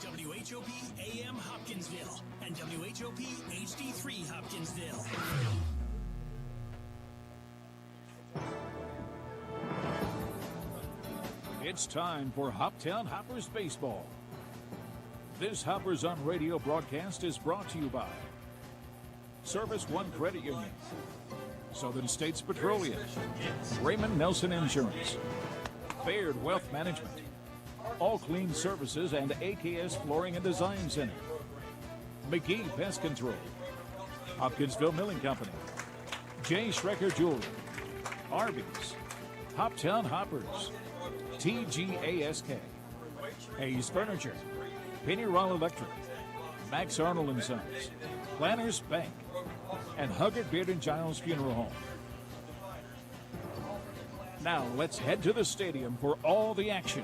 WHOP AM Hopkinsville and WHOP HD3 Hopkinsville. It's time for Hoptown Hoppers Baseball. This Hoppers on Radio broadcast is brought to you by Service One Credit Union, Southern States Petroleum, Raymond Nelson Insurance, Baird Wealth Management, All Clean Services and AKS Flooring and Design Center, McGee Pest Control, Hopkinsville Milling Company, J. Schrecker Jewelry, Arby's, Hoptown Hoppers, TGASK, Hayes Furniture, Pennyroll Electric, Max Arnold & Sons, Planners Bank, and Huggard Beard and Giles Funeral Home. Now let's head to the stadium for all the action.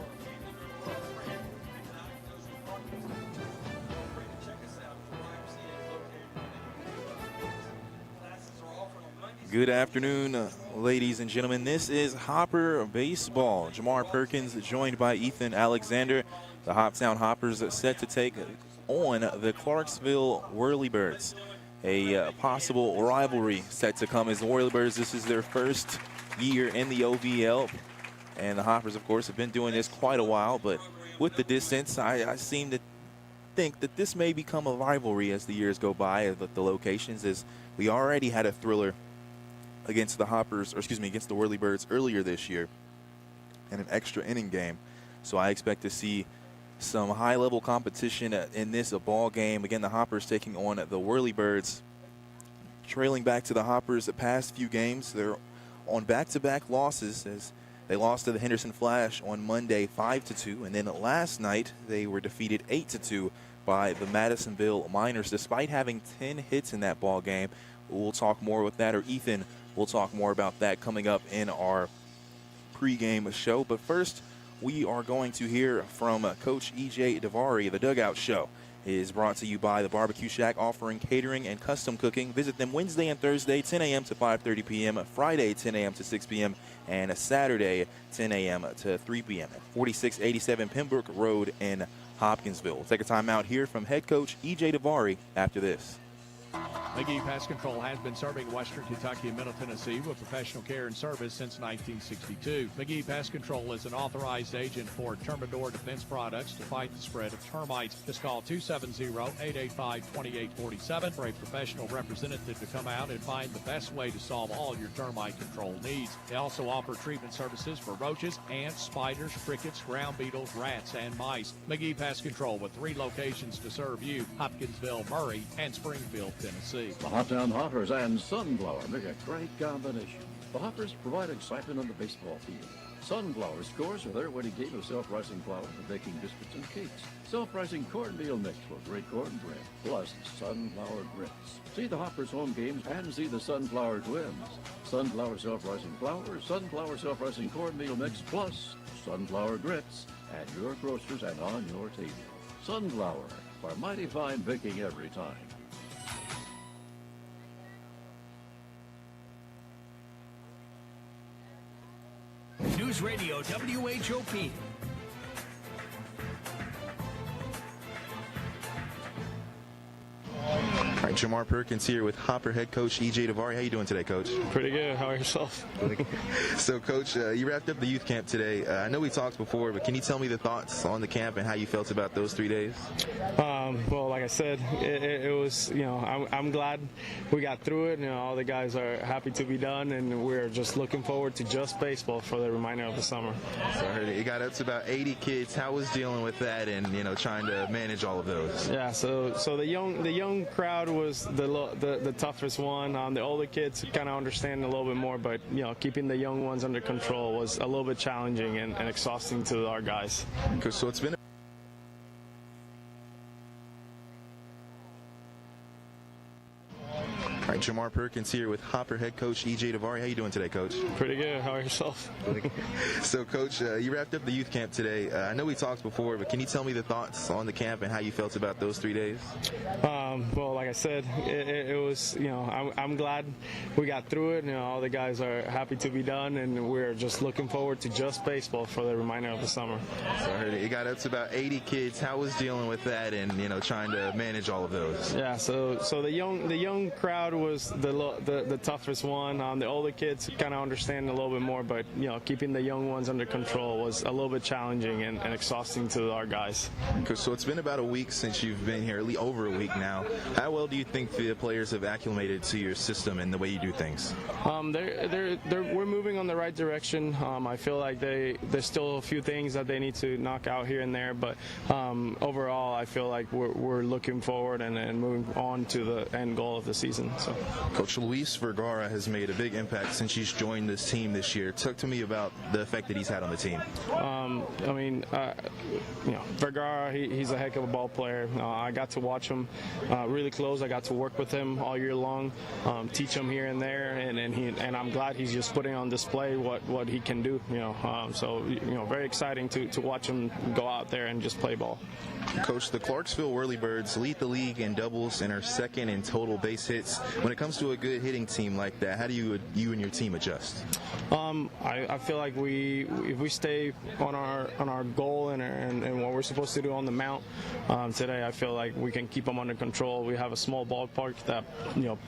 Good afternoon, ladies and gentlemen. This is Hopper Baseball. Jamar Perkins joined by Ethan Alexander. The Hoptown Hoppers set to take on the Clarksville Whirlybirds. A possible rivalry set to come as the Whirlybirds. This is their first year in the OVL. And the Hoppers, of course, have been doing this quite a while. But with the distance, I seem to think that this may become a rivalry as the years go by with the locations, as we already had a thriller against the Hoppers, or excuse me, against the Whirlybirds earlier this year in an extra inning game. So I expect to see some high-level competition in this ball game. Again, the Hoppers taking on the Whirlybirds, trailing back to the Hoppers the past few games. They're on back-to-back losses, as they lost to the Henderson Flash on Monday 5-2, and then last night they were defeated 8-2 by the Madisonville Miners, despite having 10 hits in that ball game. We'll talk more with that, or Ethan will talk more about that coming up in our pregame show. But first, we are going to hear from Coach E.J. Davari. The Dugout Show is brought to you by the Barbecue Shack, offering catering and custom cooking. Visit them Wednesday and Thursday, 10 a.m. to 5:30 p.m., Friday, 10 a.m. to 6 p.m., and Saturday, 10 a.m. to 3 p.m. at 4687 Pembroke Road in Hopkinsville. We'll take a time out here from head coach E.J. Davari after this. McGee Pest Control has been serving Western Kentucky and Middle Tennessee with professional care and service since 1962. McGee Pest Control is an authorized agent for Termidor Defense Products to fight the spread of termites. Just call 270-885-2847 for a professional representative to come out and find the best way to solve all your termite control needs. They also offer treatment services for roaches, ants, spiders, crickets, ground beetles, rats, and mice. McGee Pest Control with 3 locations to serve you: Hopkinsville, Murray, and Springfield, Tennessee. The Hoptown Hoppers and Sunflower make a great combination. The Hoppers provide excitement on the baseball field. Sunflower scores are their winning team of self-rising flour for baking biscuits and cakes. Self-rising cornmeal mix for great cornbread, plus sunflower grits. See the Hoppers home games and see the Sunflower Twins. Sunflower self-rising flour, sunflower self-rising cornmeal mix, plus sunflower grits at your grocers and on your table. Sunflower, for mighty fine baking every time. News Radio WHOP. All right, Jamar Perkins here with Hopper head coach E.J. Davari. How you doing today, Coach? Pretty good. How are yourself? So, Coach, you wrapped up the youth camp today. I know we talked before, but can you tell me the thoughts on the camp and how you felt about those 3 days? Well, like I said, it was, I'm glad we got through it. All the guys are happy to be done, and we're just looking forward to just baseball for the remainder of the summer. So I heard it got up to about 80 kids. How was dealing with that and, trying to manage all of those? Yeah, so the young crowd was the toughest one. The older kids kind of understand a little bit more, but keeping the young ones under control was a little bit challenging and exhausting to our guys. So it's been All right, Jamar Perkins here with Hopper head coach E.J. Davari. How you doing today, Coach? Pretty good. How are yourself? So, Coach, you wrapped up the youth camp today. I know we talked before, but can you tell me the thoughts on the camp and how you felt about those 3 days? Well, like I said, it was, I'm glad we got through it. All the guys are happy to be done, and we're just looking forward to just baseball for the remainder of the summer. So I heard it got up to about 80 kids. How was dealing with that and, trying to manage all of those? Yeah, so the young crowd was the toughest one. The older kids kind of understand a little bit more, but, keeping the young ones under control was a little bit challenging and exhausting to our guys. So it's been about a week since you've been here, at least over a week now. How well do you think the players have acclimated to your system and the way you do things? We're moving on the right direction. I feel like there's still a few things that they need to knock out here and there, but overall, I feel like we're looking forward and moving on to the end goal of the season. So, Coach Luis Vergara has made a big impact since he's joined this team this year. Talk to me about the effect that he's had on the team. Vergara, he's a heck of a ball player. I got to watch him really close. I got to work with him all year long, teach him here and there, and I'm glad he's just putting on display what he can do. Very exciting to watch him go out there and just play ball. Coach, the Clarksville Whirlybirds lead the league in doubles and are second in total base hits. When it comes to a good hitting team like that, how do you and your team adjust? I feel like if we stay on our goal and what we're supposed to do on the mound today, I feel like we can keep them under control. We have a small ballpark that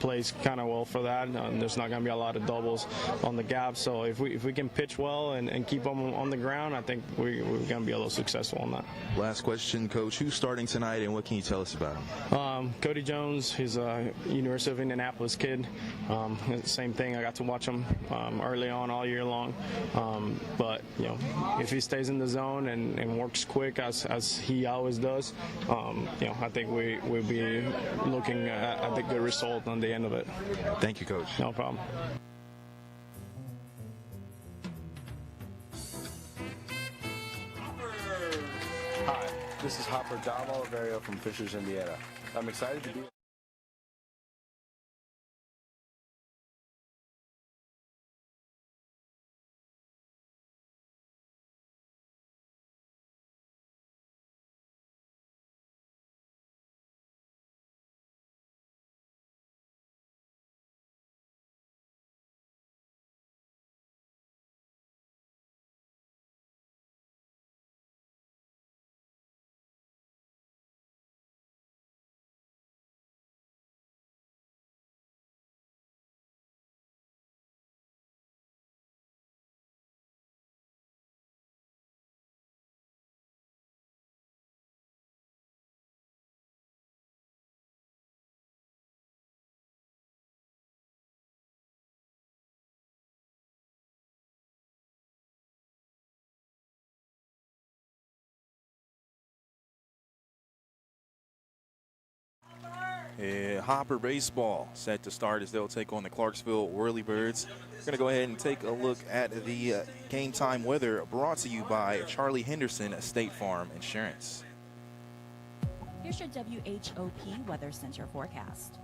plays kind of well for that. There's not going to be a lot of doubles on the gap. So if we can pitch well and keep them on the ground, I think we're going to be a little successful on that. Last question, Coach. Who's starting tonight, and what can you tell us about him? Cody Jones. He's a University of Indianapolis kid. Same thing. I got to watch him early on all year long. But if he stays in the zone and works quick as he always does, I think we'll be looking at the good result on the end of it. Thank you, Coach. No problem. Hi, this is Hopper Dom Oliverio from Fishers, Indiana. I'm excited to be Hopper baseball set to start as they'll take on the Clarksville Whirlybirds. We're going to go ahead and take a look at the game time weather brought to you by Charlie Henderson, State Farm Insurance. Here's your WHOP Weather Center forecast.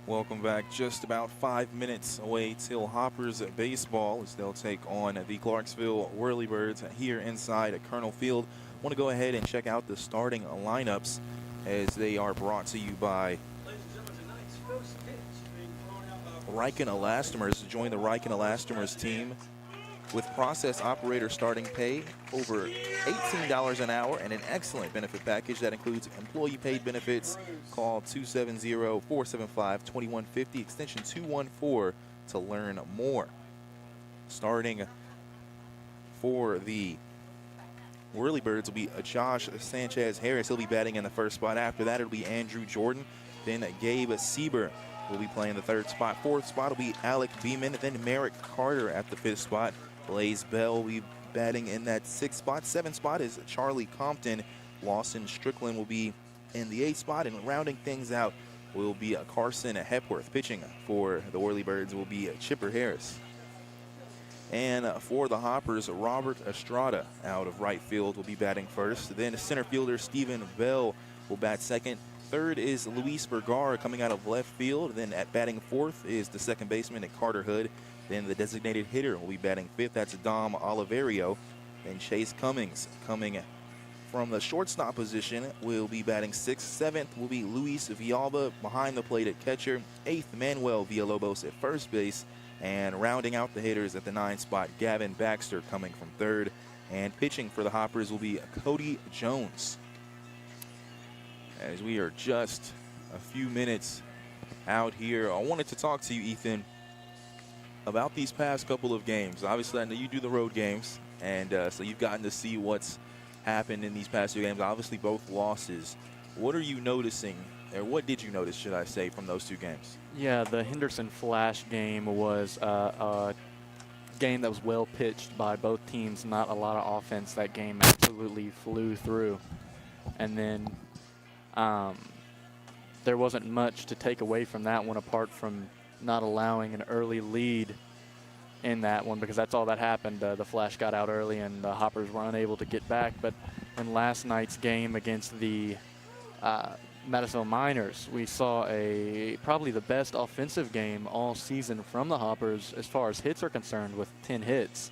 Welcome back. Just about 5 minutes away till Hoppers baseball as they'll take on the Clarksville Whirlybirds here inside at Colonel Field. Want to go ahead and check out the starting lineups as they are brought to you by Riken Elastomers. Join the Riken Elastomers team with process operator starting pay over $18 an hour and an excellent benefit package that includes employee paid benefits. Call 270-475-2150 extension 214 to learn more. Starting for the Whirlybirds will be Josh Sanchez Harris. He'll be batting in the first spot. After that, it'll be Andrew Jordan. Then Gabe Sieber will be playing the third spot. Fourth spot will be Alec Beeman. Then Merrick Carter at the fifth spot. Blaze Bell will be batting in that sixth spot. Seventh spot is Charlie Compton. Lawson Strickland will be in the eighth spot. And rounding things out will be Carson Hepworth. Pitching for the Whirlybirds will be Chipper Harris. And for the Hoppers, Robert Estrada out of right field will be batting first. Then center fielder Stephen Bell will bat second. Third is Luis Vergara coming out of left field. Then at batting fourth is the second baseman Carter Hood. Then the designated hitter will be batting fifth. That's Dom Oliverio. Then Chase Cummings coming from the shortstop position will be batting sixth. Seventh will be Luis Villalba behind the plate at catcher. Eighth, Manuel Villalobos at first base. And rounding out the hitters at the ninth spot, Gavin Baxter coming from third. And pitching for the Hoppers will be Cody Jones. As we are just a few minutes out here, I wanted to talk to you, Ethan, about these past couple of games. Obviously, I know you do the road games, and so you've gotten to see what's happened in these past two games. Obviously, both losses. What are you noticing, or what did you notice, should I say, from those two games? Yeah, the Henderson Flash game was a game that was well pitched by both teams. Not a lot of offense. That game absolutely flew through. And then there wasn't much to take away from that one apart from not allowing an early lead in that one, because that's all that happened. The Flash got out early and the Hoppers were unable to get back. But in last night's game against the Madisonville Miners, we saw probably the best offensive game all season from the Hoppers as far as hits are concerned, with 10 hits,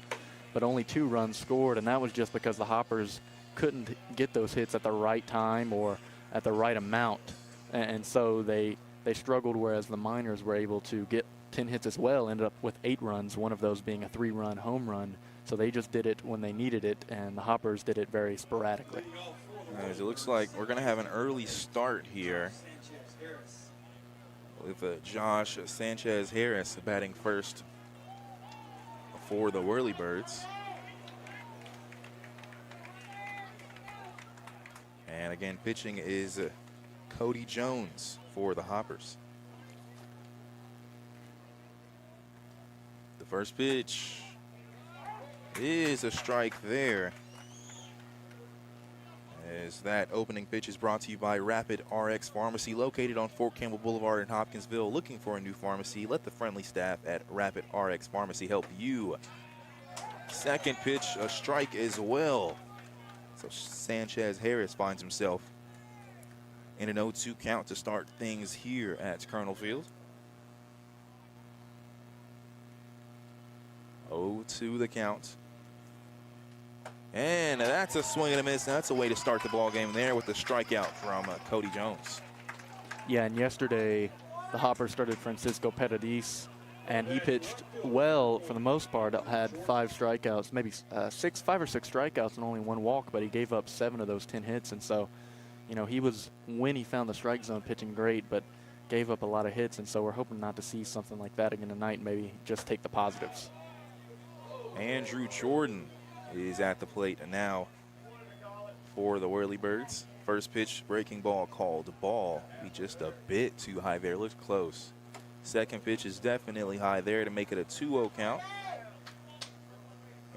but only 2 runs scored, and that was just because the Hoppers couldn't get those hits at the right time or at the right amount, and so they struggled, whereas the Miners were able to get 10 hits as well, ended up with 8 runs, one of those being a 3-run home run. So they just did it when they needed it, and the Hoppers did it very sporadically. As it looks like we're going to have an early start here with Josh Sanchez Harris batting first for the Whirlybirds. And again, pitching is Cody Jones for the Hoppers. The first pitch is a strike there. As that opening pitch is brought to you by Rapid RX Pharmacy, located on Fort Campbell Boulevard in Hopkinsville. Looking for a new pharmacy? Let the friendly staff at Rapid RX Pharmacy help you. Second pitch, a strike as well. So Sanchez Harris finds himself in an 0-2 count to start things here at Colonel Field. 0-2 the count. And that's a swing and a miss. That's a way to start the ball game there with the strikeout from Cody Jones. Yeah, and yesterday the Hoppers started Francisco Paradis, and he pitched well for the most part. Had 5 strikeouts, maybe 5 or 6 strikeouts and only 1 walk, but he gave up 7 of those 10 hits. And so, you know, he was, when he found the strike zone, pitching great, but gave up a lot of hits. And so we're hoping not to see something like that again tonight, and maybe just take the positives. Andrew Jordan is at the plate now for the Whirlybirds. First pitch, breaking ball called ball. Be just a bit too high there. Looked close. Second pitch is definitely high there to make it a 2-0 count.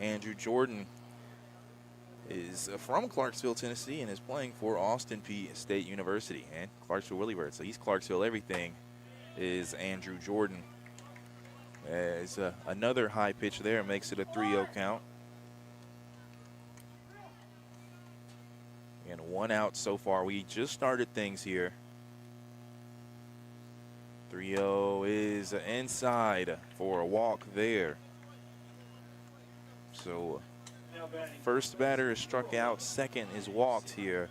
Andrew Jordan is from Clarksville, Tennessee, and is playing for Austin Peay State University and Clarksville Whirlybirds. So he's Clarksville everything is Andrew Jordan. As another high pitch there makes it a 3-0 count. And 1 out so far. We just started things here. 3-0 is inside for a walk there. So first batter is struck out, second is walked here.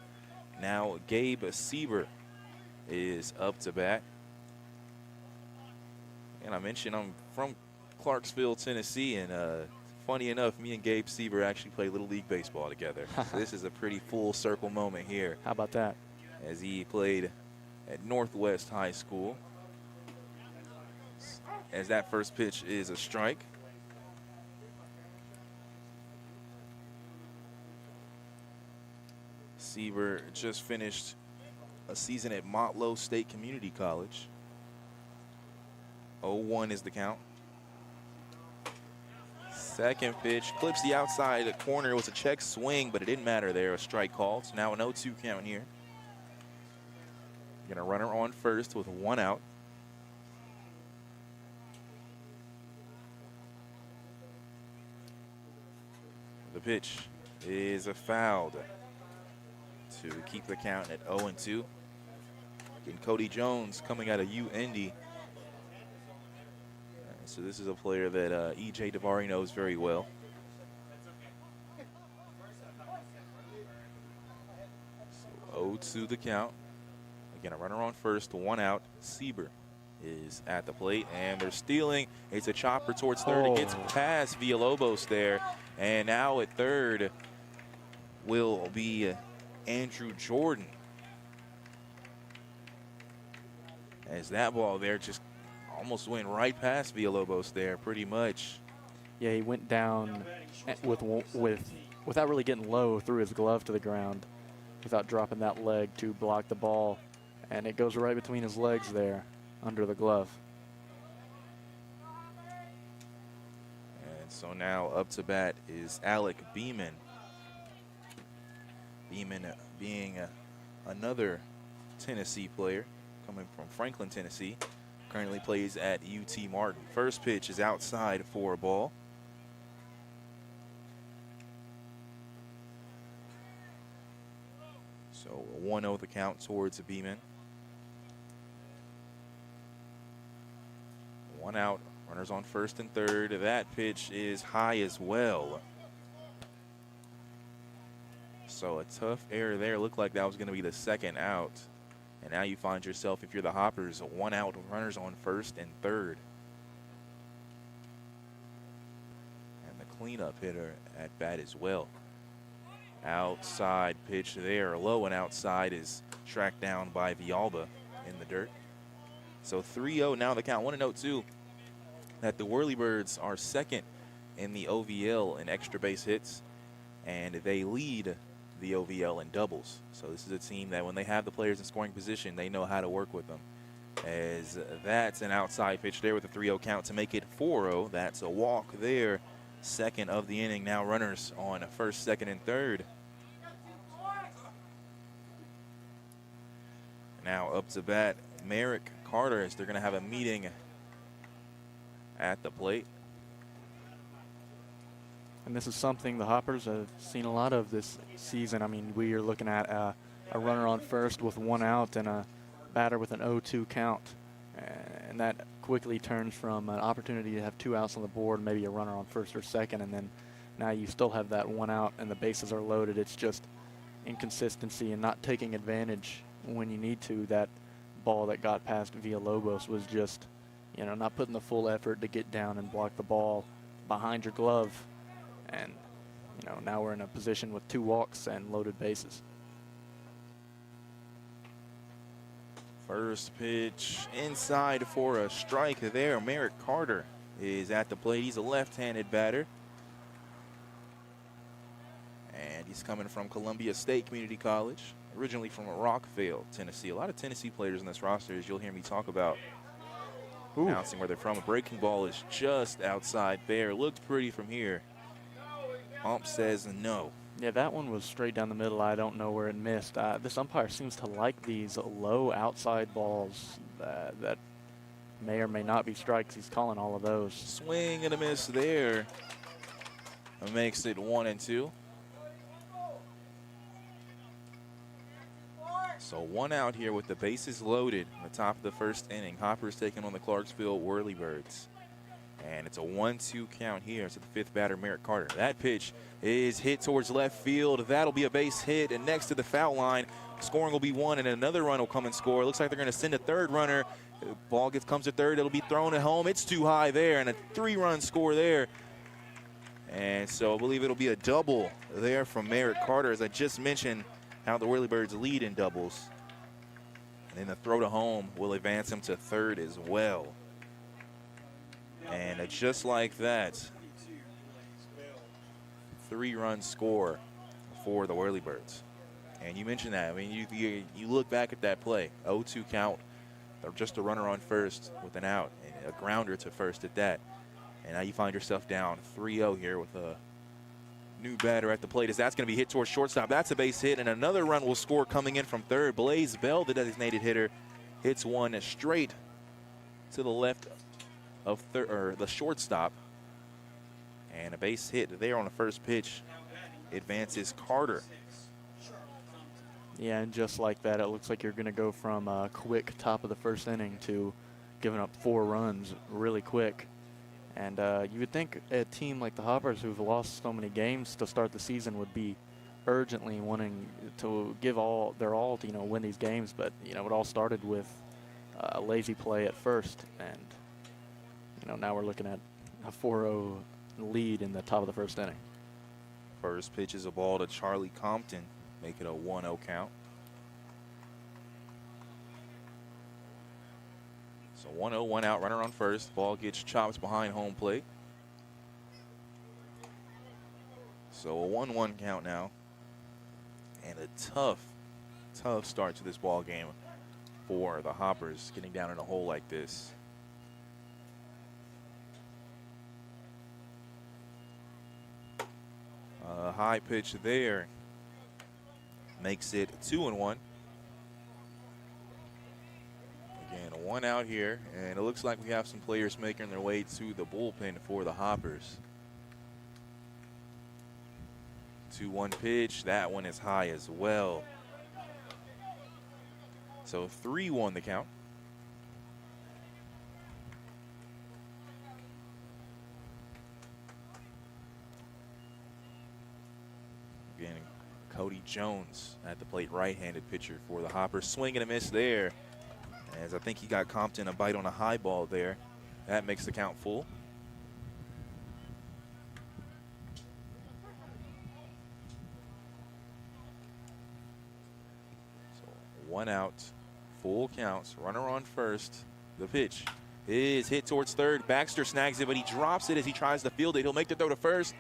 Now Gabe Sieber is up to bat. And I mentioned I'm from Clarksville, Tennessee, and funny enough, me and Gabe Sieber actually play Little League Baseball together. So this is a pretty full circle moment here. How about that? As he played at Northwest High School. As that first pitch is a strike. Sieber just finished a season at Motlow State Community College. 0-1 is the count. Second pitch clips the outside corner. It was a check swing, but it didn't matter there. A strike called. So now an 0-2 count here. Going to runner on first with 1 out. The pitch is a foul to keep the count at 0-2. And Cody Jones coming out of U-Indy. So this is a player that E.J. Davari knows very well. So 0-2 the count. Again, a runner on first, 1 out. Sieber is at the plate, and they're stealing. It's a chopper towards third. It gets past Villalobos there. And now at third will be Andrew Jordan. As that ball there just almost went right past Villalobos there, pretty much. Yeah, he went down without really getting low, threw his glove to the ground without dropping that leg to block the ball. And it goes right between his legs there under the glove. And so now up to bat is Alec Beeman. Beeman being another Tennessee player coming from Franklin, Tennessee. Currently plays at UT Martin. First pitch is outside for a ball. So a 1-0 the count towards Beeman. 1 out, runners on first and third. That pitch is high as well. So a tough error there. Looked like that was going to be the second out. And now you find yourself, if you're the Hoppers, 1 out, runners on first and third. And the cleanup hitter at bat as well. Outside pitch there, low and outside, is tracked down by Villalba in the dirt. So 3-0 now the count, 1-0-2. That the Whirlybirds are second in the OVL in extra base hits, and they lead the OVL in doubles. So this is a team that when they have the players in scoring position, they know how to work with them. As that's an outside pitch there with a 3-0 count to make it 4-0. That's a walk there. Second of the inning. Now runners on first, second, and third. Now up to bat, Merrick Carter, as they're going to have a meeting at the plate. And this is something the Hoppers have seen a lot of this season. I mean, we are looking at a runner on first with 1 out and a batter with an 0-2 count. And that quickly turns from an opportunity to have 2 outs on the board, maybe a runner on first or second, and then now you still have that 1 out and the bases are loaded. It's just inconsistency and not taking advantage when you need to. That ball that got past Villalobos was just, you know, not putting the full effort to get down and block the ball behind your glove. And, you know, now we're in a position with 2 walks and loaded bases. First pitch inside for a strike there. Merrick Carter is at the plate. He's a left-handed batter. And he's coming from Columbia State Community College, originally from Rockville, Tennessee. A lot of Tennessee players in this roster, as you'll hear me talk about, announcing where they're from. A breaking ball is just outside there. Looked pretty from here. Ump says no. Yeah, that one was straight down the middle. I don't know where it missed. This umpire seems to like these low outside balls that may or may not be strikes. He's calling all of those. Swing and a miss there. It makes it 1-2. So 1 out here with the bases loaded in the top of the first inning. Hoppers taking on the Clarksville Whirlybirds. And it's a 1-2 count here to the fifth batter, Merrick Carter. That pitch is hit towards left field. That'll be a base hit, and next to the foul line, scoring will be 1, and another run will come and score. It looks like they're going to send a third runner. The ball comes to third. It'll be thrown at home. It's too high there, and a 3-run score there. And so I believe it'll be a double there from Merrick Carter, as I just mentioned how the Whirlybirds lead in doubles. And then the throw to home will advance him to third as well. And just like that, 3-run score for the Whirlybirds. And you mentioned that. I mean, you look back at that play, 0-2 count, just a runner on first with an out, and a grounder to first at that. And now you find yourself down 3-0 here with a new batter at the plate, as that's going to be hit towards shortstop. That's a base hit, and another run will score coming in from third. Blaze Bell, the designated hitter, hits one straight to the left of the shortstop, and a base hit there on the first pitch advances Carter. Yeah, and just like that, it looks like you're going to go from a quick top of the first inning to giving up 4 runs really quick. And you would think a team like the Hoppers, who've lost so many games to start the season, would be urgently wanting to give their all to win these games. But it all started with a lazy play at first, and now we're looking at a 4-0 lead in the top of the first inning. First pitch is a ball to Charlie Compton, make it a 1-0 count. So 1-0, 1 out, runner on first. Ball gets chopped behind home plate. So a 1-1 count now. And a tough start to this ball game for the Hoppers, getting down in a hole like this. A high pitch there makes it 2-1. Again, 1 out here, and it looks like we have some players making their way to the bullpen for the Hoppers. 2-1 pitch, that one is high as well. So 3-1 the count. Again, Cody Jones at the plate, right-handed pitcher for the Hoppers. Swing and a miss there, as I think he got Compton a bite on a high ball there. That makes the count full. So 1 out, full counts, runner on first. The pitch is hit towards third. Baxter snags it, but he drops it as he tries to field it. He'll make the throw to first.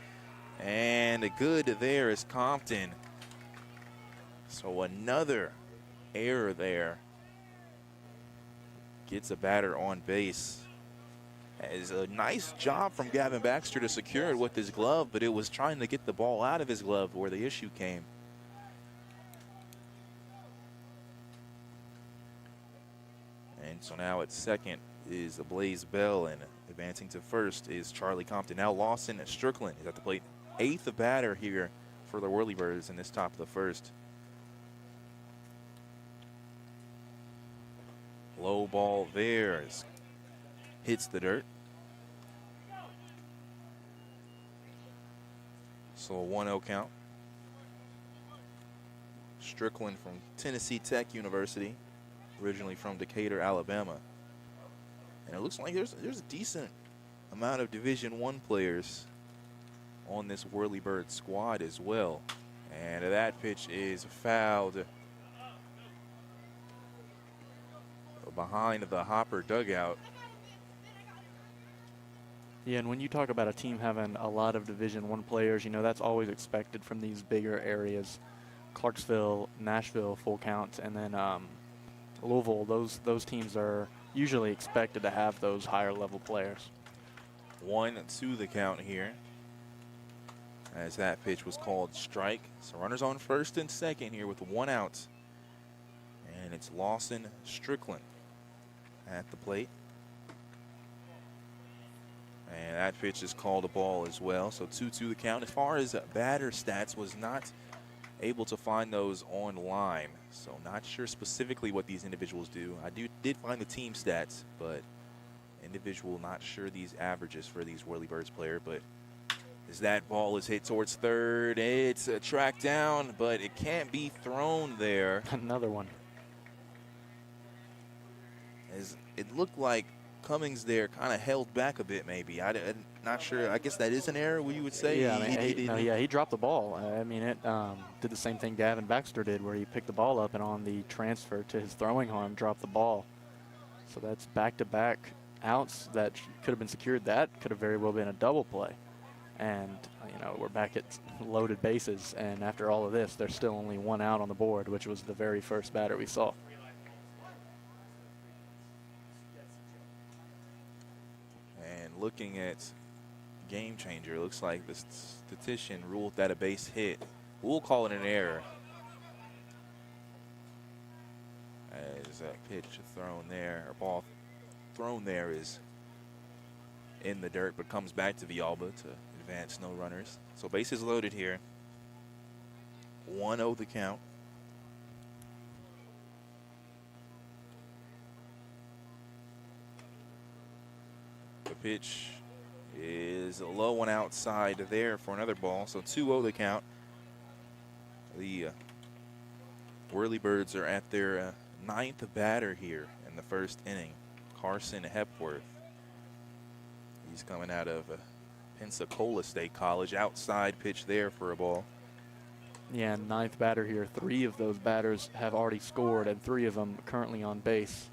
And good there is Compton. So another error there. Gets a batter on base. It's a nice job from Gavin Baxter to secure it with his glove, but it was trying to get the ball out of his glove where the issue came. And so now at second is Blaze Bell, and advancing to first is Charlie Compton. Now Lawson Strickland is at the plate. 8th batter here for the Whirlybirds in this top of the first. Low ball there, hits the dirt. So a 1-0 count. Strickland from Tennessee Tech University, originally from Decatur, Alabama. And it looks like there's a decent amount of Division I players on this Whirlybird squad as well. And that pitch is fouled behind the Hopper dugout. Yeah, and when you talk about a team having a lot of Division I players, that's always expected from these bigger areas. Clarksville, Nashville, full counts, and then Louisville, those teams are usually expected to have those higher level players. 1-2 the count here, as that pitch was called strike. So runners on first and second here with 1 out. And it's Lawson Strickland at the plate. And that pitch is called a ball as well. So 2-2 the count. As far as batter stats, was not able to find those online. So not sure specifically what these individuals do. I did find the team stats, but individual, not sure these averages for these Whirlybirds player. But as that ball is hit towards third, it's a track down, but it can't be thrown there. Another one. As it looked like Cummings there kind of held back a bit, maybe. I'm not sure. I guess that is an error, you would say. Yeah, he dropped the ball. I mean, it did the same thing Gavin Baxter did, where he picked the ball up and on the transfer to his throwing arm, dropped the ball. So that's back-to-back outs that could have been secured. That could have very well been a double play. And, you know, we're back at loaded bases. And after all of this, there's still only one out on the board, which was the very first batter we saw. Looking at game changer, looks like the statistician ruled that a base hit. We'll call it an error. As a pitch thrown there, or ball thrown there is in the dirt, but comes back to Villalba to advance no runners. So bases loaded here. 1-0 the count. The pitch is a low one outside there for another ball, so 2-0 the count. The Whirlybirds are at their ninth batter here in the first inning, Carson Hepworth. He's coming out of Pensacola State College. Outside pitch there for a ball. Yeah, ninth batter here. 3 of those batters have already scored, and 3 of them currently on base.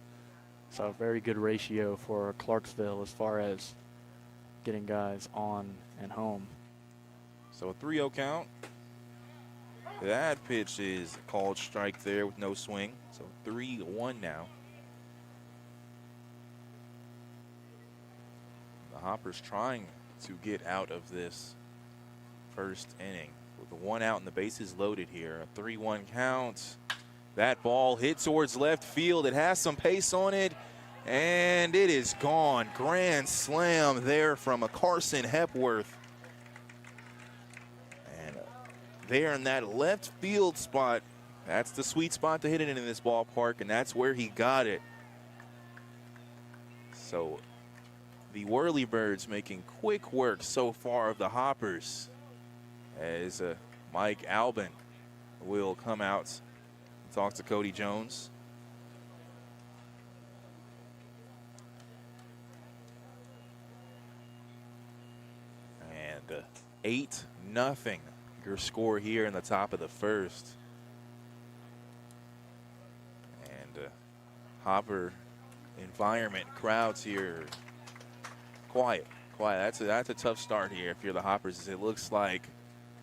So a very good ratio for Clarksville as far as getting guys on and home. So a 3-0 count. That pitch is called strike there with no swing. So 3-1 now. The Hoppers trying to get out of this first inning with the 1 out and the bases loaded here. A 3-1 count. That ball hit towards left field. It has some pace on it, and it is gone. Grand slam there from a Carson Hepworth. And there in that left field spot, that's the sweet spot to hit it in this ballpark, and that's where he got it. So the Whirlybirds making quick work so far of the Hoppers, as Mike Albin will come out and talk to Cody Jones. And 8-0 your score here in the top of the first. And Hopper environment, crowds here quiet. That's a tough start here if you're the Hoppers. It looks like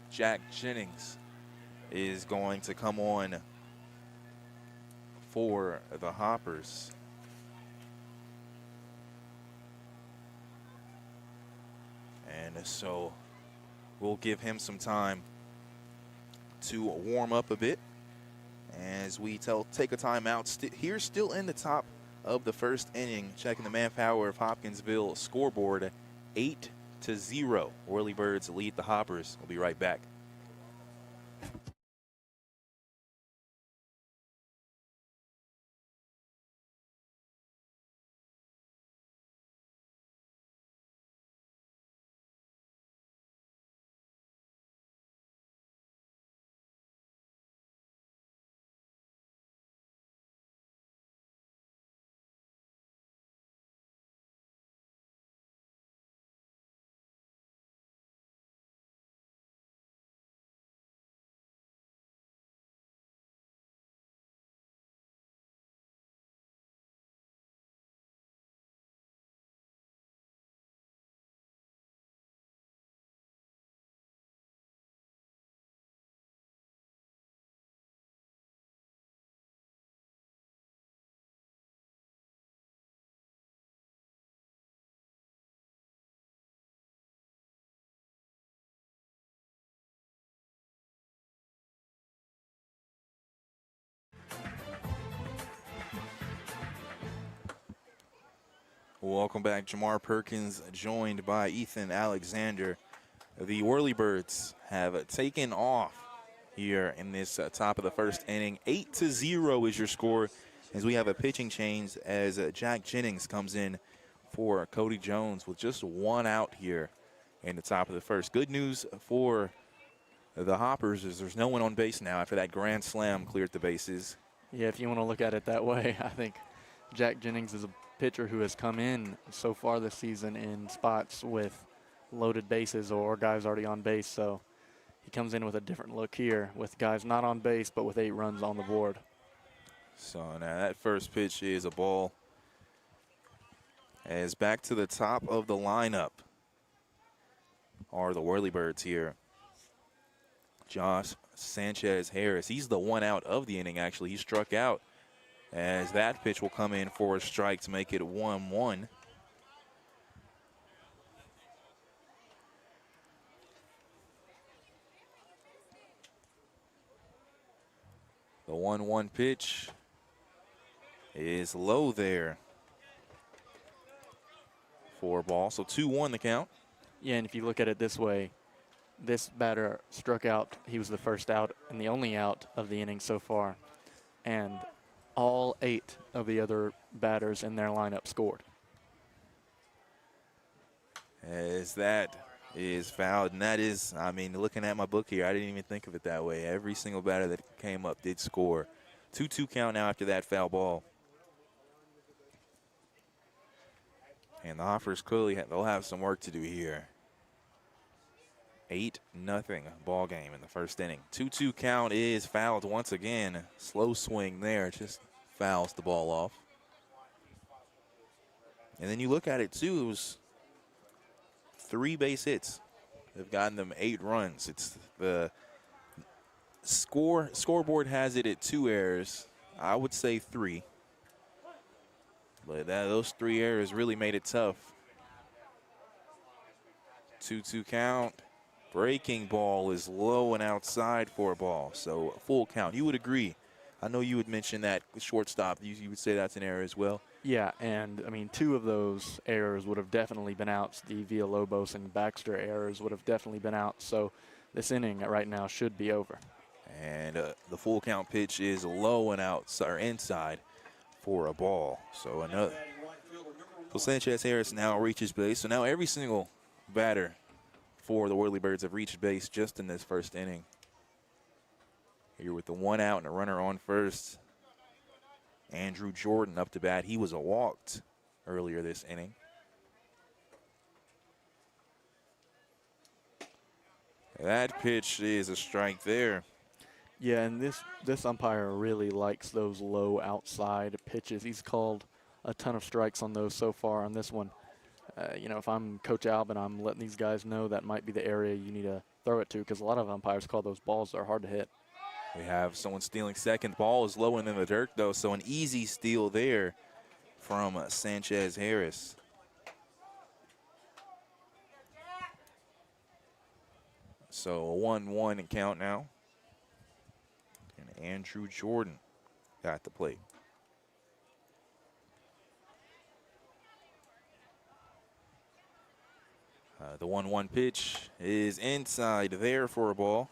Jack Jennings is going to come on for the Hoppers. And so we'll give him some time to warm up a bit as we take a timeout. Here still in the top of the first inning, checking the manpower of Hopkinsville scoreboard, 8-0. Whirlybirds lead the Hoppers. We'll be right back. Welcome back. Jamar Perkins joined by Ethan Alexander. The Whirlybirds have taken off here in this top of the first inning. 8-0 is your score as we have a pitching change as Jack Jennings comes in for Cody Jones with just one out here in the top of the first. Good news for the Hoppers is there's no one on base now after that grand slam cleared the bases. Yeah, if you want to look at it that way, I think Jack Jennings is a pitcher who has come in so far this season in spots with loaded bases or guys already on base. So he comes in with a different look here with guys not on base but with 8 runs on the board. So now that first pitch is a ball. As back to the top of the lineup are the Whirlybirds here. Josh Sanchez Harris, he's the one out of the inning actually. He struck out as that pitch will come in for a strike to make it 1-1. The 1-1 pitch is low there for a ball. So 2-1 the count. Yeah, and if you look at it this way, this batter struck out. He was the first out and the only out of the inning so far. And all 8 of the other batters in their lineup scored. As that is fouled, and that is, I mean, looking at my book here, I didn't even think of it that way. Every single batter that came up did score. 2-2 count now after that foul ball. And the Hoppers clearly, they'll have some work to do here. 8-0 ball game in the first inning. 2-2 count is fouled once again. Slow swing there, just fouls the ball off. And then you look at it too, it was 3 base hits. They've gotten them 8 runs. It's the scoreboard has it at 2 errors. I would say 3. But those 3 errors really made it tough. 2-2 count. Breaking ball is low and outside for a ball. So a full count. You would agree. I know you would mention that shortstop. You would say that's an error as well. Yeah, and I mean 2 of those errors would have definitely been outs. The Villalobos and Baxter errors would have definitely been out. So this inning right now should be over. And the full count pitch is low and inside for a ball. So another. So Sanchez Harris now reaches base. So now every single batter for the Whirlybirds have reached base just in this first inning. Here with the 1 out and a runner on first. Andrew Jordan up to bat. He was walked earlier this inning. That pitch is a strike there. Yeah, and this umpire really likes those low outside pitches. He's called a ton of strikes on those so far on this one. You know, if I'm Coach Albin, I'm letting these guys know that might be the area you need to throw it to because a lot of umpires call those balls that are hard to hit. We have someone stealing second. Ball is low and in the dirt, though, so an easy steal there from Sanchez Harris. So a 1-1 in count now. And Andrew Jordan got the plate. The 1-1 pitch is inside there for a ball.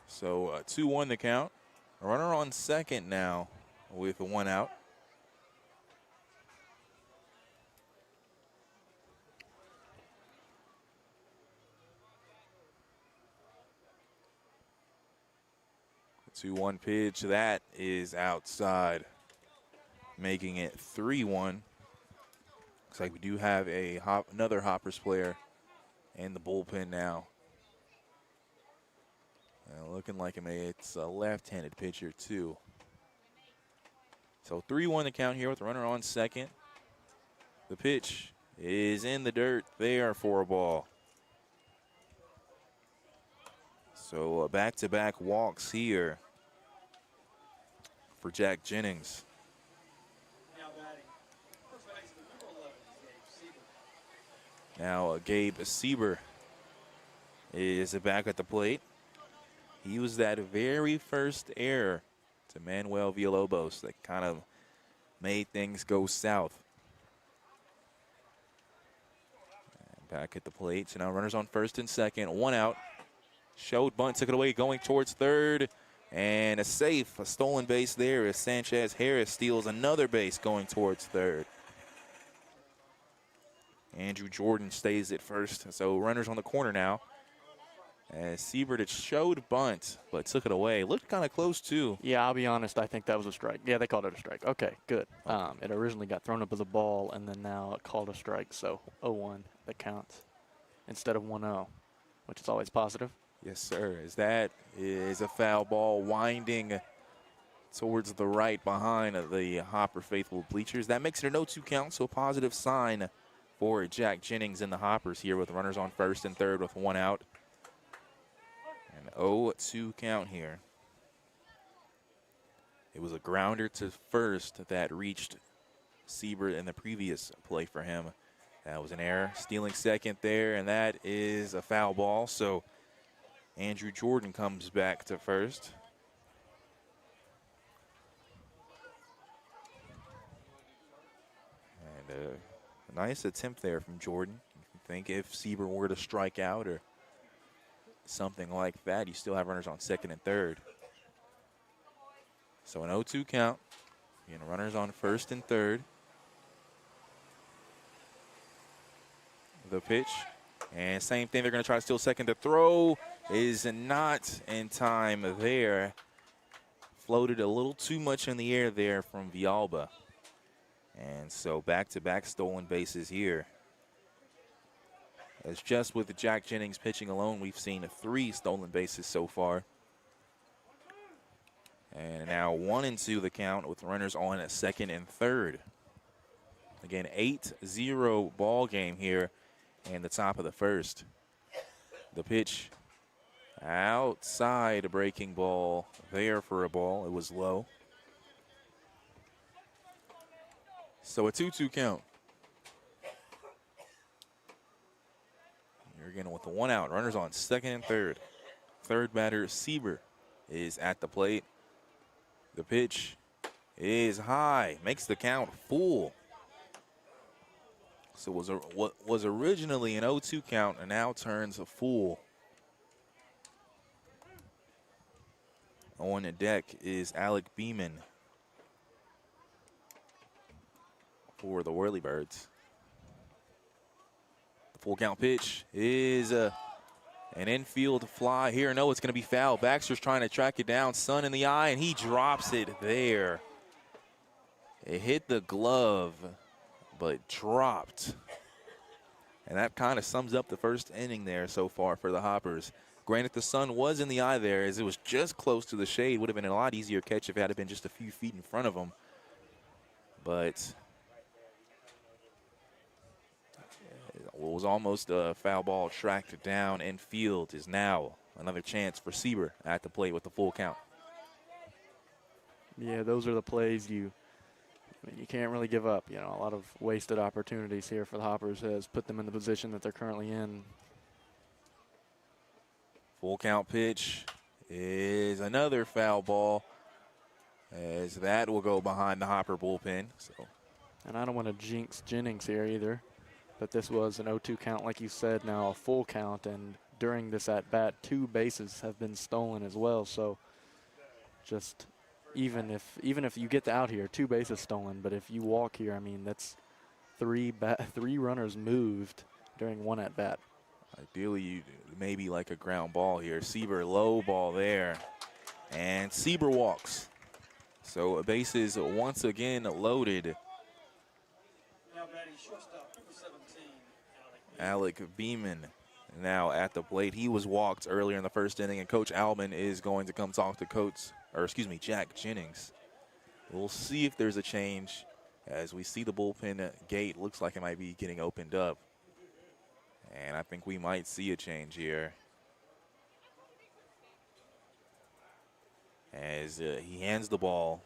So 2-1 the count. A runner on second now with a 1 out. The 2-1 pitch, that is outside, making it 3-1. Looks like we do have another Hoppers player in the bullpen now. Looking like it's a left-handed pitcher, too. So 3-1 the count here with a runner on second. The pitch is in the dirt there for a ball. So back-to-back walks here for Jack Jennings. Now Gabe Sieber is back at the plate. He was that very first heir to Manuel Villalobos that kind of made things go south. And back at the plate. So now runners on first and second. 1 out. Showed bunt, took it away, going towards third. And a stolen base there as Sanchez Harris steals another base going towards third. Andrew Jordan stays at first. So runners on the corner now. As Siebert, it showed bunt, but took it away. Looked kind of close, too. Yeah, I'll be honest. I think that was a strike. Yeah, they called it a strike. Okay, good. It originally got thrown up as a ball, and then now it called a strike. So 0-1, that counts instead of 1-0, which is always positive. Yes, sir. As that is a foul ball winding towards the right behind the Hopper faithful bleachers. That makes it an 0-2 count, so a positive sign for Jack Jennings and the Hoppers here with runners on first and third with 1 out. An 0-2 count here. It was a grounder to first that reached Siebert in the previous play for him. That was an error. Stealing second there, and that is a foul ball. So Andrew Jordan comes back to first. And a nice attempt there from Jordan. You think if Siebert were to strike out or something like that, you still have runners on second and third. So an 0-2 count. Runners on first and third. The pitch. And same thing, they're going to try to steal second. The throw is not in time there. Floated a little too much in the air there from Villalba. And so back-to-back stolen bases here. As just with Jack Jennings pitching alone, we've seen 3 stolen bases so far. And now 1-2 the count with runners on at second and third. Again, 8-0 ball game here in the top of the first. The pitch outside, a breaking ball there for a ball. It was low. So a 2-2 count. You're again with the 1 out. Runners on second and third. Third batter, Siebert, is at the plate. The pitch is high. Makes the count full. So what was originally an 0-2 count and now turns a full. On the deck is Alec Beeman for the Whirlybirds. The full count pitch is an infield fly here. No, it's going to be foul. Baxter's trying to track it down. Sun in the eye, and he drops it there. It hit the glove, but dropped. And that kind of sums up the first inning there so far for the Hoppers. Granted, the sun was in the eye there as it was just close to the shade. Would have been a lot easier catch if it had been just a few feet in front of him. But what was almost a foul ball tracked down in field is now another chance for Siebert at the plate with the full count. Yeah, those are the plays you can't really give up. A lot of wasted opportunities here for the Hoppers has put them in the position that they're currently in. Full count pitch is another foul ball as that will go behind the Hopper bullpen. And I don't want to jinx Jennings here either, but this was an 0-2 count, like you said, now a full count, and during this at-bat, 2 bases have been stolen as well. So just even if you get out here, 2 bases stolen, but if you walk here, that's 3 runners moved during 1 at-bat. Ideally, you maybe like a ground ball here. Siebert, low ball there. And Siebert walks. So bases once again loaded. Alec Beeman now at the plate. He was walked earlier in the first inning, and Coach Alban is going to come talk to Jack Jennings. We'll see if there's a change as we see the bullpen gate. Looks like it might be getting opened up. And I think we might see a change here. As he hands the ball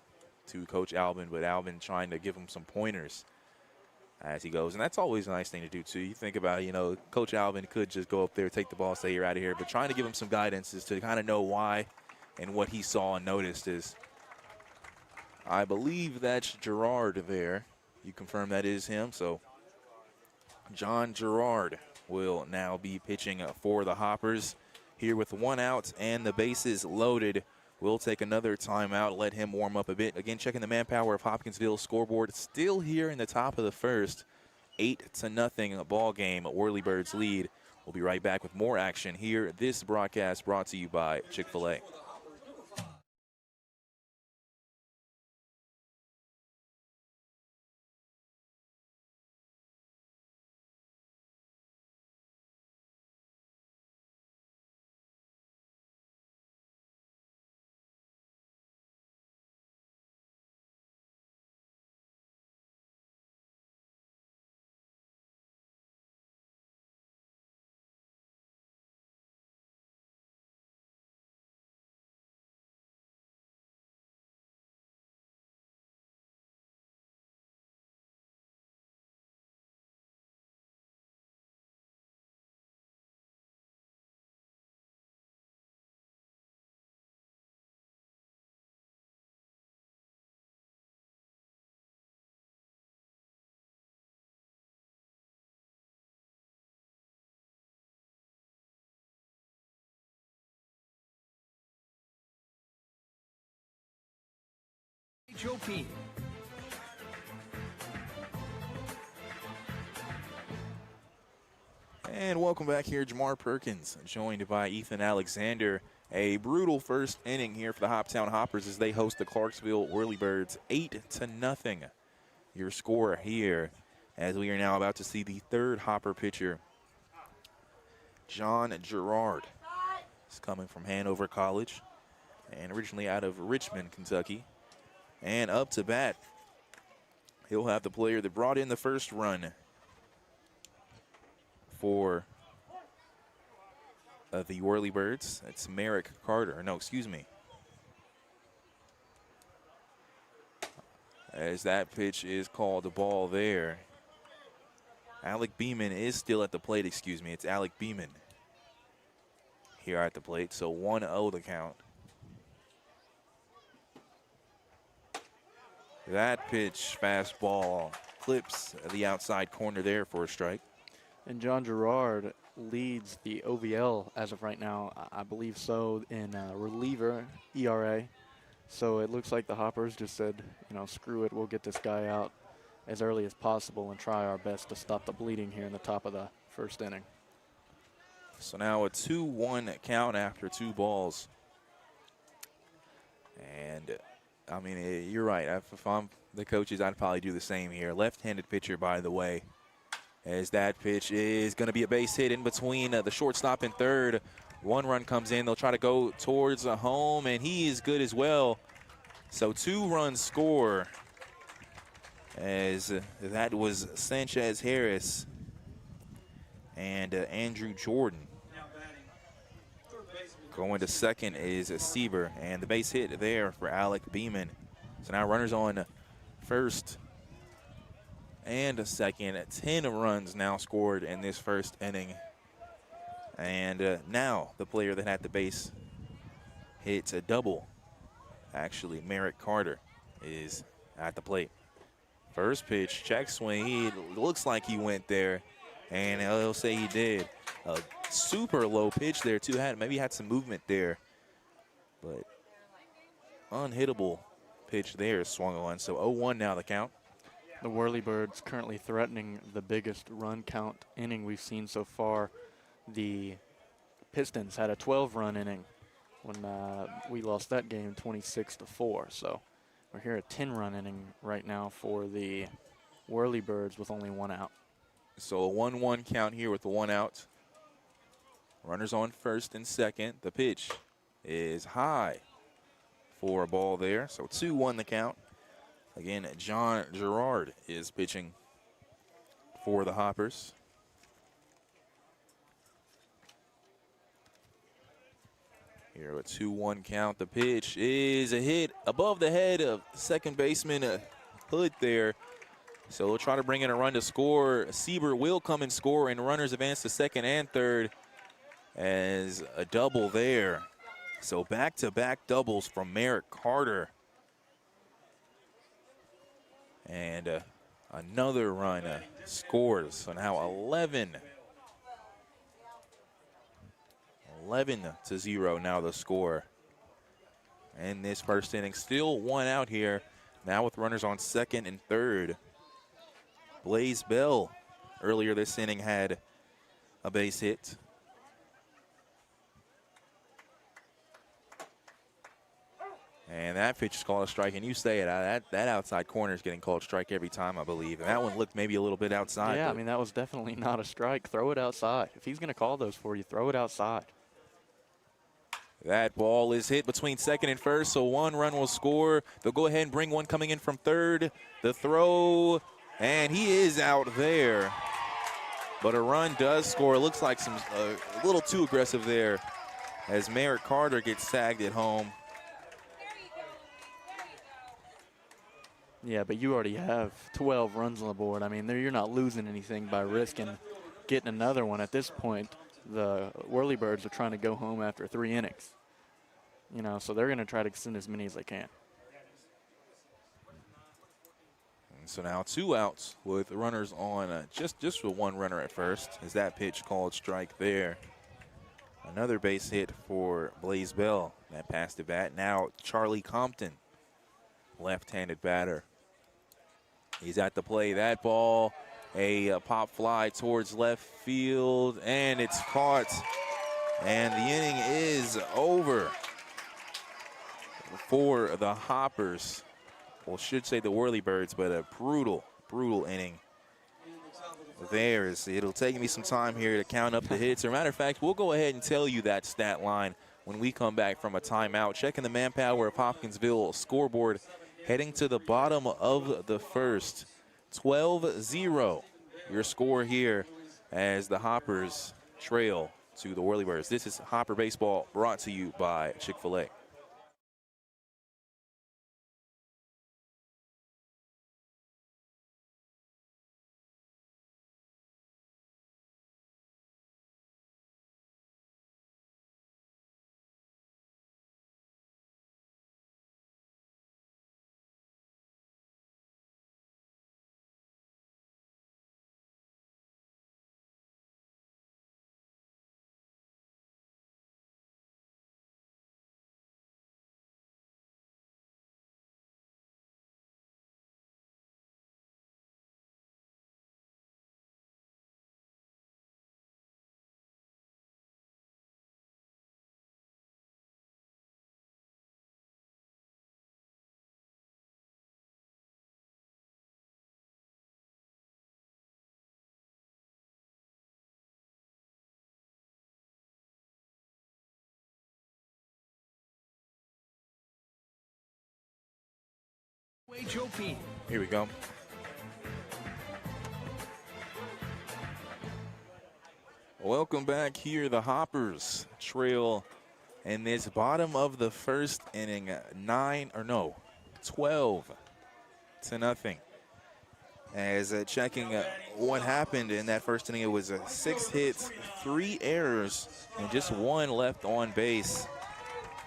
to Coach Alban, but Alban trying to give him some pointers as he goes. And that's always a nice thing to do, too. You think about, Coach Alban could just go up there, take the ball, say you're out of here. But trying to give him some guidance is to kind of know why and what he saw and noticed is, I believe that's Gerard there. You confirm that is him. So John Gerard will now be pitching for the Hoppers. here with 1 out and the bases loaded. We'll take another timeout, let him warm up a bit. Again, checking the manpower of Hopkinsville scoreboard. Still here in the top of the first. 8-0 ball game. Whirlybirds lead. We'll be right back with more action here. This broadcast brought to you by Chick-fil-A. HOP. And welcome back here. Jamar Perkins joined by Ethan Alexander. A brutal first inning here for the Hoptown Hoppers as they host the Clarksville Whirlybirds. 8-0 your score here, as we are now about to see the third Hopper pitcher. John Gerard is coming from Hanover College and originally out of Richmond, Kentucky. And up to bat, he'll have the player that brought in the first run for the Whirlybirds. That's Merrick Carter. No, excuse me. As that pitch is called a ball there. Alec Beeman is still at the plate, excuse me. It's Alec Beeman here at the plate. So 1-0 the count. That pitch, fastball, clips the outside corner there for a strike. And John Gerard leads the OVL as of right now, I believe so, in reliever ERA. So it looks like the Hoppers just said, you know, screw it, we'll get this guy out as early as possible and try our best to stop the bleeding here in the top of the first inning. So now a 2-1 count after 2 balls. And I mean, you're right. If I'm the coaches, I'd probably do the same here. Left-handed pitcher, by the way, as that pitch is going to be a base hit in between the shortstop and third. 1 run comes in. They'll try to go towards the home, and he is good as well. So 2 runs score, as that was Sanchez Harris and Andrew Jordan. Going to second is Sieber, and the base hit there for Alec Beeman. So now runners on first and second. 10 runs now scored in this first inning. And now the player that had the base hits a double. Actually, Merrick Carter is at the plate. First pitch, check swing. He looks like he went there, and he'll say he did. A super low pitch there too. Maybe had some movement there, but unhittable pitch there swung on. So 0-1 now the count. The Whirlybirds currently threatening the biggest run count inning we've seen so far. The Pistons had a 12-run inning when we lost that game 26-4. So we're here at 10-run inning right now for the Whirlybirds with only 1 out. So a 1-1 count here with the 1 out. Runners on first and second. The pitch is high for a ball there. So 2-1 the count. Again, John Gerard is pitching for the Hoppers. Here a 2-1 count. The pitch is a hit above the head of second baseman Hood there. So we'll try to bring in a run to score. Sieber will come and score, and runners advance to second and third as a double there. So back-to-back doubles from Merrick Carter. And another run scored. So now 11 11-0 now the score. And this first inning, still one out here. Now with runners on second and third. Blaze Bell earlier this inning had a base hit. And that pitch is called a strike, and you say it, that outside corner is getting called strike every time, I believe. And that one looked maybe a little bit outside. Yeah, I mean, that was definitely not a strike. Throw it outside. If he's going to call those for you, throw it outside. That ball is hit between second and first, so one run will score. They'll go ahead and bring one coming in from third. The throw, and he is out there. But a run does score. It looks like a little too aggressive there as Merritt Carter gets tagged at home. Yeah, but you already have 12 runs on the board. I mean, you're not losing anything by risking getting another one. At this point, the Whirlybirds are trying to go home after 3 innings. You know, so they're going to try to send as many as they can. And so now 2 outs with runners on just with 1 runner at first. Is that pitch called strike there? Another base hit for Blaze Bell. That passed the bat. Now Charlie Compton, left-handed batter. He's at the play. That ball, a pop fly towards left field, and it's caught. And the inning is over for the Hoppers. Well, should say the Whirlybirds, but a brutal, brutal inning. It'll take me some time here to count up the hits. As a matter of fact, we'll go ahead and tell you that stat line when we come back from a timeout. Checking the manpower of Hopkinsville scoreboard, heading to the bottom of the first. 12-0, your score here as the Hoppers trail to the Whirlybirds. This is Hopper Baseball, brought to you by Chick-fil-A. HOP. Here we go. Welcome back here. The Hoppers trail in this bottom of the first inning, 12-0. As checking what happened in that first inning, it was 6 hits, 3 errors, and just 1 left on base.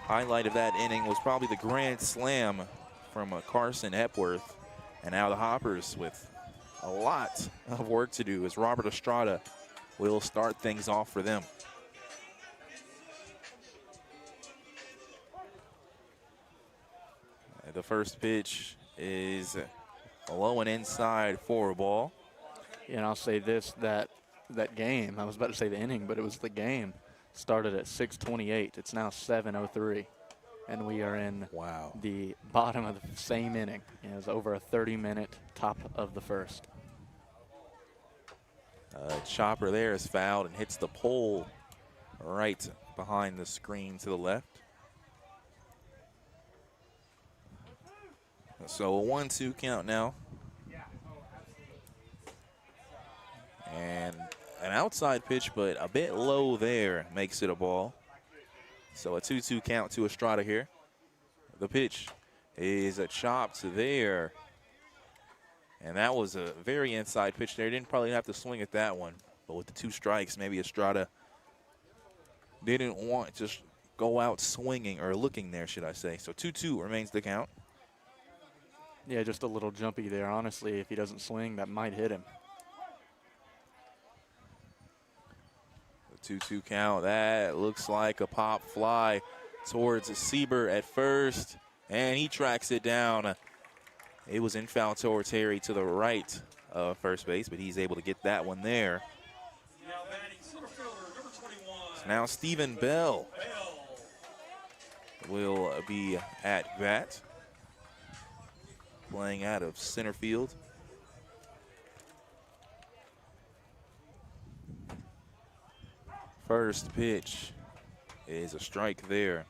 Highlight of that inning was probably the grand slam from Carson Hepworth. And now the Hoppers with a lot of work to do as Robert Estrada will start things off for them. The first pitch is low and inside for a ball. And I'll say this, that game, I was about to say the inning, but it was the game, started at 6:28. It's now 7:03. And we are in the bottom of the same inning. It was over a 30-minute top of the first. Chopper there is fouled and hits the pole right behind the screen to the left. So a 1-2 count now. And an outside pitch, but a bit low there, makes it a ball. So a 2-2 count to Estrada here. The pitch is a chopped there. And that was a very inside pitch there. Didn't probably have to swing at that one. But with the 2 strikes, maybe Estrada didn't want to go out swinging, or looking there, should I say. So 2-2 remains the count. Yeah, just a little jumpy there. Honestly, if he doesn't swing, that might hit him. 2-2 count. That looks like a pop fly towards Sieber at first, and he tracks it down. It was in foul territory to the right of first base, but he's able to get that one there. So now Stephen Bell will be at bat, playing out of center field. First pitch is a strike there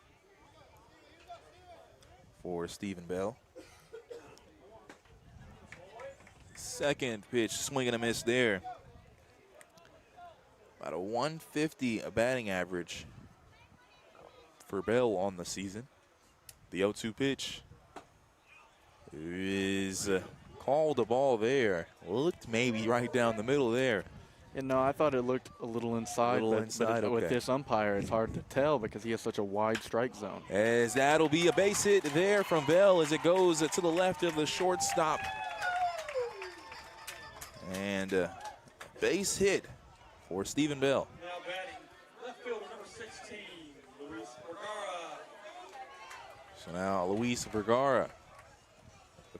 for Stephen Bell. Second pitch, swing and a miss there. About a 150 batting average for Bell on the season. The 0-2 pitch is called a ball there. Looked maybe right down the middle there. You know, I thought it looked a little inside, but with okay. this umpire, it's hard to tell because he has such a wide strike zone. As that'll be a base hit there from Bell as it goes to the left of the shortstop. And base hit for Stephen Bell. Now batting, left fielder number 16, Luis Vergara. So now Luis Vergara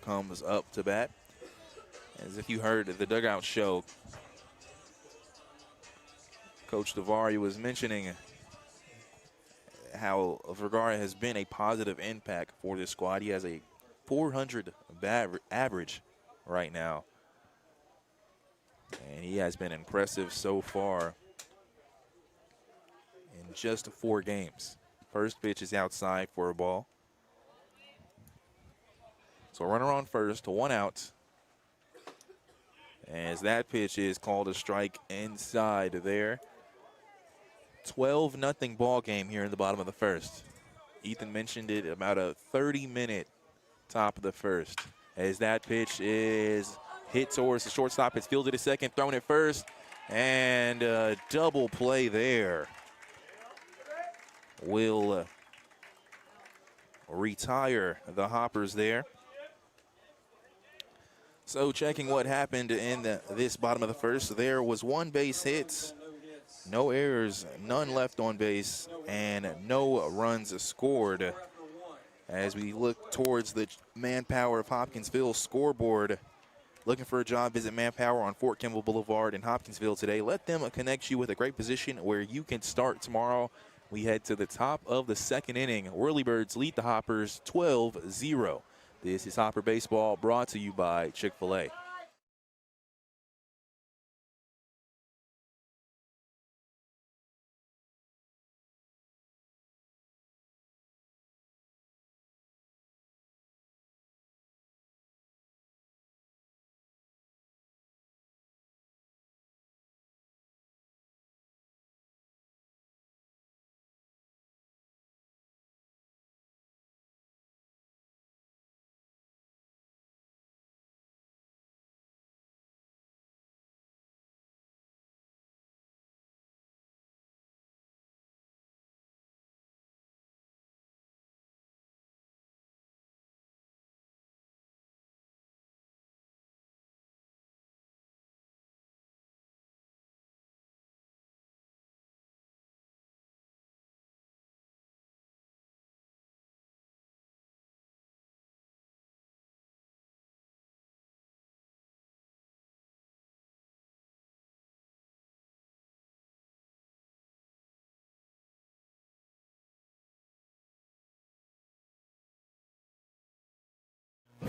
comes up to bat. As if you heard the Dugout show, Coach Davari was mentioning how Vergara has been a positive impact for this squad. He has a 400 average right now. And he has been impressive so far in just 4 games. First pitch is outside for a ball. So runner on first, 1 out. As that pitch is called a strike inside there. 12-0 ball game here in the bottom of the first. Ethan mentioned it, about a 30-minute top of the first. As that pitch is hit towards the shortstop, it's fielded at second, thrown at first, and a double play there. Will retire the Hoppers there. So checking what happened in this bottom of the first, there was 1 base hit, no errors, none left on base, and no runs scored. As we look towards the Manpower of Hopkinsville scoreboard, looking for a job, visit Manpower on Fort Campbell Boulevard in Hopkinsville today. Let them connect you with a great position where you can start tomorrow. We head to the top of the second inning. Whirlybirds lead the Hoppers 12-0. This is Hopper Baseball, brought to you by Chick-fil-A.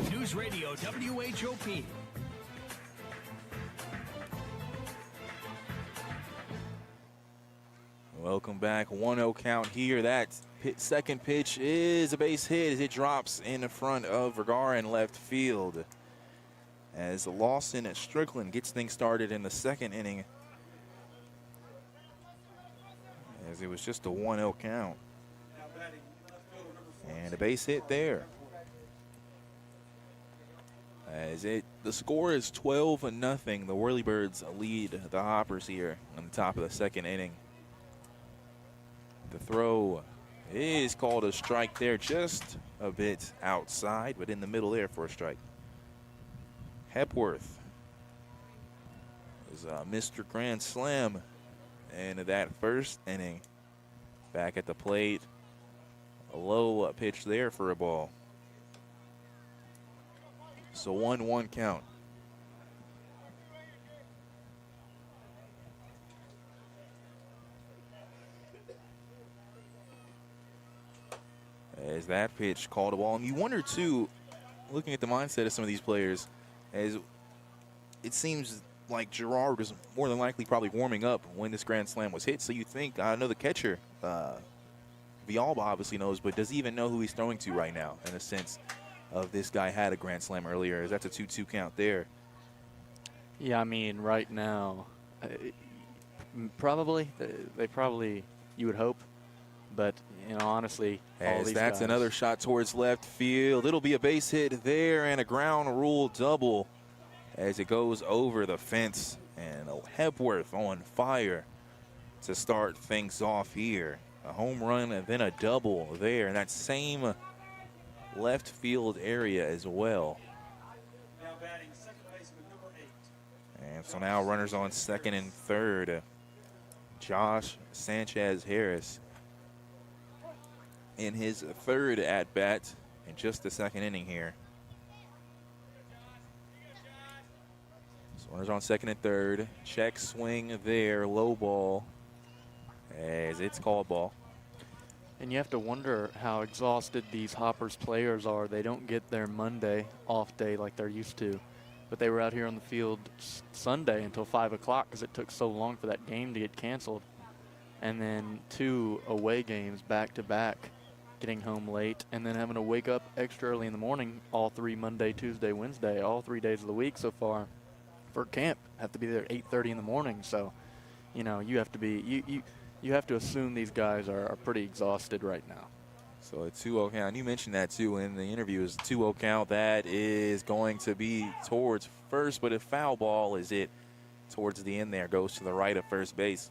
News Radio WHOP. Welcome back. 1-0 count here. That second pitch is a base hit as it drops in front of Vergara in left field. As Lawson at Strickland gets things started in the second inning, as it was just a 1-0 count. And a base hit there. As the score is 12-0. The Whirlybirds lead the Hoppers here on the top of the second inning. The throw is called a strike there, just a bit outside, but in the middle there for a strike. Hepworth is Mr. Grand Slam in that first inning. Back at the plate. A low pitch there for a ball. So 1-1 count. As that pitch called a ball. And you wonder, too, looking at the mindset of some of these players, as it seems like Gerard was more than likely probably warming up when this grand slam was hit. So you think, I know the catcher, Villalba obviously knows, but does he even know who he's throwing to right now in a sense of this guy had a grand slam earlier? That's a 2-2 count there. Yeah, I mean, right now, probably, they probably, you would hope. But, you know, honestly, all these that's guys. Another shot towards left field. It'll be a base hit there and a ground rule double as it goes over the fence. And Hepworth on fire to start things off here. A home run and then a double there in that same left field area as well. Now batting second baseman number 8. And so now runners on second and third. Josh Sanchez Harris in his third at-bat in just the second inning here. So runners on second and third. Check swing there, low ball as it's called ball. And you have to wonder how exhausted these Hoppers players are. They don't get their Monday off day like they're used to. But they were out here on the field Sunday until 5 o'clock because it took so long for that game to get canceled. And then 2 away games back to back, getting home late, and then having to wake up extra early in the morning all 3 Monday, Tuesday, Wednesday, all 3 days of the week so far for camp. Have to be there at 8:30 in the morning. So, you know, you have to be you have to assume these guys are pretty exhausted right now. So a 2-0 count. You mentioned that too in the interview. Is a 2-0 count that is going to be towards first, but a foul ball is it towards the end there, goes to the right of first base.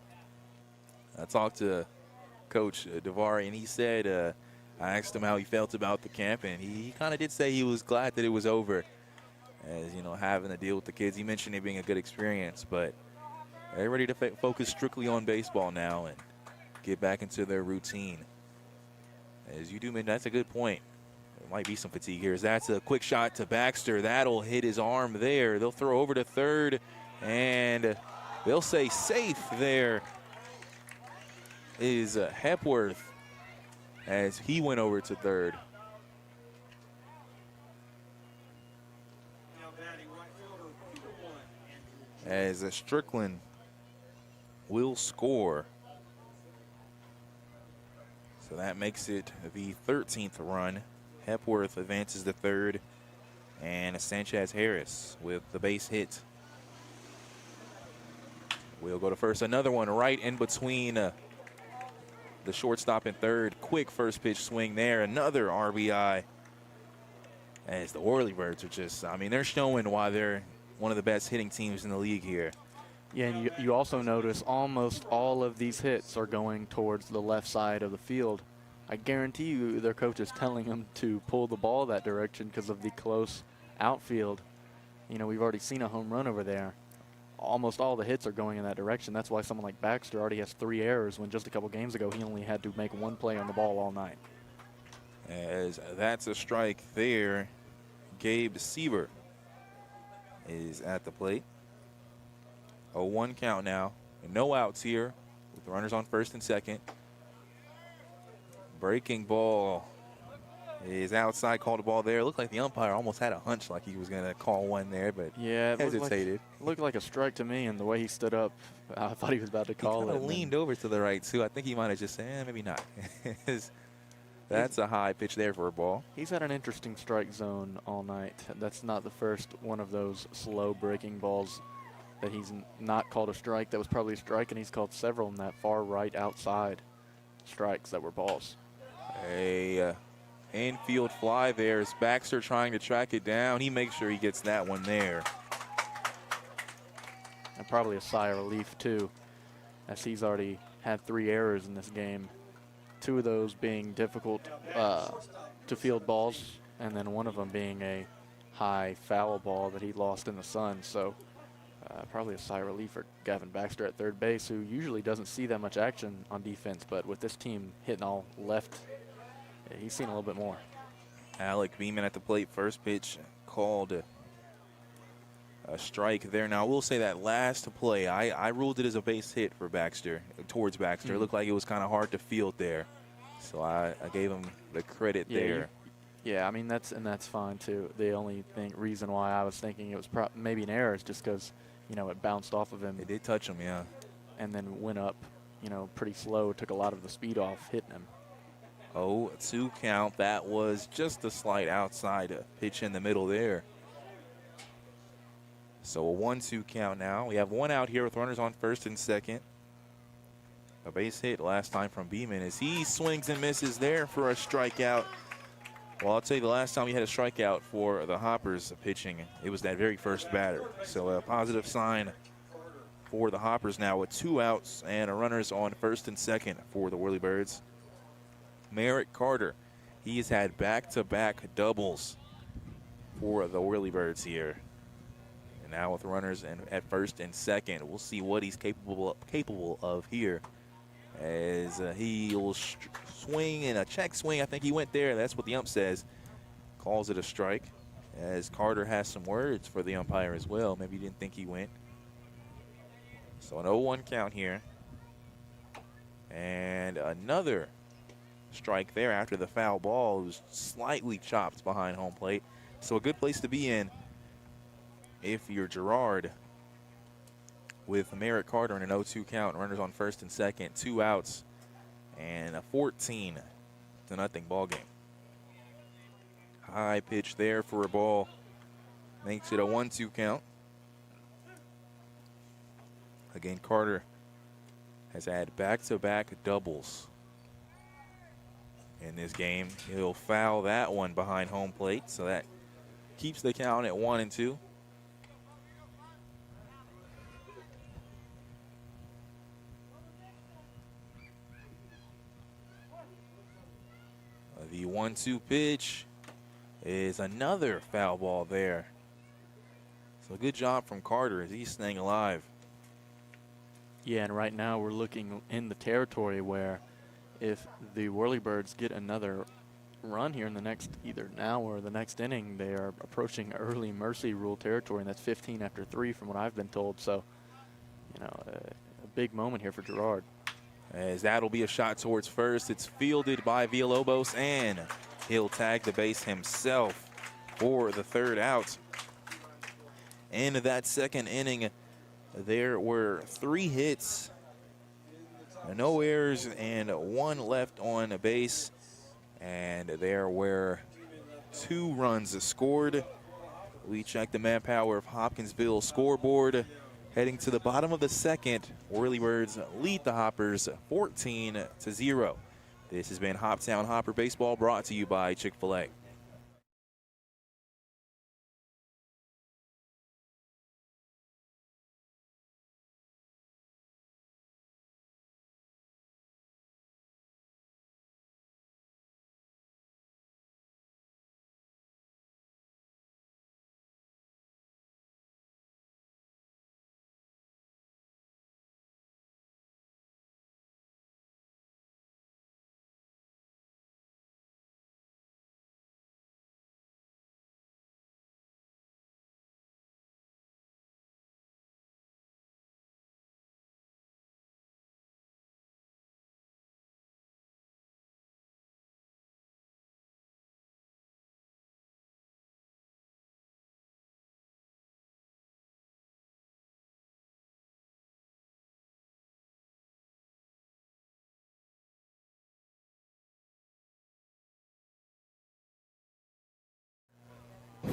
I talked to Coach Davari, and he said, I asked him how he felt about the camp, and he kind of did say he was glad that it was over, as, you know, having to deal with the kids. He mentioned it being a good experience, but they're ready to focus strictly on baseball now and get back into their routine. As you do mention, that's a good point. There might be some fatigue here. As that's a quick shot to Baxter. That'll hit his arm there. They'll throw over to third, and they'll say safe there is Hepworth as he went over to third. Now batting right fielder number 1. As Strickland will score. So that makes it the 13th run. Hepworth advances to third, and Sanchez Harris with the base hit. We'll go to first. Another one right in between the shortstop and third. Quick first pitch swing there. Another RBI. As the Whirlybirds are just, I mean, they're showing why they're one of the best hitting teams in the league here. Yeah, and you also notice almost all of these hits are going towards the left side of the field. I guarantee you their coach is telling them to pull the ball that direction because of the close outfield. You know, we've already seen a home run over there. Almost all the hits are going in that direction. That's why someone like Baxter already has 3 errors when just a couple games ago he only had to make 1 play on the ball all night. As that's a strike there. Gabe Sieber is at the plate. A 1 count now. No outs here with the runners on first and second. Breaking ball is outside, called a ball there. It looked like the umpire almost had a hunch like he was going to call one there, but yeah, it hesitated. Looked like a strike to me, and the way he stood up, I thought he was about to call it. He leaned over to the right, too. I think he might have just said, maybe not. That's a high pitch there for a ball. He's had an interesting strike zone all night. That's not the first one of those slow breaking balls that he's not called a strike. That was probably a strike, and he's called several in that far right outside strikes that were balls. A infield fly there is Baxter trying to track it down. He makes sure he gets that one there. And probably a sigh of relief, too, as he's already had 3 errors in this game. 2 of those being difficult to field balls, and then one of them being a high foul ball that he lost in the sun. So probably a sigh of relief for Gavin Baxter at third base, who usually doesn't see that much action on defense, but with this team hitting all left, he's seen a little bit more. Alec Beeman at the plate. First pitch called a strike there. Now, I will say that last play, I ruled it as a base hit for Baxter, towards Baxter. It looked like it was kind of hard to field there. So I gave him the credit there. Yeah, I mean, that's fine, too. The only reason why I was thinking it was maybe an error is just because, you know, it bounced off of him. It did touch him, yeah. And then went up, you know, pretty slow. Took a lot of the speed off hitting him. 0-2 count. That was just a slight outside pitch in the middle there. So a 1-2 count now. We have one out here with runners on first and second. A base hit last time from Beeman as he swings and misses there for a strikeout. Well, I'll tell you, the last time we had a strikeout for the Hoppers pitching, it was that very first batter. So a positive sign for the Hoppers now with 2 outs and runners on first and second for the Whirlybirds. Merrick Carter, he's had back-to-back doubles for the Whirlybirds here. And now with runners at first and second, we'll see what he's capable of here. As he will swing in a check swing. I think he went there. That's what the ump says. Calls it a strike. As Carter has some words for the umpire as well. Maybe he didn't think he went. So an 0-1 count here. And another strike there after the foul ball. It was slightly chopped behind home plate. So a good place to be in if you're Girard, with Merrick Carter in an 0-2 count, runners on first and second, 2 outs, and a 14-0 ball game. High pitch there for a ball, makes it a 1-2 count. Again, Carter has had back-to-back doubles in this game. He'll foul that one behind home plate, so that keeps the count at 1-2. The 1-2 pitch is another foul ball there. So good job from Carter as he's staying alive. Yeah, and right now we're looking in the territory where if the Whirlybirds get another run here in the next, either now or the next inning, they are approaching early mercy rule territory, and that's 15 after 3 from what I've been told. So, you know, a big moment here for Girard. As that'll be a shot towards first. It's fielded by Villalobos, and he'll tag the base himself for the 3rd out. In that second inning, there were 3 hits, no errors, and 1 left on base. And there were 2 runs scored. We check the manpower of Hopkinsville scoreboard. Heading to the bottom of the second, Whirlybirds lead the Hoppers 14-0. This has been Hoptown Hopper Baseball, brought to you by Chick-fil-A.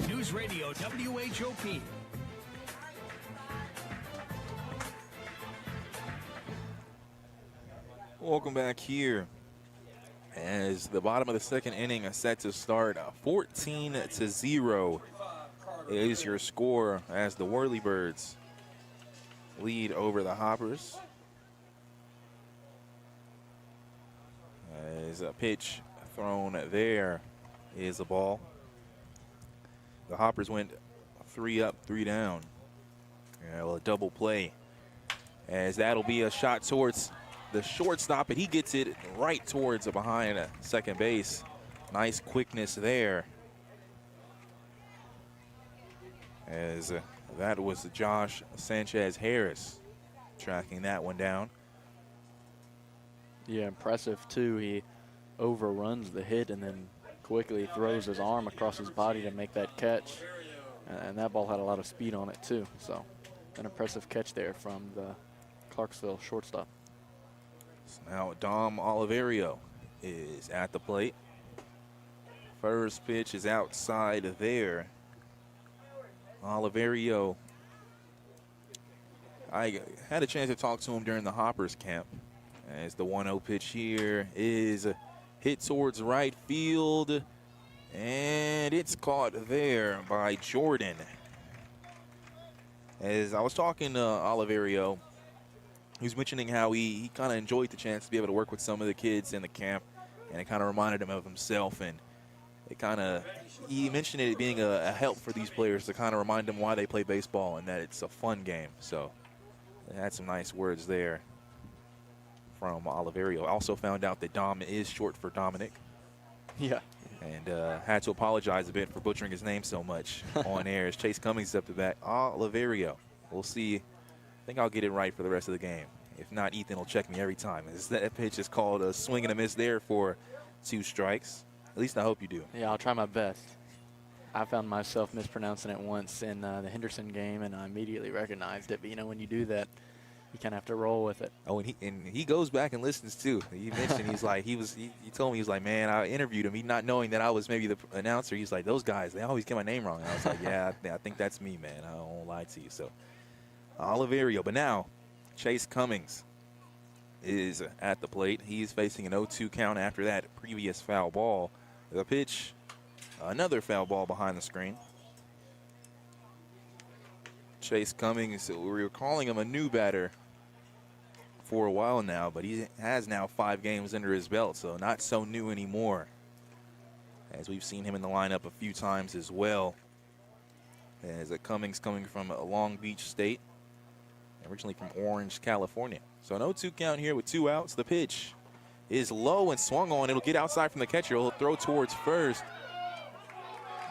News Radio WHOP. Welcome back here as the bottom of the second inning is set to start. 14-0 is your score as the Whirlybirds lead over the Hoppers. As a pitch thrown there is a ball. The Hoppers went 3 up, 3 down. Yeah, well, a double play, as that'll be a shot towards the shortstop, and he gets it right towards behind second base. Nice quickness there, as that was Josh Sanchez-Harris tracking that one down. Yeah, impressive too. He overruns the hit and then quickly throws his arm across his body to make that catch. And that ball had a lot of speed on it too. So an impressive catch there from the Clarksville shortstop. So now Dom Oliverio is at the plate. First pitch is outside of there. Oliverio, I had a chance to talk to him during the Hoppers camp, as the 1-0 pitch here is hit towards right field, and it's caught there by Jordan. As I was talking to Oliverio, he was mentioning how he kind of enjoyed the chance to be able to work with some of the kids in the camp, and it kind of reminded him of himself, and he mentioned it being a help for these players to kind of remind them why they play baseball and that it's a fun game. So they had some nice words there from Oliverio. Also found out that Dom is short for Dominic. Yeah. And had to apologize a bit for butchering his name so much on air, as Chase Cummings stepped back. Oliverio. We'll see. I think I'll get it right for the rest of the game. If not, Ethan will check me every time. That pitch is called a swing and a miss there for 2 strikes. At least I hope you do. Yeah, I'll try my best. I found myself mispronouncing it once in the Henderson game, and I immediately recognized it. But, you know, when you do that, you kind of have to roll with it. Oh, and he goes back and listens, too. He mentioned, he's like, he told me, he was like, man, I interviewed him. He not knowing that I was maybe the announcer. He's like, those guys, they always get my name wrong. And I was like, yeah, I think that's me, man. I won't lie to you. So, Oliverio. But now, Chase Cummings is at the plate. He's facing an 0-2 count after that previous foul ball. The pitch, another foul ball behind the screen. Chase Cummings, we were calling him a new batter for a while now, but he has now 5 games under his belt, so not so new anymore, as we've seen him in the lineup a few times as well. As Cummings coming from Long Beach State, originally from Orange, California. So an 0-2 count here with 2 outs. The pitch is low and swung on. It'll get outside from the catcher. He'll throw towards first,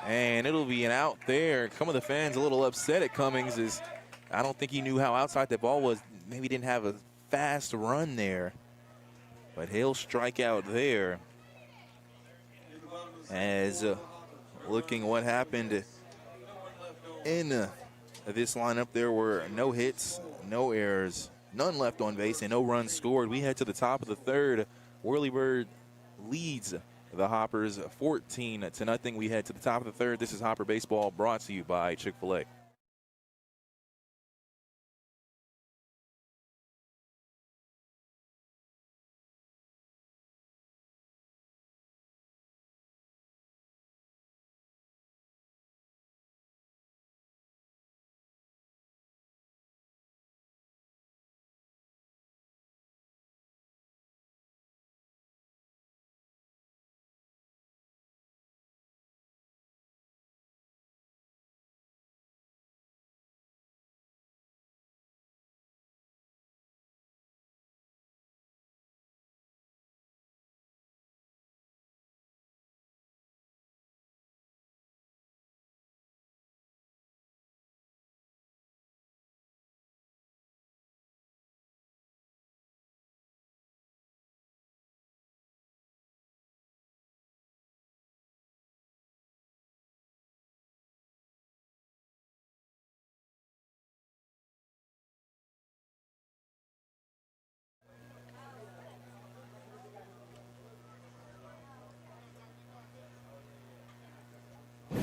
and it'll be an out there. Some of the fans a little upset at Cummings, as I don't think he knew how outside that ball was. Maybe didn't have a fast run there, but he'll strike out there. As looking what happened in this lineup, there were no hits, no errors, none left on base, and no runs scored. We head to the top of the 3rd. Whirlybird leads the Hoppers 14-0. We head to the top of the 3rd. This is Hopper Baseball, brought to you by Chick-fil-A.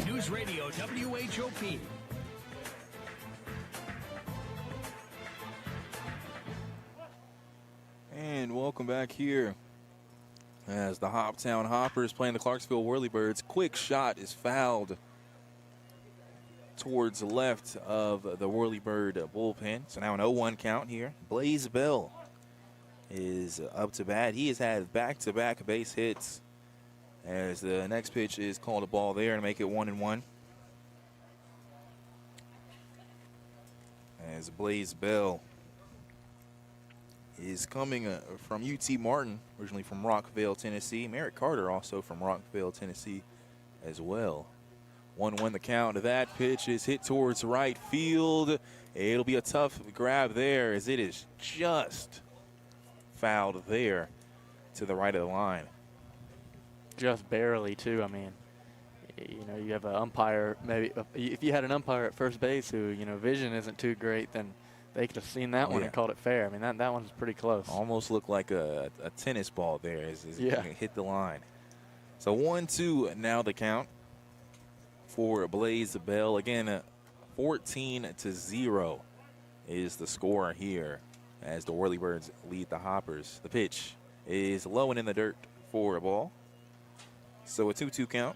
News Radio WHOP. And welcome back here as the Hoptown Hoppers playing the Clarksville Whirlybirds. Quick shot is fouled towards the left of the Whirlybird bullpen. So now an 0-1 count here. Blaze Bell is up to bat. He has had back-to-back base hits, as the next pitch is called a ball there to make it 1-1. as Blaze Bell is coming from UT Martin, originally from Rockville, Tennessee. Merrick Carter also from Rockville, Tennessee as well. 1-1 the count. That pitch is hit towards right field. It'll be a tough grab there as it is just fouled there to the right of the line. Just barely, too. I mean, you know, you have an umpire, maybe if you had an umpire at first base who, you know, vision isn't too great, then they could have seen that one and called it fair. I mean, that one's pretty close. Almost looked like a tennis ball there as it hit the line. So 1-2 now the count for Blaze Bell. Again, 14-0 is the score here as the Whirlybirds lead the Hoppers. The pitch is low and in the dirt for a ball. So a 2-2 count.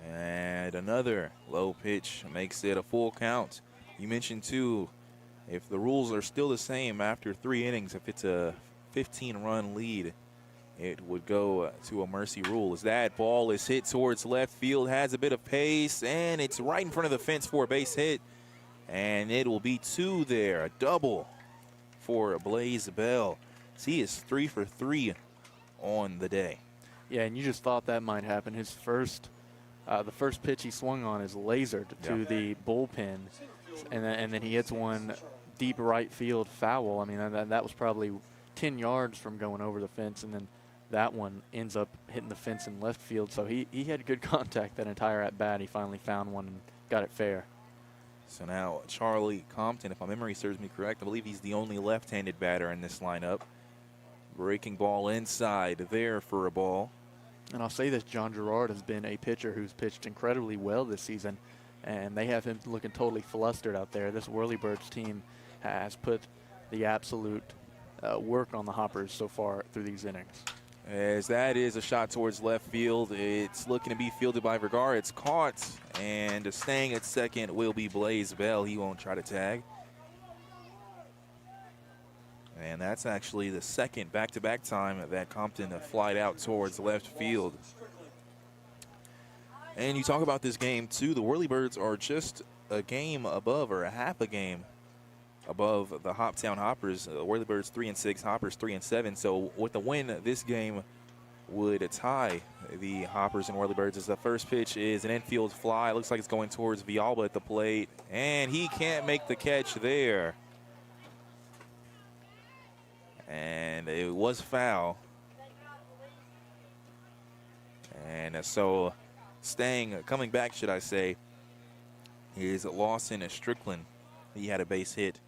And another low pitch makes it a full count. You mentioned, too, if the rules are still the same after 3 innings, if it's a 15-run lead, it would go to a mercy rule. As that ball is hit towards left field, has a bit of pace, and it's right in front of the fence for a base hit. And it will be 2 there, a double for Blaze Bell. He is 3 for 3 on the day. Yeah, and you just thought that might happen. His first, the first pitch he swung on is lasered to the bullpen, and then he hits one deep right field foul. I mean, that was probably 10 yards from going over the fence, and then that one ends up hitting the fence in left field. So he had good contact that entire at-bat. He finally found one and got it fair. So now Charlie Compton, if my memory serves me correct, I believe he's the only left-handed batter in this lineup. Breaking ball inside there for a ball. And I'll say this, John Gerard has been a pitcher who's pitched incredibly well this season, and they have him looking totally flustered out there. This Whirlybirds team has put the absolute work on the Hoppers so far through these innings. As that is a shot towards left field. It's looking to be fielded by Vergara. It's caught, and staying at second will be Blaze Bell. He won't try to tag. And that's actually the second back-to-back time that Compton flied out towards left field. And you talk about this game, too. The Whirlybirds are just a game above, or a half a game above the Hoptown Hoppers. Whirlybirds 3-6, Hoppers 3-7. So with the win, this game would tie the Hoppers and Whirlybirds. As the first pitch is an infield fly. Looks like it's going towards Villalba at the plate, and he can't make the catch there. And it was foul. And so coming back, should I say, is Lawson Strickland. He had a base hit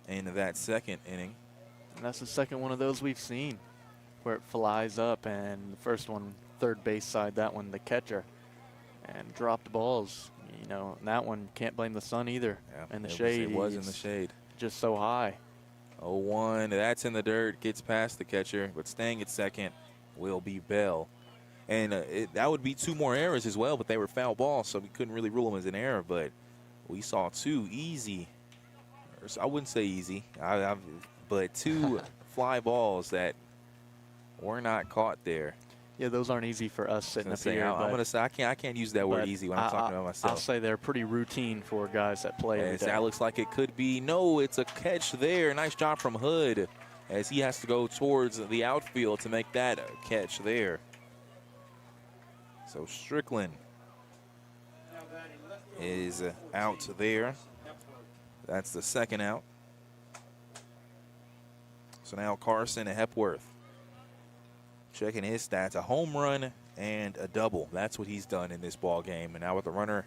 in that second inning. And that's the second one of those we've seen where it flies up, and the first one, third base side, that one, the catcher, and dropped balls. You know, and that one, can't blame the sun either. Yeah, and the shade. It was in the shade. Just so high. 0-1, that's in the dirt, gets past the catcher, but staying at second will be Bell. And that would be 2 more errors as well, but they were foul balls, so we couldn't really rule them as an error. But we saw 2 easy, or I wouldn't say easy, but 2 fly balls that were not caught there. Yeah, those aren't easy for us sitting up here. I'm gonna say I can't use that word easy when I'm talking about myself. I'll say they're pretty routine for guys that play every day. That looks like it could be. No, it's a catch there. Nice job from Hood as he has to go towards the outfield to make that catch there. So Strickland is out there. That's the second out. So now Carson Hepworth checking his stats, a home run and a double. That's what he's done in this ball game. And now with the runner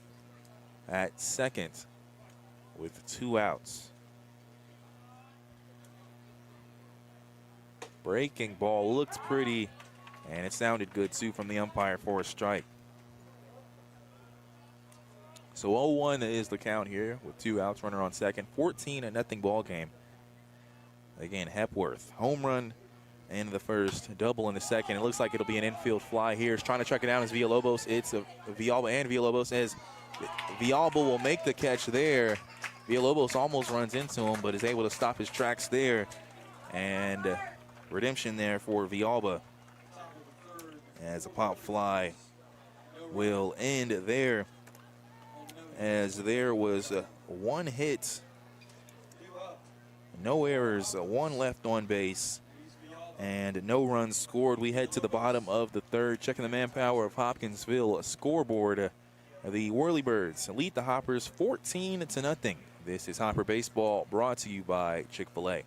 at second with 2 outs. Breaking ball looked pretty, and it sounded good too from the umpire for a strike. So 0-1 is the count here with 2 outs, runner on second. 14-0 ball game. Again, Hepworth, home run in the first, double in the second. It looks like it'll be an infield fly here. He's trying to track it down as Villalobos. It's a Villalba, and Villalobos says Villalba will make the catch there. Villalobos almost runs into him, but is able to stop his tracks there. And redemption there for Villalba. as a pop fly will end there, as there was one hit, no errors, one left on base, and no runs scored. We head to the bottom of the third, checking the manpower of Hopkinsville scoreboard. The Whirlybirds lead the Hoppers 14-0. This is Hopper Baseball, brought to you by Chick-fil-A.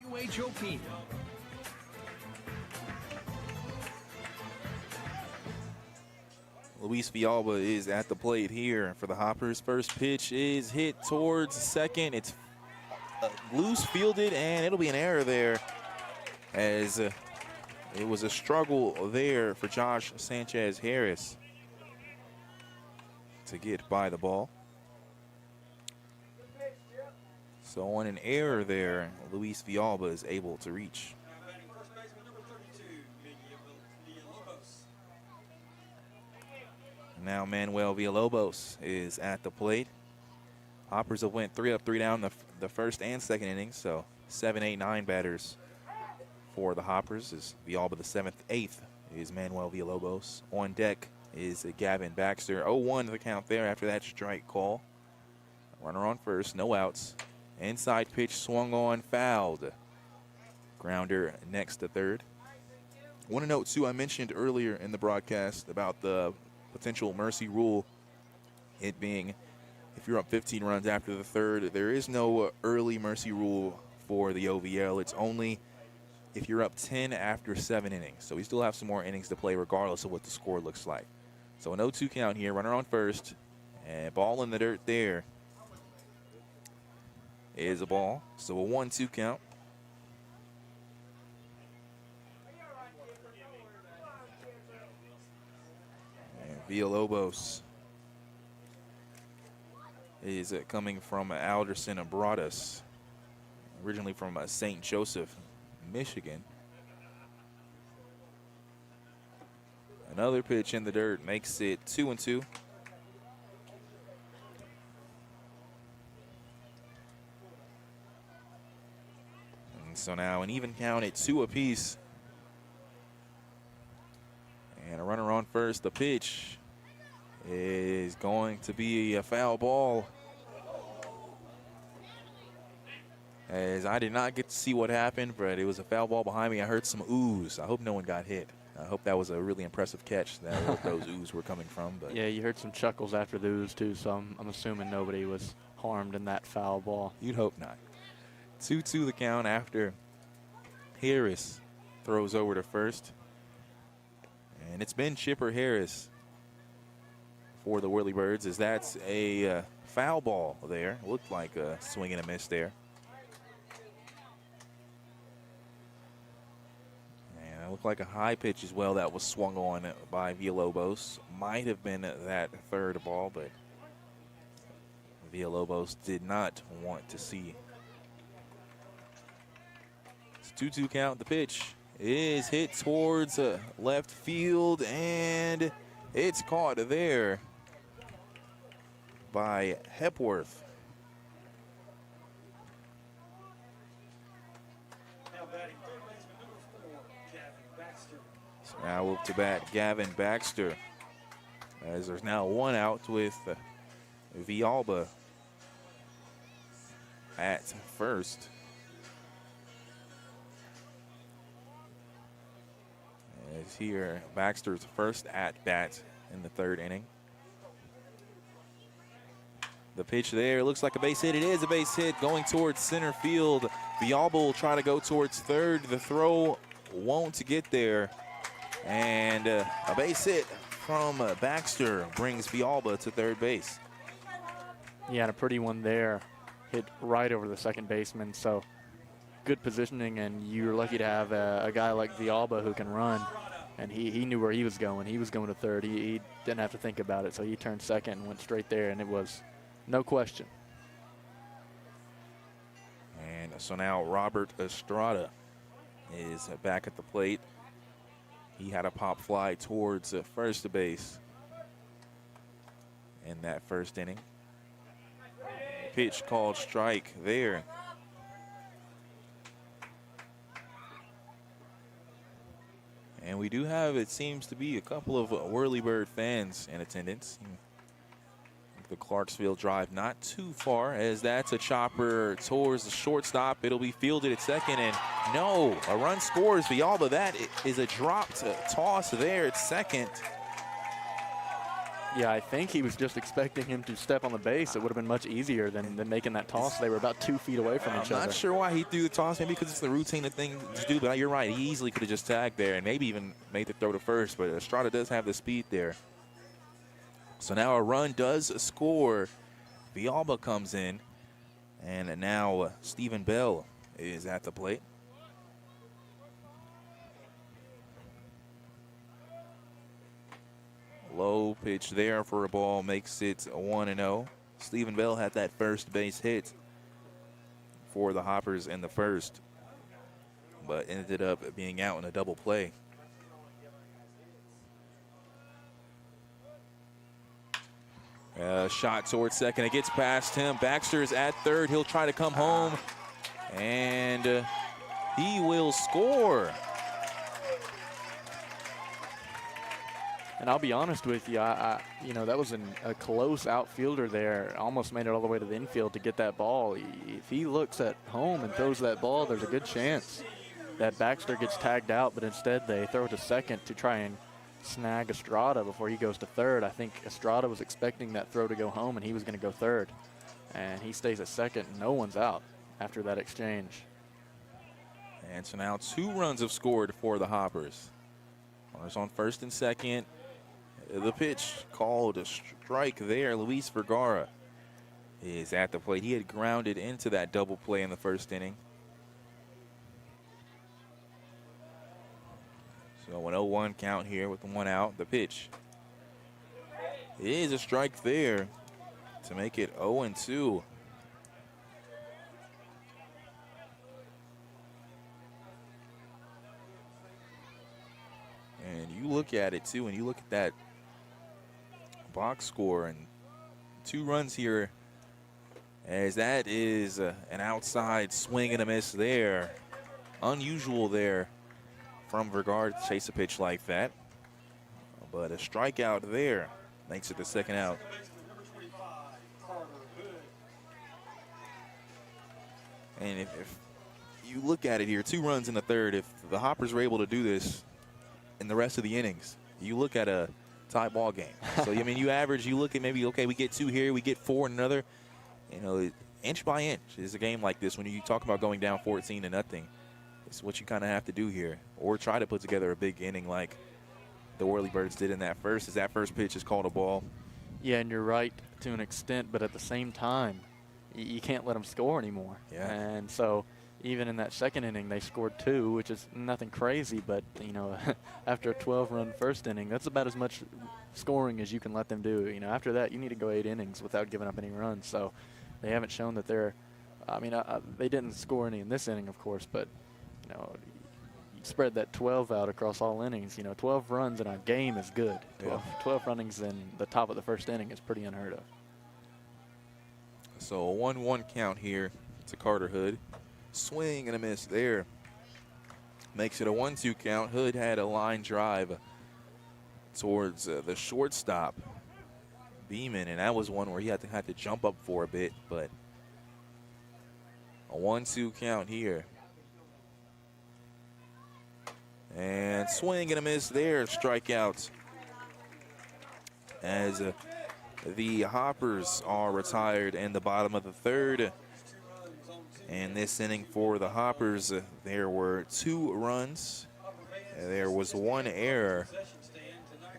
WHOP. Luis Villalba is at the plate here for the Hoppers. First pitch is hit towards second. It's loose fielded, and it'll be an error there, as it was a struggle there for Josh Sanchez Harris to get by the ball. So on an error there, Luis Villalba is able to reach. Now Manuel Villalobos is at the plate. Hoppers have went 3 up, 3 down the first and second innings, so 7, 8, 9 batters for the Hoppers. Is Villalba the 7th, 8th is Manuel Villalobos. On deck is Gavin Baxter. 0-1 the count there after that strike call. Runner on first, no outs. Inside pitch swung on, fouled. Grounder next to third. I want to note, too, I mentioned earlier in the broadcast about the potential mercy rule, it being if you're up 15 runs after the third, there is no early mercy rule for the OVL. It's only if you're up 10 after 7 innings. So we still have some more innings to play regardless of what the score looks like. So an 0-2 count here, runner on first, and ball in the dirt there is a ball. So a 1-2 count. And Villalobos is coming from Alderson Broadus, originally from St. Joseph, Michigan. Another pitch in the dirt makes it 2-2. So now an even count at 2 apiece. And a runner on first. The pitch is going to be a foul ball. As I did not get to see what happened, but it was a foul ball behind me. I heard some oohs. I hope no one got hit. I hope that was a really impressive catch, that where those oohs were coming from. But yeah, you heard some chuckles after the oohs, too, so I'm assuming nobody was harmed in that foul ball. You'd hope not. 2-2 the count after Harris throws over to first. And it's been Chipper Harris for the Whirlybirds, as that's a foul ball there. Looked like a swing and a miss there. And it looked like a high pitch as well that was swung on by Villalobos. Might have been that third ball, but Villalobos did not want to see. 2-2 count. The pitch is hit towards left field, and it's caught there by Hepworth. So now up to bat Gavin Baxter, as there's now 1 out with Villalba at first. As here, Baxter's first at-bat in the third inning. The pitch there looks like a base hit. It is a base hit going towards center field. Villalba will try to go towards third. The throw won't get there. And a base hit from Baxter brings Villalba to third base. Yeah, and a pretty one there. Hit right over the second baseman. So good positioning, and you're lucky to have a guy like Villalba who can run. And he knew where he was going. He was going to third. He didn't have to think about it. So he turned second and went straight there, and it was no question. And so now Robert Estrada is back at the plate. He had a pop fly towards first base in that first inning. Pitch called strike there. And we do have, it seems to be, a couple of Whirlybird fans in attendance. The Clarksville drive not too far, as that's a chopper towards the shortstop. It'll be fielded at second, and no, a run scores Villalba. That is a dropped toss there at second. Yeah, I think he was just expecting him to step on the base. It would have been much easier than making that toss. They were about 2 feet away from each other. I'm not sure why he threw the toss, maybe because it's the routine thing to do, but you're right. He easily could have just tagged there and maybe even made the throw to first, but Estrada does have the speed there. So now a run does score. Villalba comes in, and now Stephen Bell is at the plate. Low pitch there for a ball makes it 1-0. Stephen Bell had that first base hit for the Hoppers in the first, but ended up being out in a double play. Shot towards second. It gets past him. Baxter's at third. He'll try to come home, and he will score. And I'll be honest with you, you know, that was a close outfielder there. Almost made it all the way to the infield to get that ball. If he looks at home and throws that ball, there's a good chance that Baxter gets tagged out, but instead they throw it to second to try and snag Estrada before he goes to third. I think Estrada was expecting that throw to go home, and he was going to go third. And he stays at second, and no one's out after that exchange. And so now 2 runs have scored for the Hoppers. Runners on first and second. The pitch called a strike there. Luis Vergara is at the plate. He had grounded into that double play in the first inning. So an 0-1 count here with the 1 out. The pitch is a strike there to make it 0-2. And you look at it too, and you look at that box score, and 2 runs here, as that is an outside swing and a miss there. Unusual there from Vergara to chase a pitch like that. But a strikeout there makes it the second out. And if you look at it here, 2 runs in the third, if the Hoppers were able to do this in the rest of the innings, you look at a tie ball game. So, I mean, you average, you look at maybe, okay, we get 2 here, we get 4 in another. You know, inch by inch is a game like this. When you talk about going down 14-0, it's what you kind of have to do here, or try to put together a big inning like the Whirlybirds did in that first, as that first pitch is called a ball. Yeah, and you're right to an extent, but at the same time, you can't let them score anymore. Yeah. And so even in that second inning, they scored 2, which is nothing crazy, but, you know, after a 12-run first inning, that's about as much scoring as you can let them do. You know, after that, you need to go 8 innings without giving up any runs. So they haven't shown that they're, I mean, they didn't score any in this inning, of course, but, you know, you spread that 12 out across all innings. You know, 12 runs in a game is good. 12 runnings in the top of the first inning is pretty unheard of. So a 1-1 count here to Carter Hood. Swing and a miss there. Makes it a 1-2 count. Hood had a line drive towards the shortstop, Beeman, and that was one where he had to jump up for a bit, but a 1-2 count here. And swing and a miss there, strikeout. As the Hoppers are retired in the bottom of the third. In this inning for the Hoppers, there were 2 runs. There was 1 error.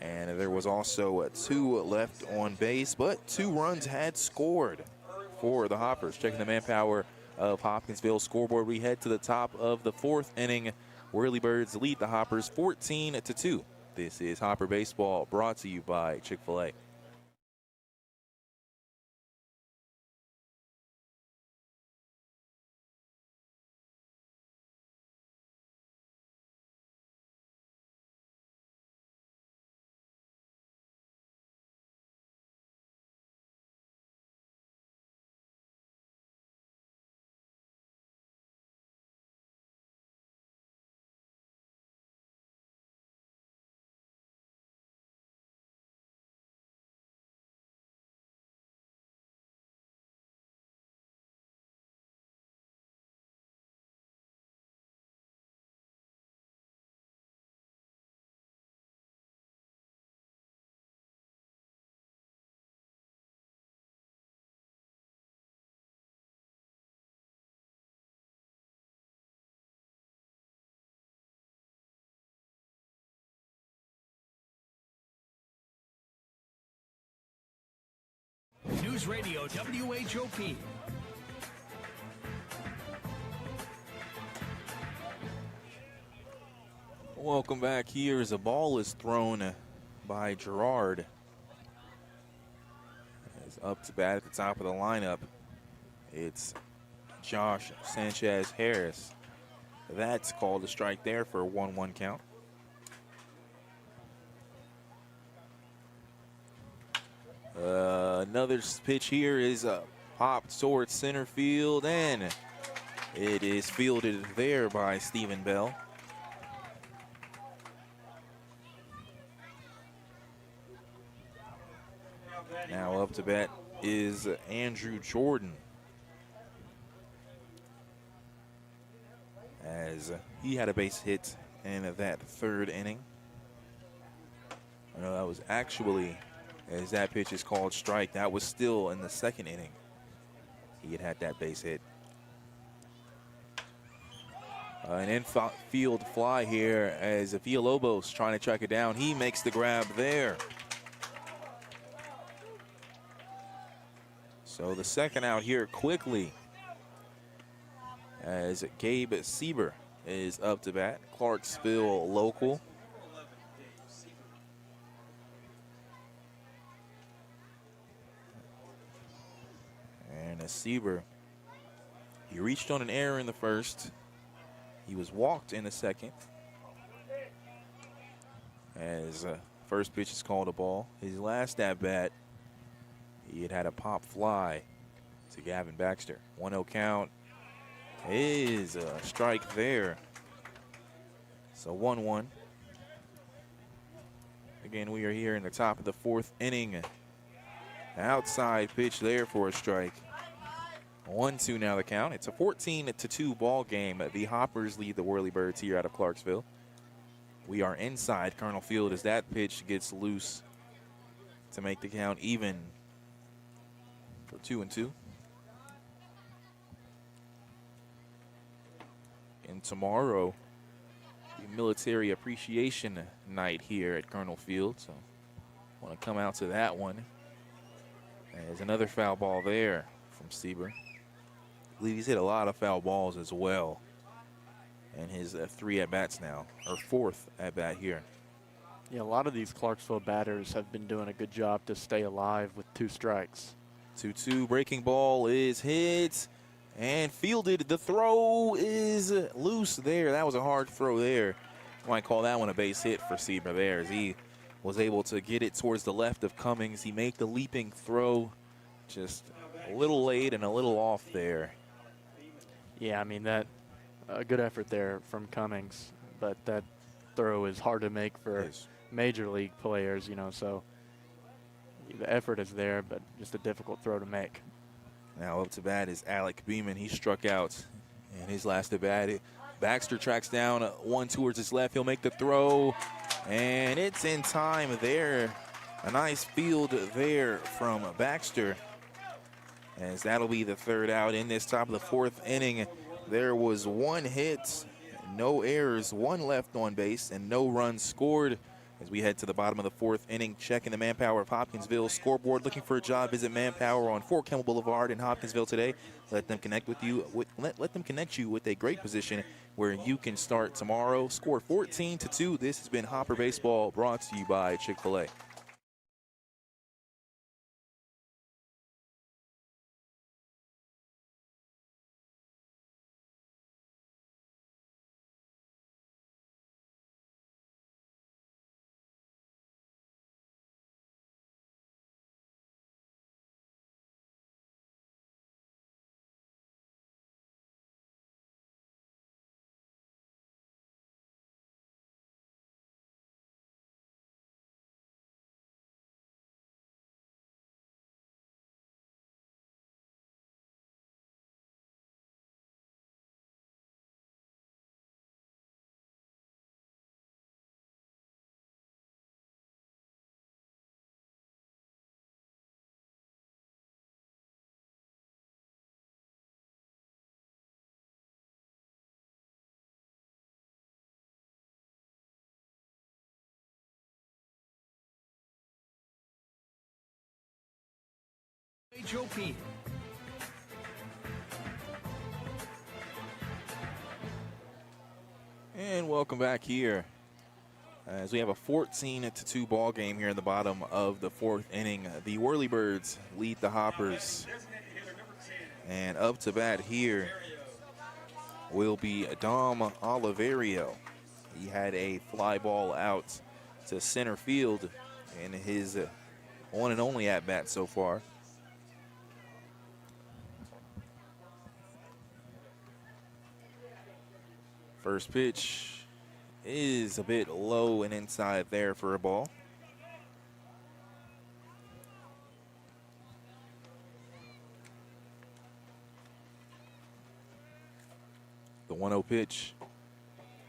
And there was also 2 left on base, but 2 runs had scored for the Hoppers. Checking the manpower of Hopkinsville scoreboard, we head to the top of the 4th inning. Whirlybirds lead the Hoppers 14-2. This is Hopper Baseball, brought to you by Chick-fil-A. News Radio WHOP. Welcome back. Here as a ball is thrown by Gerard. As up to bat at the top of the lineup, it's Josh Sanchez Harris. That's called a strike there for a 1-1 count. Another pitch here is popped towards center field, and it is fielded there by Stephen Bell. Now up to bat is Andrew Jordan, as he had a base hit in that 3rd inning. No, that was actually, as that pitch is called strike, that was still in the 2nd inning. He had that base hit. An infield fly here as Villalobos trying to track it down. He makes the grab there. So the 2nd out here quickly, as Gabe Sieber is up to bat, Clarksville local. And Sieber, he reached on an error in the 1st. He was walked in the 2nd. As first pitch is called a ball. His last at bat, he had a pop fly to Gavin Baxter. 1-0 count is a strike there. So 1-1. Again, we are here in the top of the 4th inning. Outside pitch there for a strike. 1-2 now the count. It's a 14-2 ball game. The Hoppers lead the Whirlybirds here out of Clarksville. We are inside Colonel Field as that pitch gets loose to make the count even for 2-2. And tomorrow, the military appreciation night here at Colonel Field. So want to come out to that one. There's another foul ball there from Sieber. I believe he's hit a lot of foul balls as well. And his 3 at-bats now, or 4th at-bat here. Yeah, a lot of these Clarksville batters have been doing a good job to stay alive with 2 strikes. 2-2, breaking ball is hit and fielded. The throw is loose there. That was a hard throw there. You might call that one a base hit for Sieber there, as he was able to get it towards the left of Cummings. He made the leaping throw, just a little late and a little off there. Yeah, I mean, that a good effort there from Cummings, but that throw is hard to make for major league players, you know, so the effort is there, but just a difficult throw to make. Now up to bat is Alec Beeman. He struck out in his last at bat Baxter tracks down one towards his left. He'll make the throw, and it's in time there. A nice field there from Baxter, as that'll be the third out in this top of the fourth inning. There was one hit, no errors, one left on base, and no runs scored. As we head to the bottom of the fourth inning, checking the Manpower of Hopkinsville scoreboard. Looking for a job, visit Manpower on Fort Campbell Boulevard in Hopkinsville today. Let them connect with you. Let them connect you with a great position where you can start tomorrow. Score 14-2. This has been Hopper Baseball, brought to you by Chick-fil-A. HOP. And welcome back here, as we have a 14-2 ball game here in the bottom of the fourth inning. The Whirlybirds lead the Hoppers, and up to bat here will be Dom Oliverio. He had a fly ball out to center field in his one and only at bat so far. First pitch is a bit low and inside there for a ball. The 1-0 pitch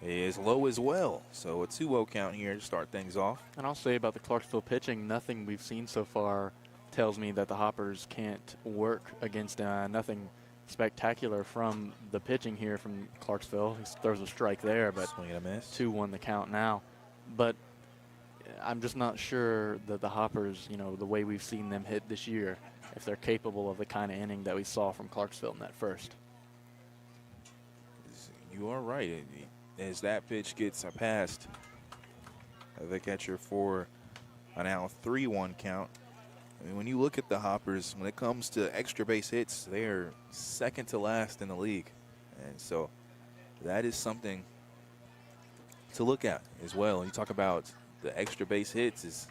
is low as well, so a 2-0 count here to start things off. And I'll say about the Clarksville pitching, nothing we've seen so far tells me that the Hoppers can't work against nothing spectacular from the pitching here from Clarksville. He throws a strike there, but swing and a miss. 2-1 the count now. But I'm just not sure that the Hoppers, you know, the way we've seen them hit this year, if they're capable of the kind of inning that we saw from Clarksville in that first. You are right. As that pitch gets past the catcher for a now 3-1 count. I mean, when you look at the Hoppers, when it comes to extra base hits, they're second to last in the league. And so that is something to look at as well. And you talk about the extra base hits, is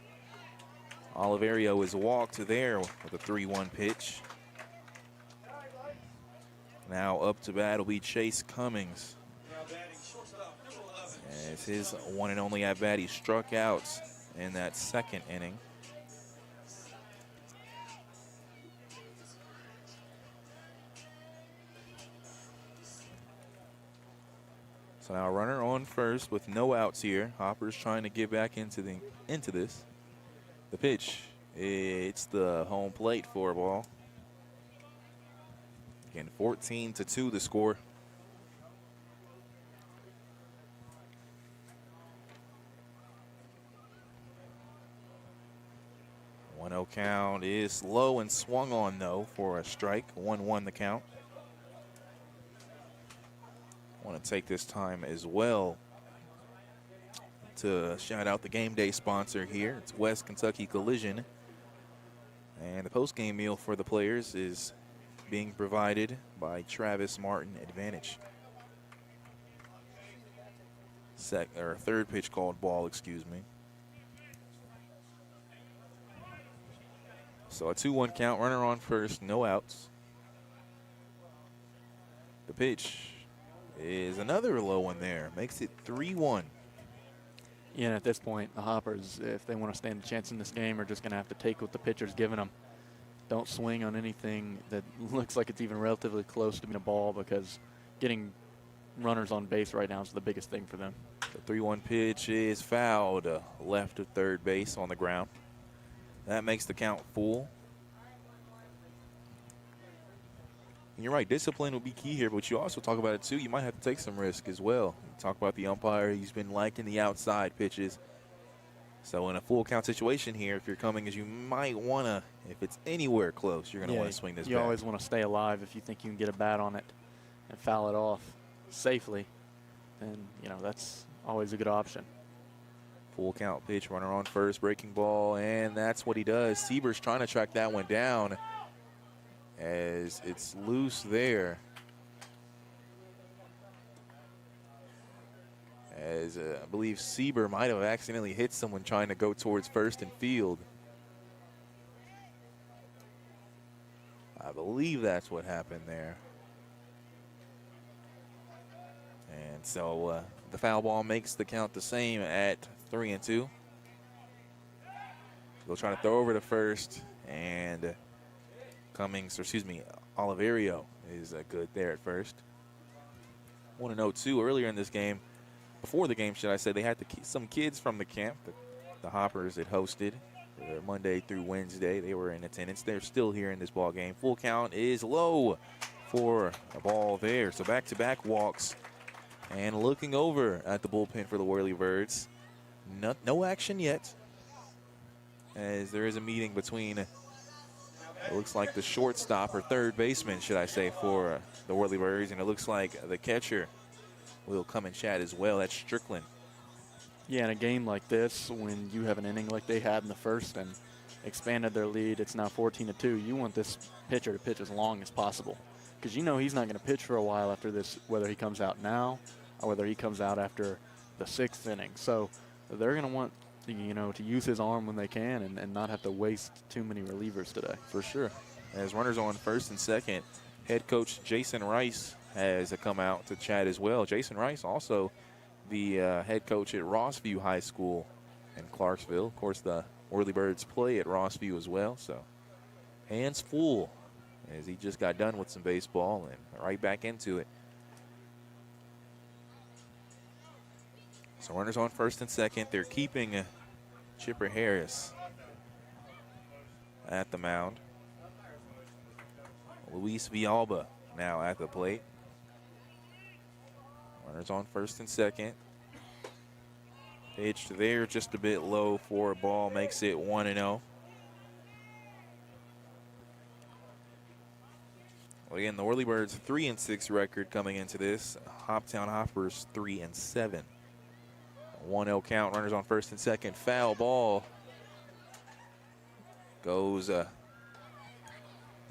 Oliverio is walked there with a 3-1 pitch. Now up to bat will be Chase Cummings. As his one and only at bat, he struck out in that second inning. So now runner on first with no outs here. Hoppers trying to get back into this. The pitch, it's the home plate for a ball. Again, 14-2 the score. No count is low and swung on though for a strike. 1-1 the count. Want to take this time as well to shout out the game day sponsor here. It's West Kentucky Collision. And the post-game meal for the players is being provided by Travis Martin Advantage. Third pitch called ball, excuse me. So a 2-1 count, runner on first, no outs. The pitch is another low one there, makes it 3-1. Yeah, and at this point, the Hoppers, if they want to stand a chance in this game, are just going to have to take what the pitcher's giving them. Don't swing on anything that looks like it's even relatively close to being a ball, because getting runners on base right now is the biggest thing for them. The 3-1 pitch is fouled left of third base on the ground. That makes the count full. And you're right, discipline will be key here, but you also talk about it too. You might have to take some risk as well. You talk about the umpire, he's been liking the outside pitches. So in a full count situation here, if you're coming as you might want to, if it's anywhere close, you're going to want to swing this You back. always want to stay alive. If you think you can get a bat on it and foul it off safely, then, you know, that's always a good option. Full count pitch, runner on first, breaking ball, and that's what he does. Sieber's trying to track that one down as it's loose there. As I believe Sieber might have accidentally hit someone trying to go towards first and field. I believe that's what happened there. And so the foul ball makes the count the same at 3-2. They'll try to throw over to first, and Oliverio is good there at first. 1-0-2 earlier in this game. Before the game, should I say, they had some kids from the camp that the Hoppers had hosted Monday through Wednesday. They were in attendance. They're still here in this ball game. Full count is low for a ball there. So back-to-back walks. And looking over at the bullpen for the Whirlybirds. No action yet, as there is a meeting between, it looks like the shortstop or third baseman, should I say, for the Whirlybirds. And it looks like the catcher will come and chat as well. That's Strickland. Yeah, in a game like this, when you have an inning like they had in the first and expanded their lead, it's now 14-2. You want this pitcher to pitch as long as possible, because you know he's not going to pitch for a while after this, whether he comes out now or whether he comes out after the 6th inning. So they're going to want, you know, to use his arm when they can and not have to waste too many relievers today. For sure. As runners on first and second, head coach Jason Rice has come out to chat as well. Jason Rice, also the head coach at Rossview High School in Clarksville. Of course, the Whirlybirds play at Rossview as well. So hands full, as he just got done with some baseball and right back into it. So runners on first and second. They're keeping Chipper Harris at the mound. Luis Villalba now at the plate. Runners on first and second. Pitched there just a bit low for a ball, makes it 1-0. Well, again, the Whirlybirds 3-6 record coming into this. Hoptown Hoppers 3-7. 1-0 count, runners on first and second. Foul ball goes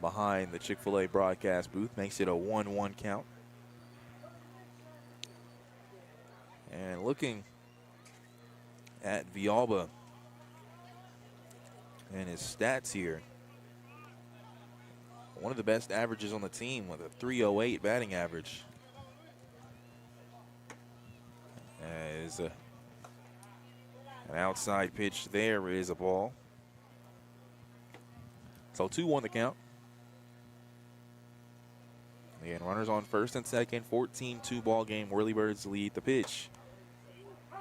behind the Chick-fil-A broadcast booth, makes it a 1-1 count. And looking at Villalba and his stats here, one of the best averages on the team with a .308 batting average. As an outside pitch there is a ball. So 2-1 the count. Again, runners on first and second, 14-2 ball game. Whirlybirds lead the pitch.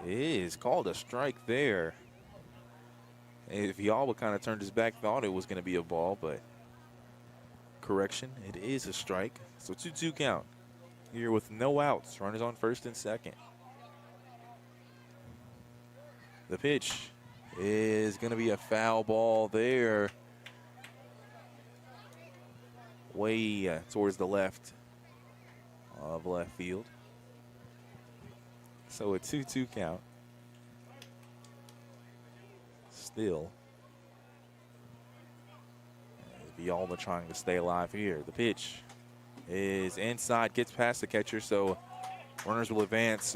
It is called a strike there. If Villalba kind of turned his back, thought it was going to be a ball, but correction, it is a strike. So 2-2 count here with no outs. Runners on first and second. The pitch is going to be a foul ball there. Way towards the left of left field. So a 2-2 count. Still, Villalba trying to stay alive here. The pitch is inside, gets past the catcher, so runners will advance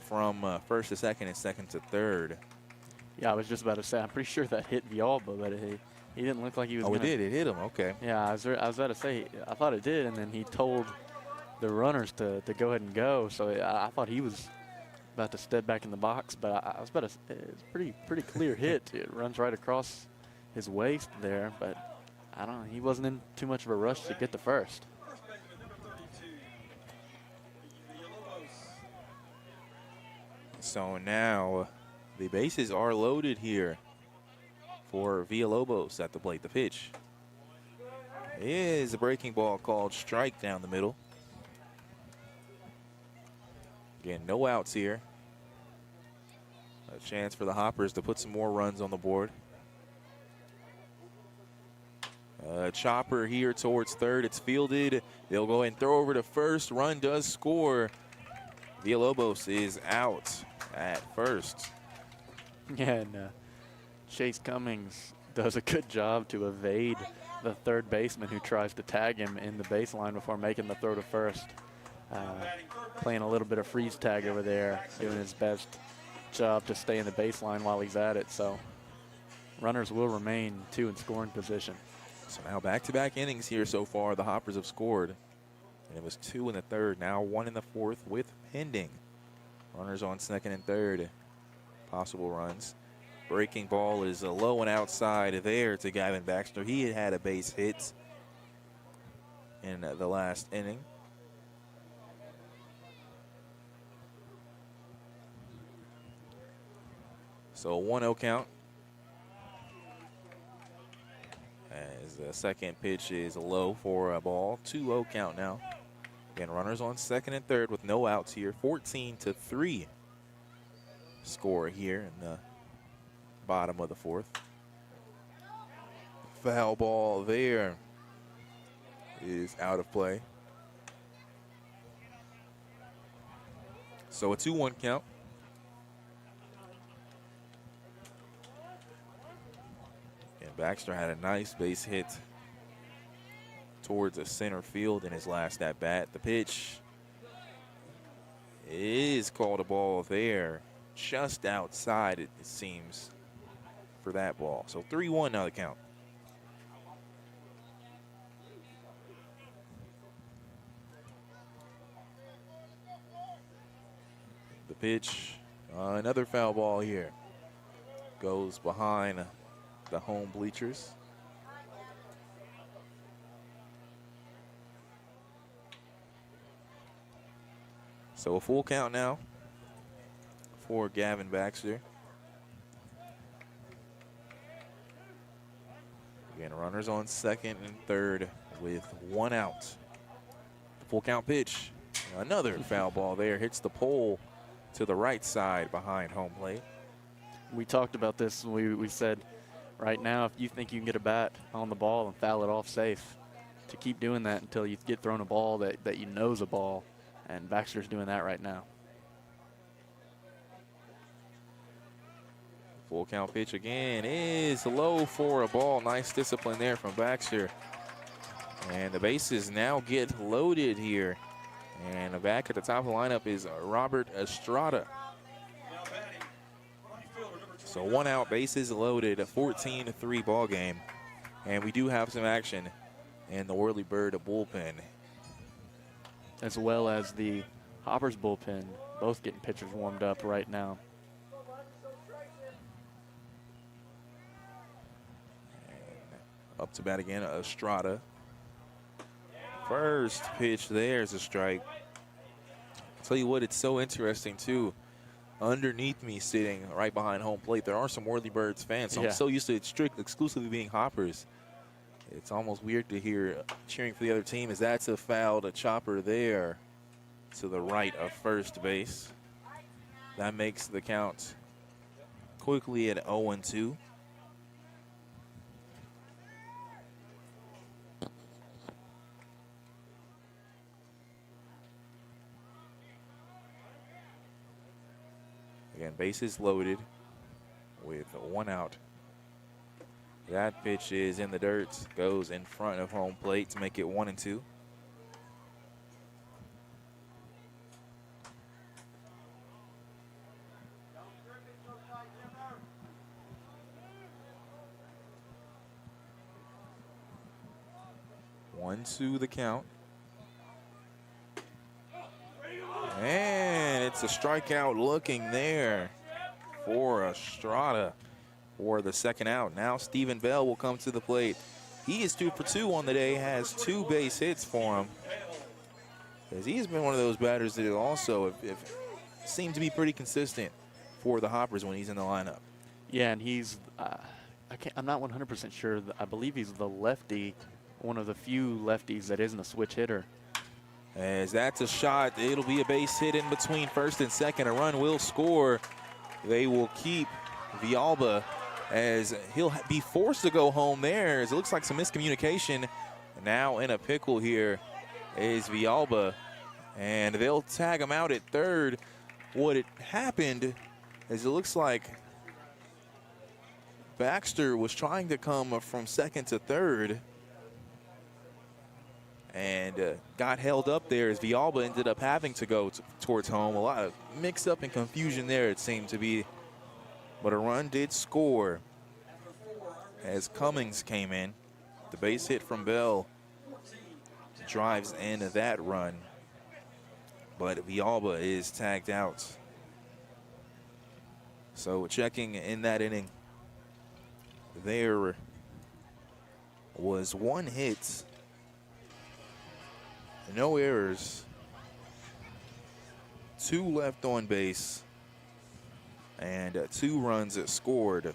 from first to second and second to third. Yeah, I was just about to say, I'm pretty sure that hit Villalba, but he didn't look like he was. Oh, it did. It hit him. Okay. Yeah, I was about to say, I thought it did, and then he told the runners to go ahead and go. So I thought he was about to step back in the box, but I was about to. It's pretty clear hit. It runs right across his waist there, but I don't know. He wasn't in too much of a rush to get to first. So now the bases are loaded here for Villalobos at the plate. The pitch is a breaking ball called strike down the middle. Again, no outs here. A chance for the Hoppers to put some more runs on the board. Chopper here towards third. It's fielded. They'll go and throw over to first. Run does score. Villalobos is out at first. Yeah, and Chase Cummings does a good job to evade the third baseman who tries to tag him in the baseline before making the throw to first. Playing a little bit of freeze tag over there, doing his best job to stay in the baseline while he's at it. So runners will remain 2 in scoring position. So now back-to-back innings here so far. The Hoppers have scored. And it was 2 in the third, now 1 in the fourth with pending. Runners on second and third. Possible runs. Breaking ball is low and outside there to Gavin Baxter. He had a base hit in the last inning. So 1-0 count. As the second pitch is low for a ball. 2-0 count now. Again, runners on second and third with no outs here. 14-3 score here in the bottom of the fourth. Foul ball there is out of play. So a 2-1 count. Baxter had a nice base hit towards the center field in his last at bat. The pitch is called a ball there, just outside it seems for that ball. So 3-1 now the count. The pitch, another foul ball here, goes behind the home bleachers. So a full count now for Gavin Baxter. Again, runners on second and third with 1 out. The full count pitch. Another foul ball there. Hits the pole to the right side behind home plate. We talked about this. We said, right now, if you think you can get a bat on the ball and foul it off safe, to keep doing that until you get thrown a ball that you know's a ball. And Baxter's doing that right now. Full count pitch again is low for a ball. Nice discipline there from Baxter. And the bases now get loaded here. And back at the top of the lineup is Robert Estrada. So 1 out, bases loaded, a 14-3 ball game. And we do have some action in the Whirlybird bullpen. As well as the Hoppers bullpen, both getting pitchers warmed up right now. And up to bat again, Estrada. First pitch there is a strike. I'll tell you what, it's so interesting too. Underneath me, sitting right behind home plate, there are some Whirlybirds fans. So I'm so used to it exclusively being Hoppers. It's almost weird to hear cheering for the other team, as that's a foul to Chopper there to the right of first base. That makes the count quickly at 0-2. Again, bases loaded with 1 out. That pitch is in the dirt, goes in front of home plate to make it 1-2. One, two, the count. And it's a strikeout looking there for Estrada for the second out. Now Stephen Bell will come to the plate. He is 2 for 2 on the day, has 2 base hits for him. As he's been one of those batters that also if seemed to be pretty consistent for the Hoppers when he's in the lineup. Yeah, and he's I'm not 100% sure. I believe he's the lefty, one of the few lefties that isn't a switch hitter. As that's a shot, it'll be a base hit in between first and second. A run will score. They will keep Villalba as he'll be forced to go home there. As it looks like some miscommunication. Now in a pickle here is Villalba, and they'll tag him out at third. What had happened is it looks like Baxter was trying to come from second to third and got held up there as Villalba ended up having to go towards home. A lot of mix-up and confusion there, it seemed to be. But a run did score as Cummings came in. The base hit from Bell drives into that run. But Villalba is tagged out. So checking in that inning, there was one hit, no errors, 2 left on base, and 2 runs scored.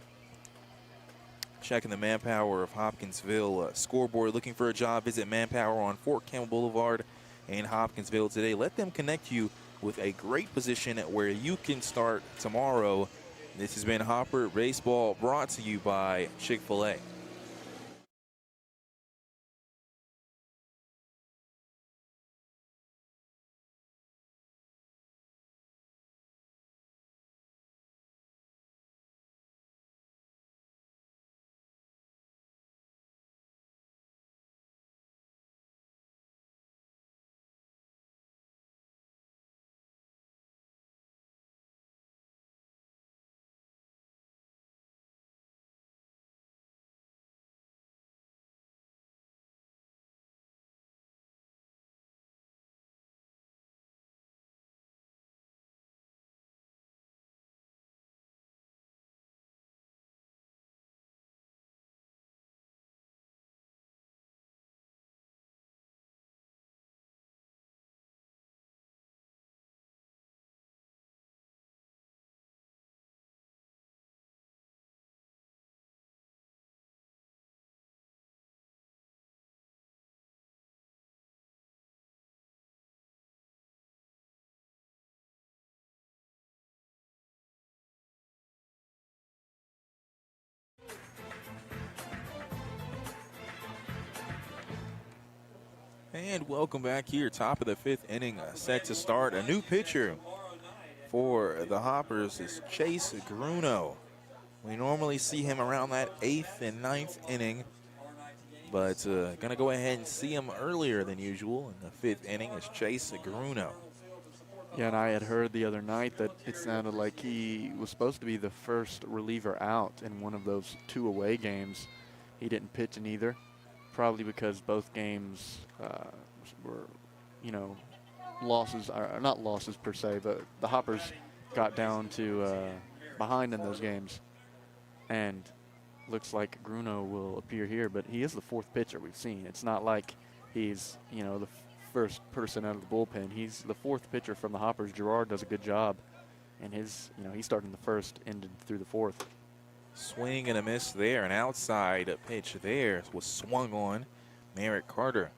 Checking the Manpower of Hopkinsville scoreboard. Looking for a job, visit Manpower on Fort Campbell Boulevard in Hopkinsville today. Let them connect you with a great position where you can start tomorrow. This has been Hopper Baseball, brought to you by Chick-fil-A. And welcome back here. Top of the 5th inning, set to start. A new pitcher for the Hoppers is Chase Gruno. We normally see him around that 8th and 9th inning, but going to go ahead and see him earlier than usual in the 5th inning is Chase Gruno. Yeah, and I had heard the other night that it sounded like he was supposed to be the first reliever out in one of those 2 away games. He didn't pitch in either, probably because both games were, you know, losses, or not losses per se, but the Hoppers got down to behind in those games. And looks like Gruno will appear here, but he is the 4th pitcher we've seen. It's not like he's, you know, the first person out of the bullpen. He's the 4th pitcher from the Hoppers. Gerard does a good job, and his, you know, he's starting the 1st, ended through the 4th. Swing and a miss there. An outside pitch there was swung on. Merrick Carter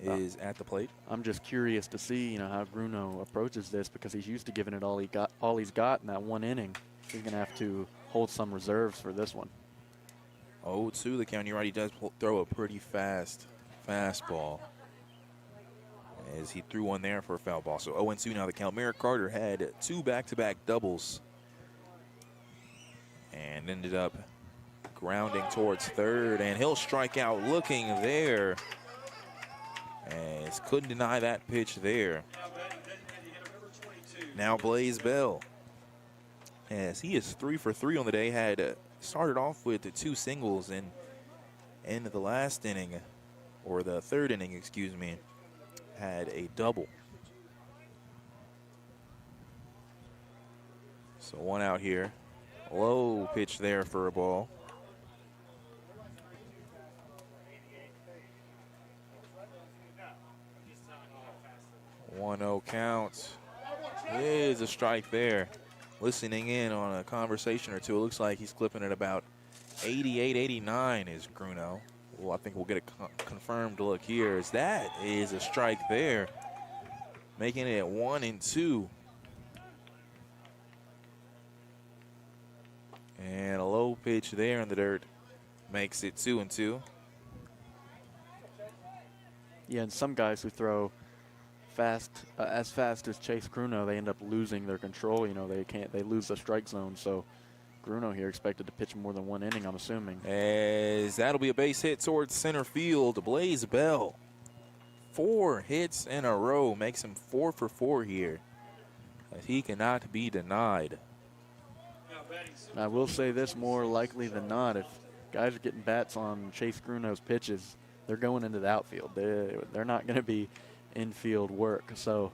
is at the plate. I'm just curious to see, you know, how Gruno approaches this, because he's used to giving it all he's got in that 1 inning. He's going to have to hold some reserves for this one. 0-2 the count. You're right, he does throw a pretty fast fastball, as he threw one there for a foul ball. So 0-2 now the count. Merrick Carter had 2 back-to-back doubles and ended up grounding towards third, and he'll strike out looking there, as couldn't deny that pitch there. Now Blaze Bell, as he is 3 for 3 on the day, had started off with 2 singles in the last inning, or the 3rd inning, excuse me, had a double. So 1 out here. Low pitch there for a ball. 1-0 count. Is a strike there. listening in on a conversation or two, it looks like he's clipping at about 88, 89 is Gruno. Well, I think we'll get a confirmed look here, as that is a strike there, making it 1-2. And a low pitch there in the dirt makes it 2-2. Yeah, and some guys who throw fast, as fast as Chase Gruno, they end up losing their control. You know, they lose the strike zone. So Gruno here expected to pitch more than one inning, I'm assuming. As that'll be a base hit towards center field. Blaze Bell, 4 hits in a row, makes him 4 for 4 here, as he cannot be denied. I will say this, more likely than not, if guys are getting bats on Chase Gruno's pitches, they're going into the outfield. They're not going to be infield work. So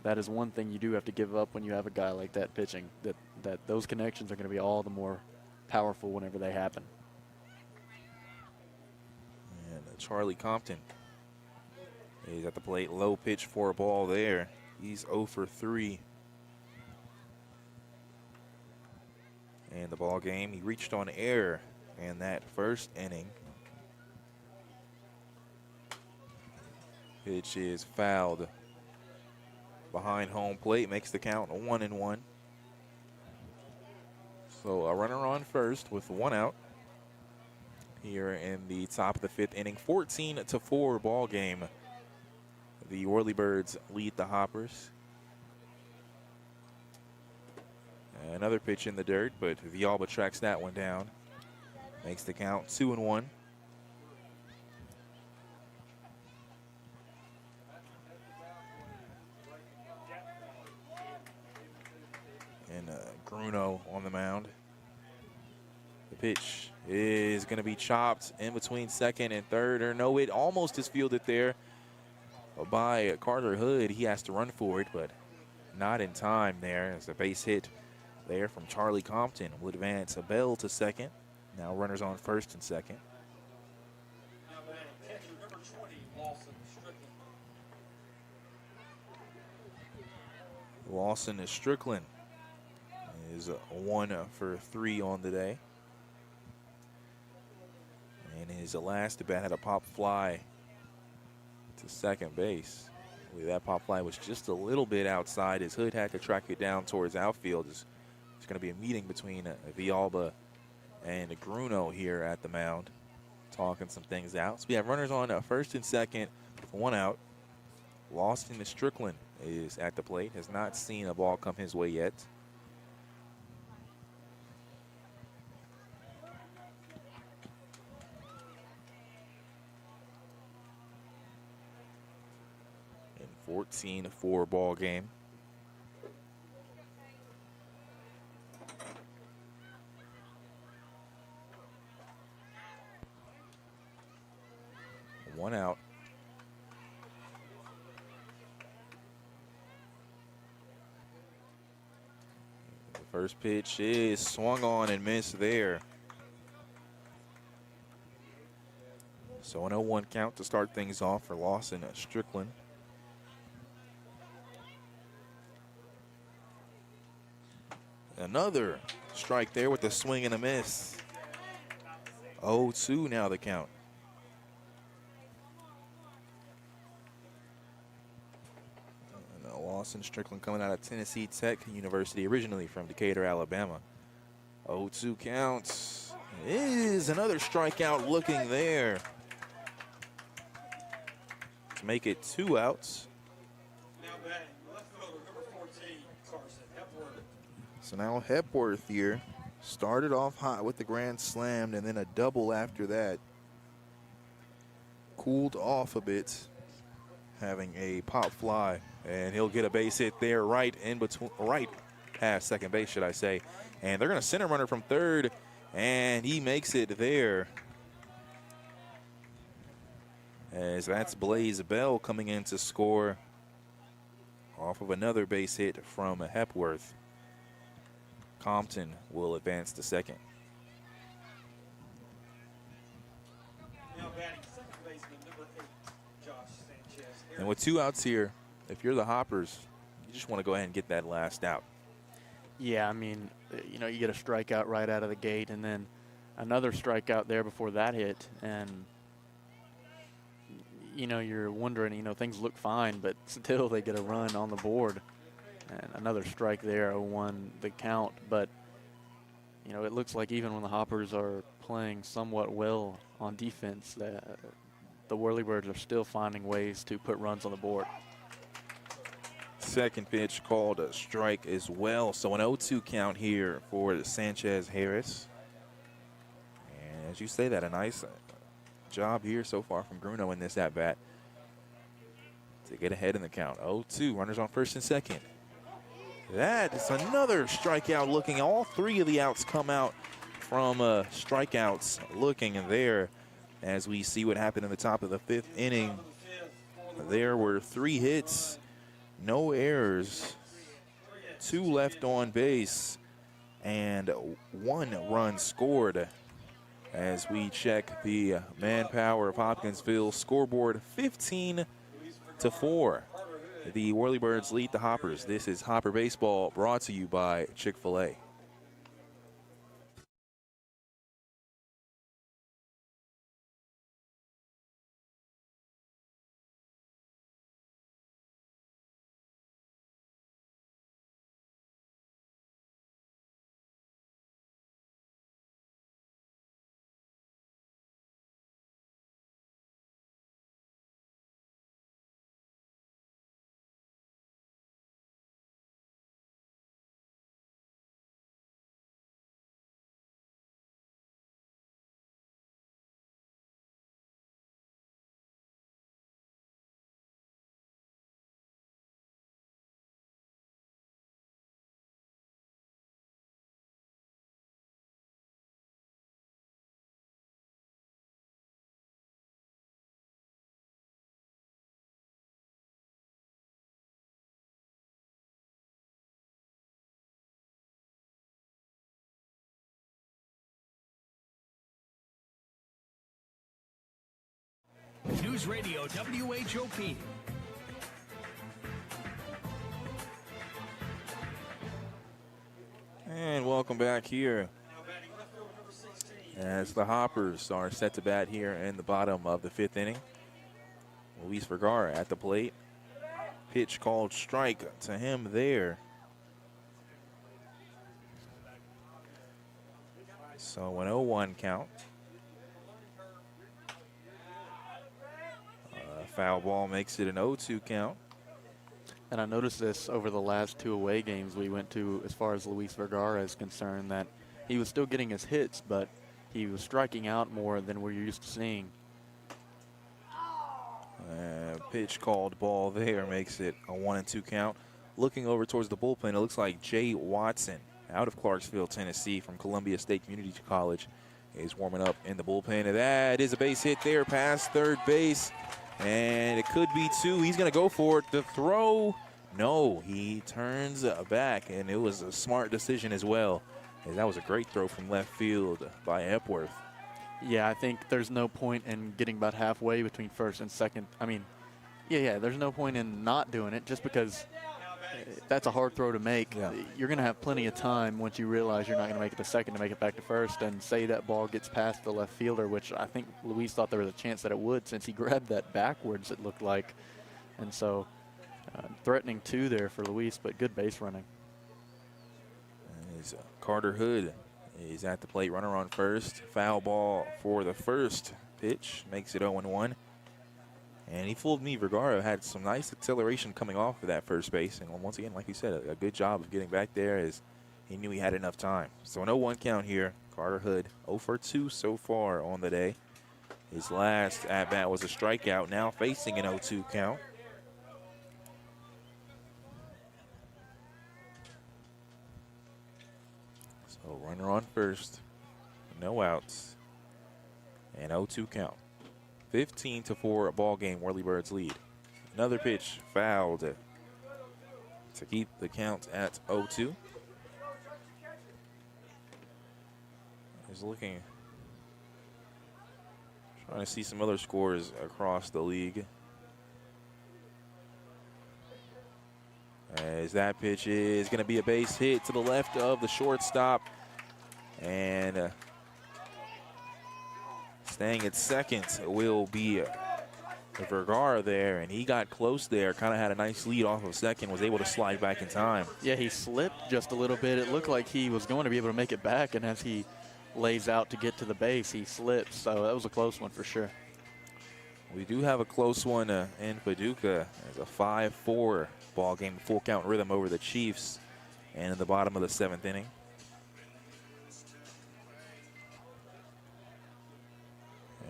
that is one thing you do have to give up when you have a guy like that pitching, that those connections are going to be all the more powerful whenever they happen. And Charlie Compton is at the plate. Low pitch for a ball there. He's 0 for 3. And the ball game, he reached on air in that first inning. Pitch is fouled behind home plate, makes the count 1-1. So a runner on first with 1 out here in the top of the 5th inning. 14-4 ball game. The Whirlybirds lead the Hoppers. Another pitch in the dirt, but Villalba tracks that one down. Makes the count 2-1. And Gruno on the mound. The pitch is going to be chopped in between second and third. Or no, it almost is fielded there by Carter Hood. He has to run for it, but not in time there. As a base hit there from Charlie Compton will advance a Bell to second. Now runners on first and second. Now batting, catcher number 20, Lawson Strickland. Lawson is Strickland is 1 for 3 on the day. And his last at bat had a pop fly to second base. I believe that pop fly was just a little bit outside. His Hood had to track it down towards outfield. It's going to be a meeting between Villalba and Gruno here at the mound, talking some things out. So we have runners on first and second with 1 out. Lawson Strickland is at the plate, has not seen a ball come his way yet. In 14-4 ball game. One out. The first pitch is swung on and missed there. So an 0-1 count to start things off for Lawson Strickland. Another strike there with a swing and a miss. 0-2 now the count. Lawson Strickland coming out of Tennessee Tech University, originally from Decatur, Alabama. 0-2 counts. Is another strikeout looking there to make it 2 outs. Now batting, left fielder number 14, Carson Hepworth. So now Hepworth here started off hot with the grand slam and then a double after that. Cooled off a bit, having a pop fly. And he'll get a base hit there right in between, right past second base, should I say. And they're going to center runner from third, and he makes it there. As that's Blaze Bell coming in to score off of another base hit from Hepworth. Compton will advance to second. Now batting, second baseman number 8, Josh Sanchez. And with 2 outs here, if you're the Hoppers, you just want to go ahead and get that last out. Yeah, I mean, you know, you get a strikeout right out of the gate, and then another strikeout there before that hit, and you know, you're wondering, you know, things look fine, but still they get a run on the board, and another strike there, 0-1 the count. But you know, it looks like even when the Hoppers are playing somewhat well on defense, the Whirlybirds are still finding ways to put runs on the board. Second pitch called a strike as well. So an 0-2 count here for Sanchez Harris. And as you say that, a nice job here so far from Bruno in this at-bat to get ahead in the count. 0-2, runners on first and second. That is another strikeout looking. All three of the outs come out from strikeouts looking there as we see what happened in the top of the fifth inning. There were 3 hits, no errors, 2 left on base, and 1 run scored. As we check the manpower of Hopkinsville scoreboard, 15-4. The Whirlybirds lead the Hoppers. This is Hopper Baseball, brought to you by Chick-fil-A. News Radio WHOP. And welcome back here as the Hoppers are set to bat here in the bottom of the 5th inning. Luis Vergara at the plate. Pitch called strike to him there. So an 0-1 count. Foul ball makes it an 0-2 count. And I noticed this over the last 2 away games we went to, as far as Luis Vergara is concerned, that he was still getting his hits, but he was striking out more than we're used to seeing. Pitch called ball there makes it a 1-2 count. Looking over towards the bullpen, it looks like Jay Watson out of Clarksville, Tennessee, from Columbia State Community College, is warming up in the bullpen. And that is a base hit there past third base. And it could be 2. He's going to go for it. The throw, no, he turns back, and it was a smart decision as well. And that was a great throw from left field by Epworth. Yeah, I think there's no point in getting about halfway between first and second. I mean, yeah, there's no point in not doing it just because that's a hard throw to make. Yeah. You're going to have plenty of time once you realize you're not going to make it to second to make it back to first, and say that ball gets past the left fielder, which I think Luis thought there was a chance that it would since he grabbed that backwards, it looked like. And so threatening 2 there for Luis, but good base running. As Carter Hood is at the plate, runner on first. Foul ball for the first pitch, makes it 0-1. And he fooled me. Vergara had some nice acceleration coming off of that first base. And once again, like you said, a good job of getting back there as he knew he had enough time. So an 0-1 count here. Carter Hood 0 for 2 so far on the day. His last at-bat was a strikeout, now facing an 0-2 count. So runner on first, no outs, and 0-2 count. 15-4 ball game, Whirlybirds lead. Another pitch fouled to keep the count at 0-2. He's looking, trying to see some other scores across the league. As that pitch is going to be a base hit to the left of the shortstop. And staying at second will be Vergara there, and he got close there, kind of had a nice lead off of second, was able to slide back in time. Yeah, he slipped just a little bit. It looked like he was going to be able to make it back, and as he lays out to get to the base, he slips. So that was a close one for sure. We do have a close one in Paducah as a 5-4 ball game, full count rhythm over the Chiefs, and in the bottom of the 7th inning.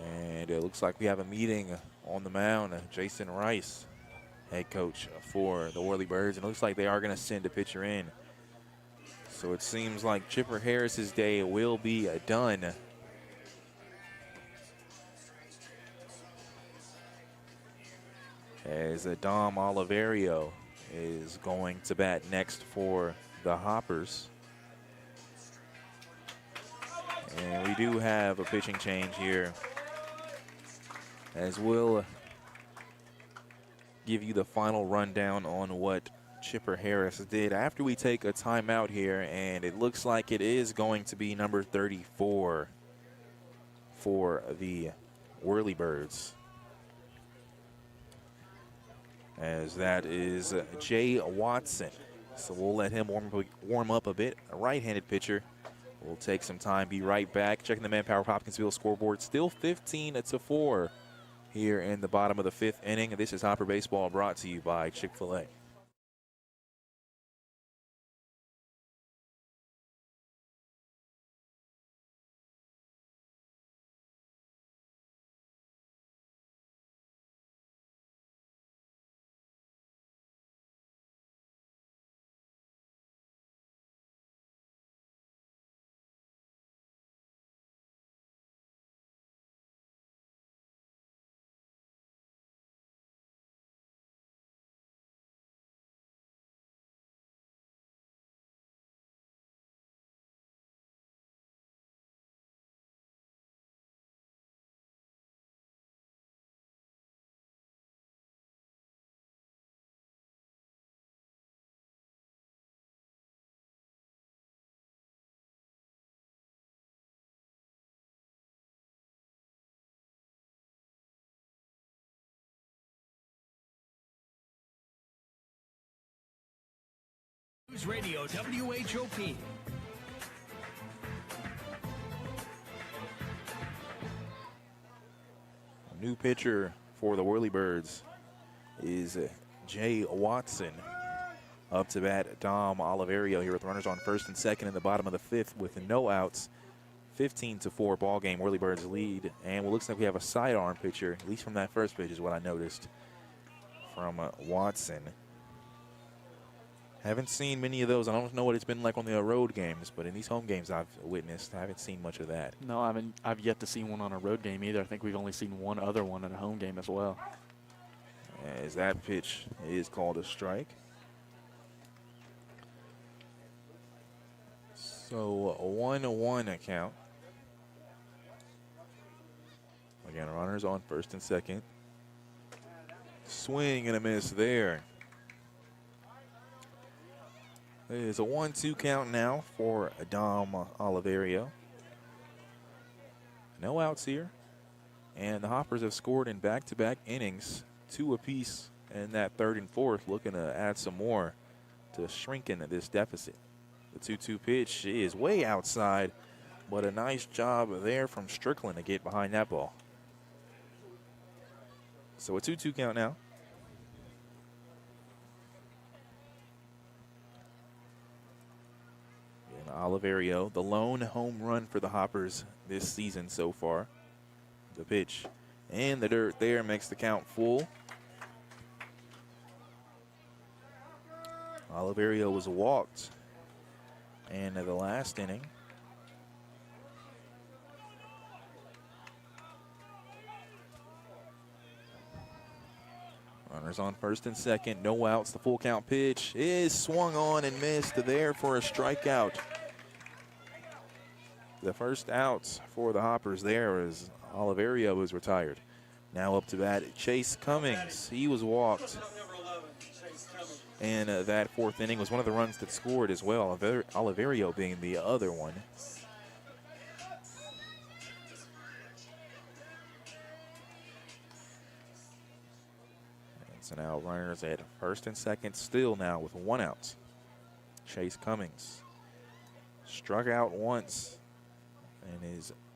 And it looks like we have a meeting on the mound. Jason Rice, head coach for the Whirlybirds, and it looks like they are going to send a pitcher in. So it seems like Chipper Harris's day will be done. As Dom Oliverio is going to bat next for the Hoppers. And we do have a pitching change here, as we'll give you the final rundown on what Chipper Harris did after we take a timeout here, and it looks like it is going to be number 34 for the Whirlybirds, as that is Jay Watson. So we'll let him warm up a bit. A right-handed pitcher. We'll take some time, be right back. Checking the Manpower Hopkinsville scoreboard. Still 15-4 here in the bottom of the 5th inning. This is Hopper Baseball, brought to you by Chick-fil-A. News Radio WHOP. A new pitcher for the Whirlybirds is Jay Watson. Up to bat, Dom Oliverio here with runners on first and second in the bottom of the 5th with no outs. 15-4 ball game. Whirlybirds lead, and it looks like we have a sidearm pitcher, at least from that first pitch is what I noticed from Watson. Haven't seen many of those. I don't know what it's been like on the road games, but in these home games I've witnessed, I haven't seen much of that. No, I've yet to see one on a road game either. I think we've only seen one other one in a home game as well. As that pitch is called a strike. So a 1-1 count. Again, runners on first and second. Swing and a miss there. It is a 1-2 count now for Dom Oliverio. No outs here. And the Hoppers have scored in back-to-back innings, 2 apiece in that 3rd and 4th, looking to add some more to shrinking this deficit. The 2-2 pitch is way outside, but a nice job there from Strickland to get behind that ball. So a 2-2 count now. Oliverio, the lone home run for the Hoppers this season so far. The pitch and the dirt there makes the count full. Oliverio was walked in the last inning. Runners on first and second, no outs. The full count pitch is swung on and missed there for a strikeout. The first out for the Hoppers there as Oliverio was retired. Now up to bat, Chase Cummings. He was walked. Number 11, Chase Cummings. in that fourth inning, was one of the runs that scored as well, Oliverio being the other one. And so now runners at first and second still now with 1 out. Chase Cummings struck out once,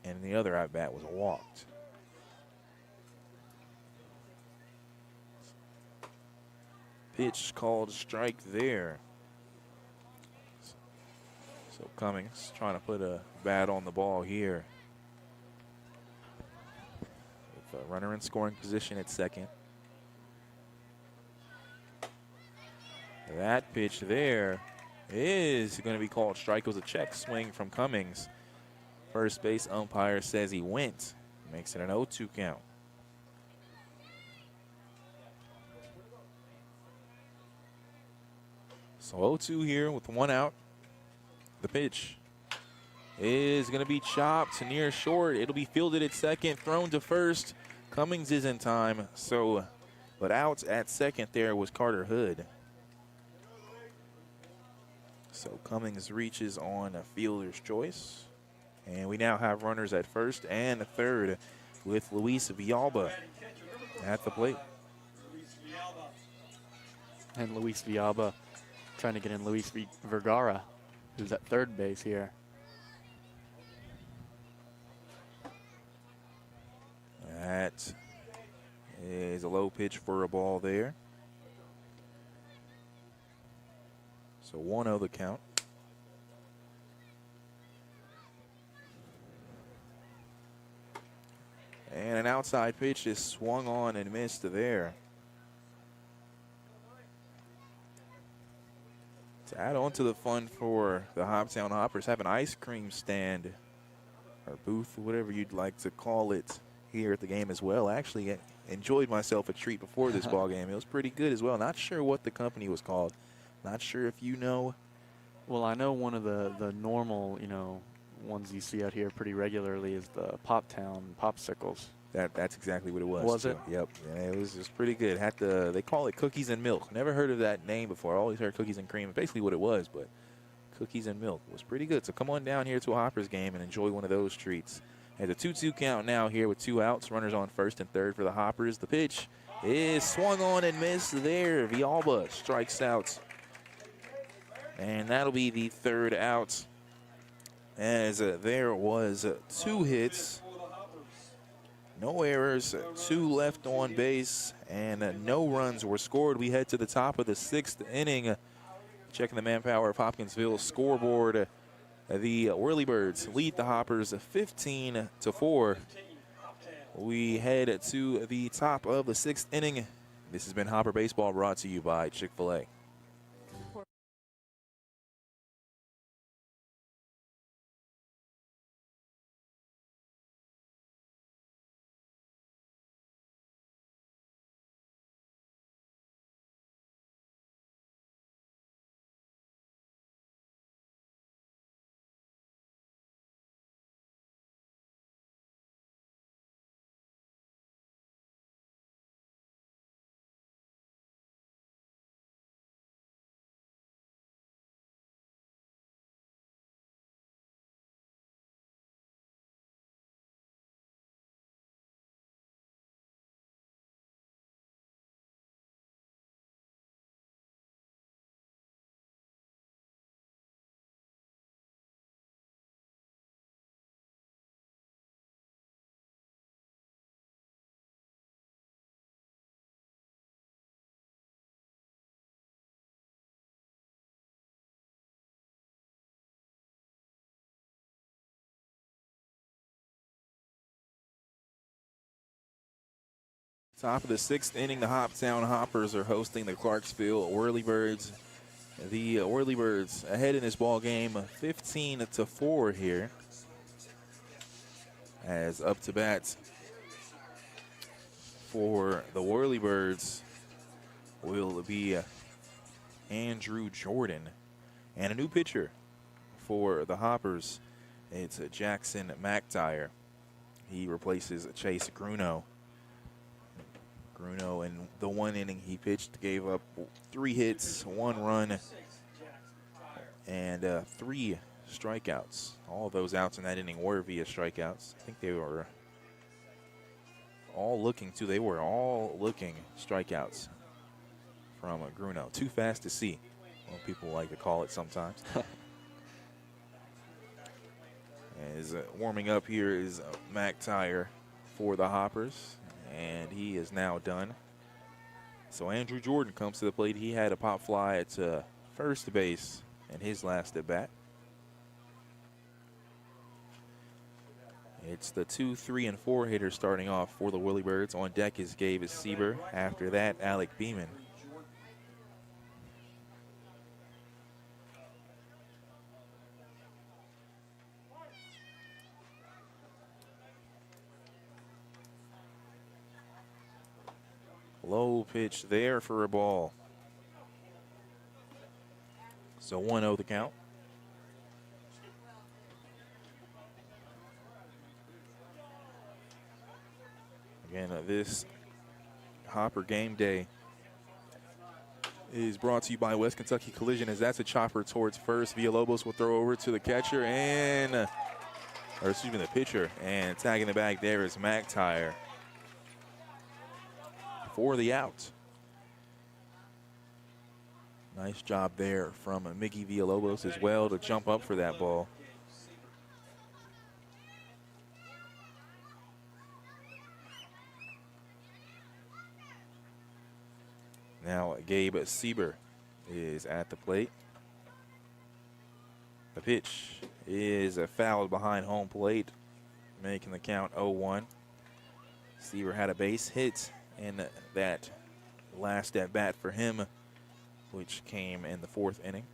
and the other at bat was walked. Pitch called strike there. So Cummings trying to put a bat on the ball here. With a runner in scoring position at second. That pitch there is going to be called strike. It was a check swing from Cummings. First base umpire says he went. Makes it an 0-2 count. So 0-2 here with 1 out. The pitch is going to be chopped near short. It'll be fielded at second, thrown to first. Cummings is in time. So, but out at second there was Carter Hood. So Cummings reaches on a fielder's choice. And we now have runners at first and third with Luis Villalba at the plate. And Luis Villalba trying to get in Luis Vergara, who's at third base here. That is a low pitch for a ball there. So 1-0 the count. And an outside pitch is swung on and missed there. To add on to the fun for the Hoptown Hoppers, have an ice cream stand or booth, whatever you'd like to call it, here at the game as well. Actually, I enjoyed myself a treat before this ball game. It was pretty good as well. Not sure what the company was called. Not sure if you know. Well, I know one of the normal, ones you see out here pretty regularly is the Hoptown popsicles. That's exactly what it was. Was it? Yep. Yeah, it was just pretty good. They call it cookies and milk. Never heard of that name before. I always heard cookies and cream. Basically what it was, but cookies and milk was pretty good. So come on down here to a Hoppers game and enjoy one of those treats. At a 2-2 count now here with 2 outs. Runners on first and third for the Hoppers. The pitch is swung on and missed there. Villalba strikes out. And that'll be the 3rd out, as there was 2 hits, no errors, 2 left on base, and no runs were scored. We head to the top of the 6th inning. Checking the manpower of Hopkinsville scoreboard. The Whirlybirds lead the Hoppers 15-4. We head to the top of the 6th inning. This has been Hopper Baseball, brought to you by Chick-fil-A. Top of the 6th inning, the Hoptown Hoppers are hosting the Clarksville Whirlybirds. The Whirlybirds ahead in this ball game 15-4 here. As up to bat for the Whirlybirds will be Andrew Jordan. And a new pitcher for the Hoppers, it's Jackson McTire. He replaces Chase Gruno. Bruno, in the one inning he pitched, gave up 3 hits, 1 run, and 3 strikeouts. All of those outs in that inning were via strikeouts. I think they were all looking strikeouts from Bruno. Too fast to see, well, people like to call it sometimes. As warming up here is McTire for the Hoppers, and he is now done. So Andrew Jordan comes to the plate. He had a pop fly at first base in his last at bat. It's the 2, 3, and 4 hitters starting off for the Whirlybirds. On deck is Gabe Sieber. After that, Alec Beeman. Low pitch there for a ball. So 1-0 the count. Again, this Hopper game day is brought to you by West Kentucky Collision, as that's a chopper towards first. Villalobos will throw over to the catcher and, the pitcher, and tagging the bag there is McTire for the out. Nice job there from Mickey Villalobos as well to jump up for that ball. Now Gabe Sieber is at the plate. The pitch is fouled behind home plate, making the count 0-1. Sieber had a base hit in that last at bat for him, which came in the 4th inning.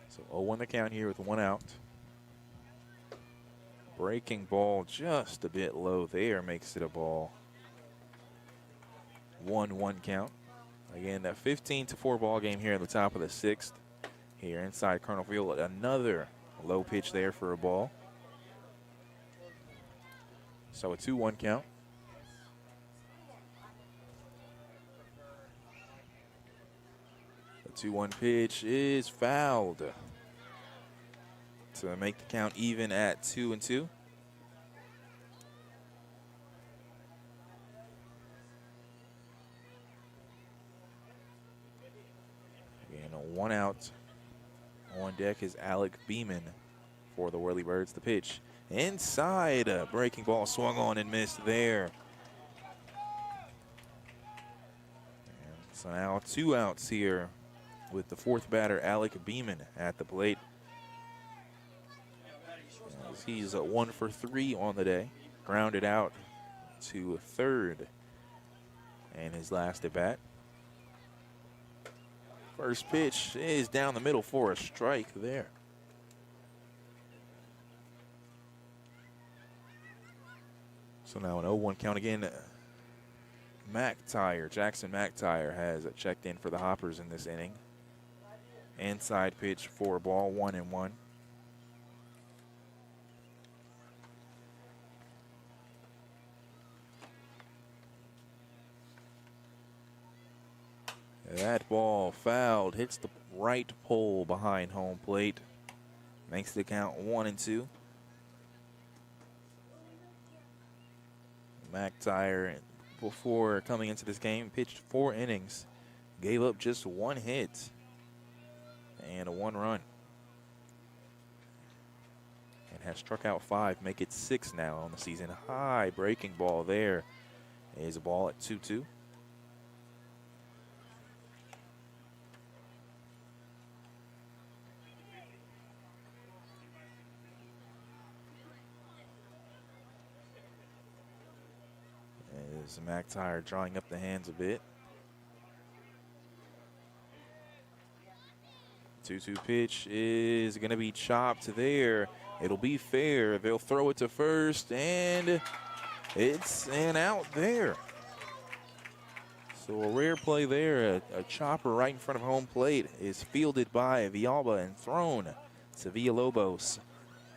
So 0-1 the count here with 1 out. Breaking ball just a bit low there, makes it a ball. 1-1 count. Again, a 15-4 ball game here at the top of the 6th. Here inside Colonel Field, another low pitch there for a ball. So a 2-1 count. The 2-1 pitch is fouled to make the count even at 2-2. And a 1 out. On deck is Alec Beeman for the Whirlybirds. The pitch inside, a breaking ball swung on and missed there. And so now 2 outs here with the 4th batter, Alec Beeman, at the plate. As he's 1 for 3 on the day, grounded out to 3rd and his last at bat. First pitch is down the middle for a strike there. So now an 0-1 count again. Jackson McTire has checked in for the Hoppers in this inning. Inside pitch for a ball, 1-1. That ball fouled, hits the right pole behind home plate. Makes the count 1-2. McTire, before coming into this game, pitched 4 innings, gave up just 1 hit and a 1 run. And has struck out 5, make it 6 now on the season. High breaking ball there is a ball at 2-2. As McTire drawing up the hands a bit. 2-2 pitch is going to be chopped there. It'll be fair. They'll throw it to first, and it's an out there. So a rare play there. A chopper right in front of home plate is fielded by Villalba and thrown to Villalobos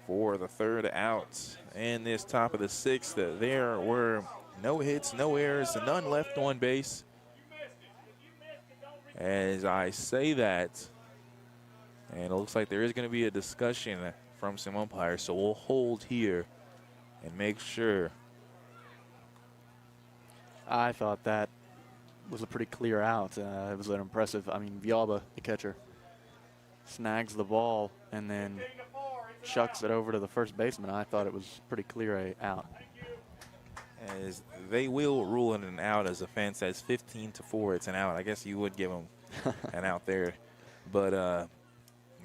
for the third out. And this top of the sixth, there were no hits, no errors, and none left on base. As I say that, and it looks like there is going to be a discussion from some umpires, so we'll hold here and make sure. I thought that was a pretty clear out. It was an impressive, I mean, Villalba, the catcher, snags the ball and then chucks it over to the first baseman. I thought it was pretty clear out. As they will rule it an out, as the fan says 15-4, it's an out. I guess you would give them an out there. But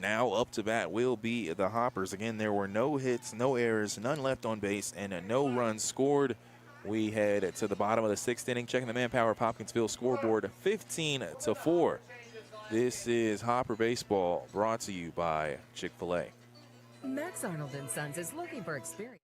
now up to bat will be the Hoppers. Again, there were no hits, no errors, none left on base, and no runs scored. We head to the bottom of the sixth inning, checking the Manpower Hopkinsville scoreboard, 15-4. This is Hopper Baseball, brought to you by Chick-fil-A. Max Arnold & Sons is looking for experience.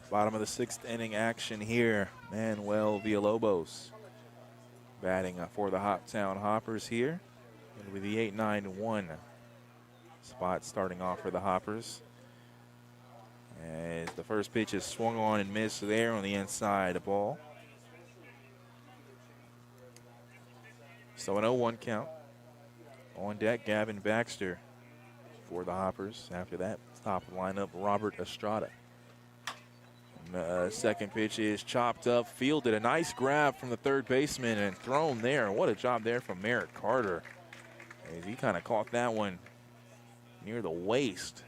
Bottom of the sixth inning action here. Manuel Villalobos batting for the Hoptown Hoppers here. And with the 8-9-1 spot starting off for the Hoppers. As the first pitch is swung on and missed there on the inside ball. So an 0-1 count. On deck, Gavin Baxter for the Hoppers. After that, top of the lineup, Robert Estrada. Second pitch is chopped up, fielded. A nice grab from the third baseman and thrown there. What a job there from Merrick Carter. As he kind of caught that one near the waist.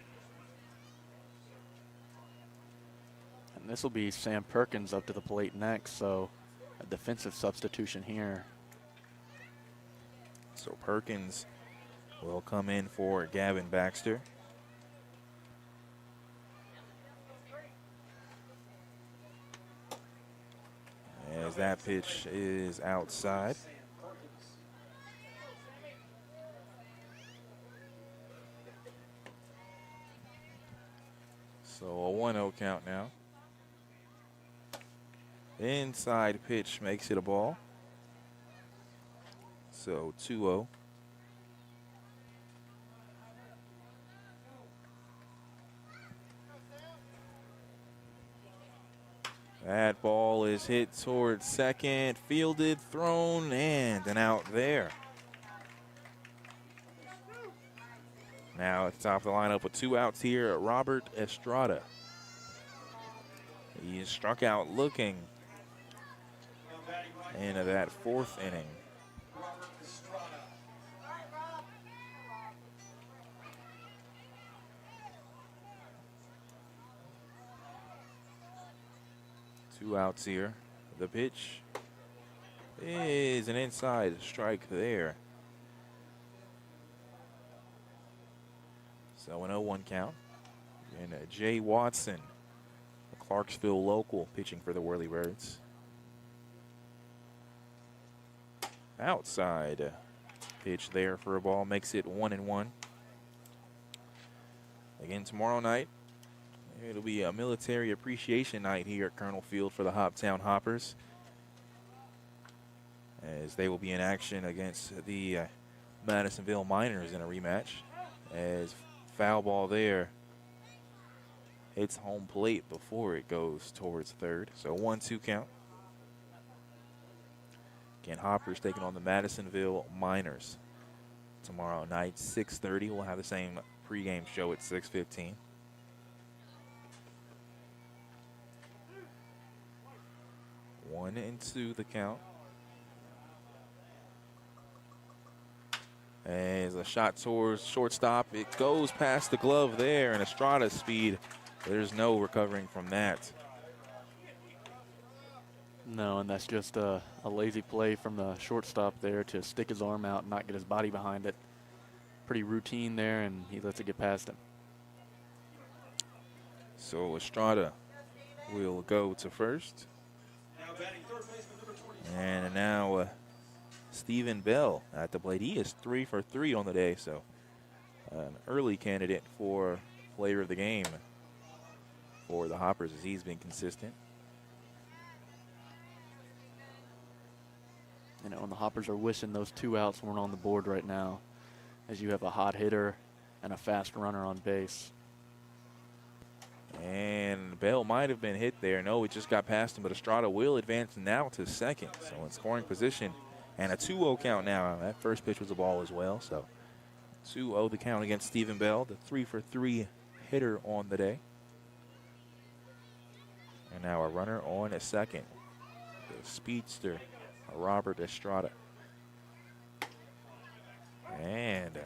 And this will be Sam Perkins up to the plate next, so a defensive substitution here. So Perkins will come in for Gavin Baxter. As that pitch is outside. So a 1-0 count now. Inside pitch makes it a ball. So 2-0. That ball is hit towards second, fielded, thrown, and an out there. Now at the top of the lineup with 2 outs here, Robert Estrada. He is struck out looking in that fourth inning. Two outs here. The pitch is an inside strike there. So an 0-1 count. And Jay Watson, a Clarksville local, pitching for the Whirlybirds. Outside pitch there for a ball, makes it 1-1. Again tomorrow night, it'll be a military appreciation night here at Colonel Field for the Hoptown Hoppers, as they will be in action against the Madisonville Miners in a rematch. As foul ball there hits home plate before it goes towards third. So 1-2 count. Again, Hoppers taking on the Madisonville Miners tomorrow night, 6:30. We'll have the same pregame show at 6:15. One and two the count. As a shot towards shortstop, it goes past the glove there, and Estrada's speed. There's no recovering from that. No, and that's just a lazy play from the shortstop there to stick his arm out and not get his body behind it. Pretty routine there, and he lets it get past him. So Estrada will go to first. And now Stephen Bell at the plate. He is 3 for 3 on the day, so an early candidate for player of the game for the Hoppers as he's been consistent. You know, and the Hoppers are wishing those 2 outs weren't on the board right now, as you have a hot hitter and a fast runner on base. And Bell might have been hit there. No, it just got past him, but Estrada will advance now to second. So in scoring position, and a 2-0 count now. That first pitch was a ball as well, so 2-0 the count against Stephen Bell, the 3 for 3 hitter on the day. And now a runner on a second. The speedster, Robert Estrada. And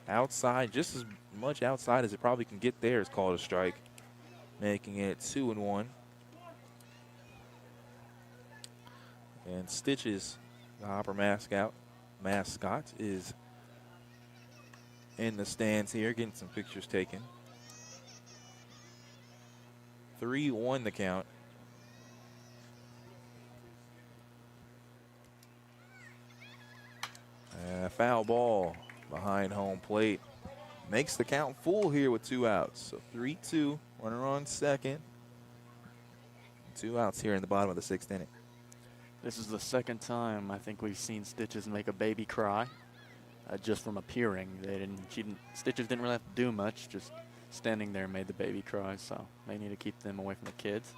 outside, just as much outside as it probably can get there, is called a strike, making it 2-1. And Stitches, the Hopper mascot, is in the stands here, getting some pictures taken. 3-1 the count. Foul ball behind home plate. Makes the count full here with 2 outs. So 3-2, runner on second. 2 outs here in the bottom of the 6th inning. This is the second time I think we've seen Stitches make a baby cry just from appearing. Stitches didn't really have to do much, just standing there made the baby cry, so they need to keep them away from the kids.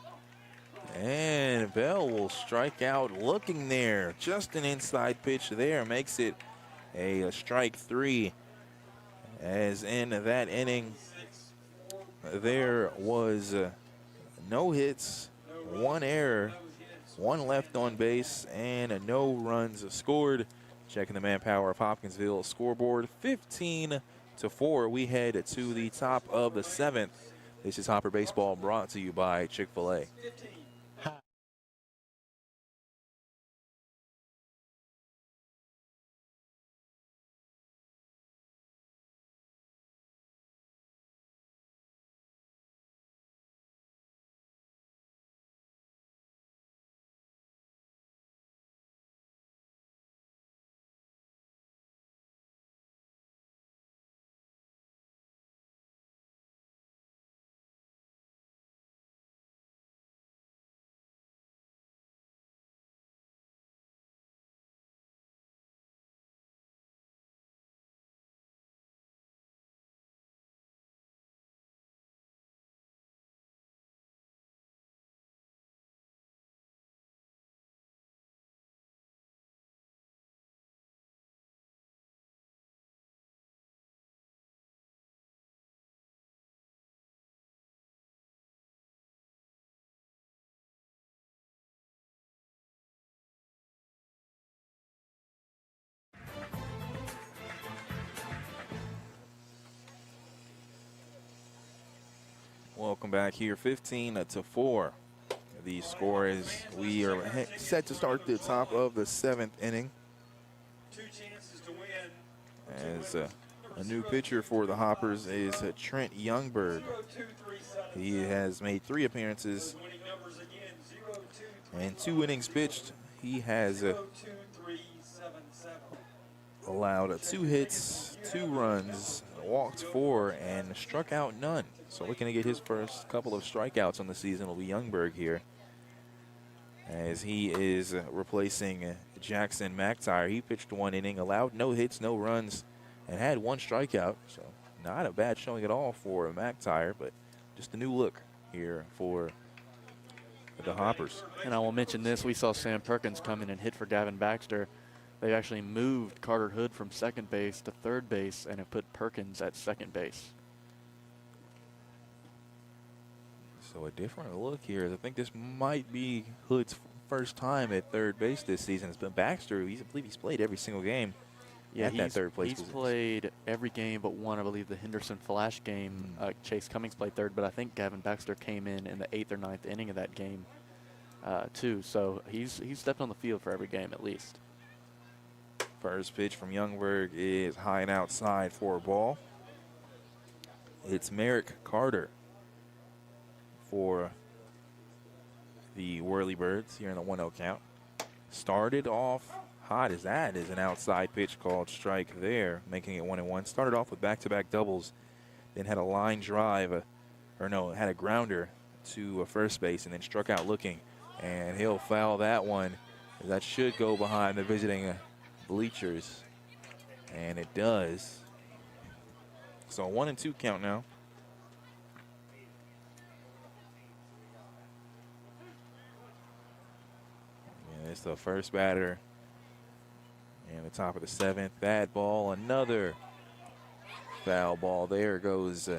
And Bell will strike out looking there. Just an inside pitch there makes it a strike 3. As in that inning, there was no hits, 1 error, 1 left on base, and no runs scored. Checking the manpower of Hopkinsville scoreboard, 15-4. We head to the top of the 7th. This is Hopper Baseball, brought to you by Chick-fil-A. Welcome back here, 15-4. The score is we are set to start the top of the 7th inning. 2 chances to win. As a new pitcher for the Hoppers is Trent Youngberg. He has made 3 appearances and 2 innings pitched. He has allowed 2 hits, 2 runs, walked 4, and struck out none. So looking to get his first couple of strikeouts on the season will be Youngberg here, as he is replacing Jackson McTire. He pitched 1 inning, allowed no hits, no runs, and had 1 strikeout. So not a bad showing at all for McTire, but just a new look here for the Hoppers. And I will mention this. We saw Sam Perkins come in and hit for Gavin Baxter. They actually moved Carter Hood from second base to third base and have put Perkins at second base. So a different look here. I think this might be Hood's first time at third base this season. It's been Baxter. I believe he's played every single game at that third place position. He's played every game but one. I believe the Henderson Flash game. Chase Cummings played third, but I think Gavin Baxter came in the 8th or 9th inning of that game too. So he's stepped on the field for every game at least. First pitch from Youngberg is high and outside for a ball. It's Merrick Carter for the Whirlybirds here in the 1-0 count. Started off hot as that is an outside pitch called strike there, making it 1-1. Started off with back-to-back doubles, then had a line drive, had a grounder to first base and then struck out looking. And he'll foul that one. That should go behind the visiting bleachers, and it does. So 1-2 count now. And it's the first batter and the top of the 7th. Bad ball, another foul ball. There goes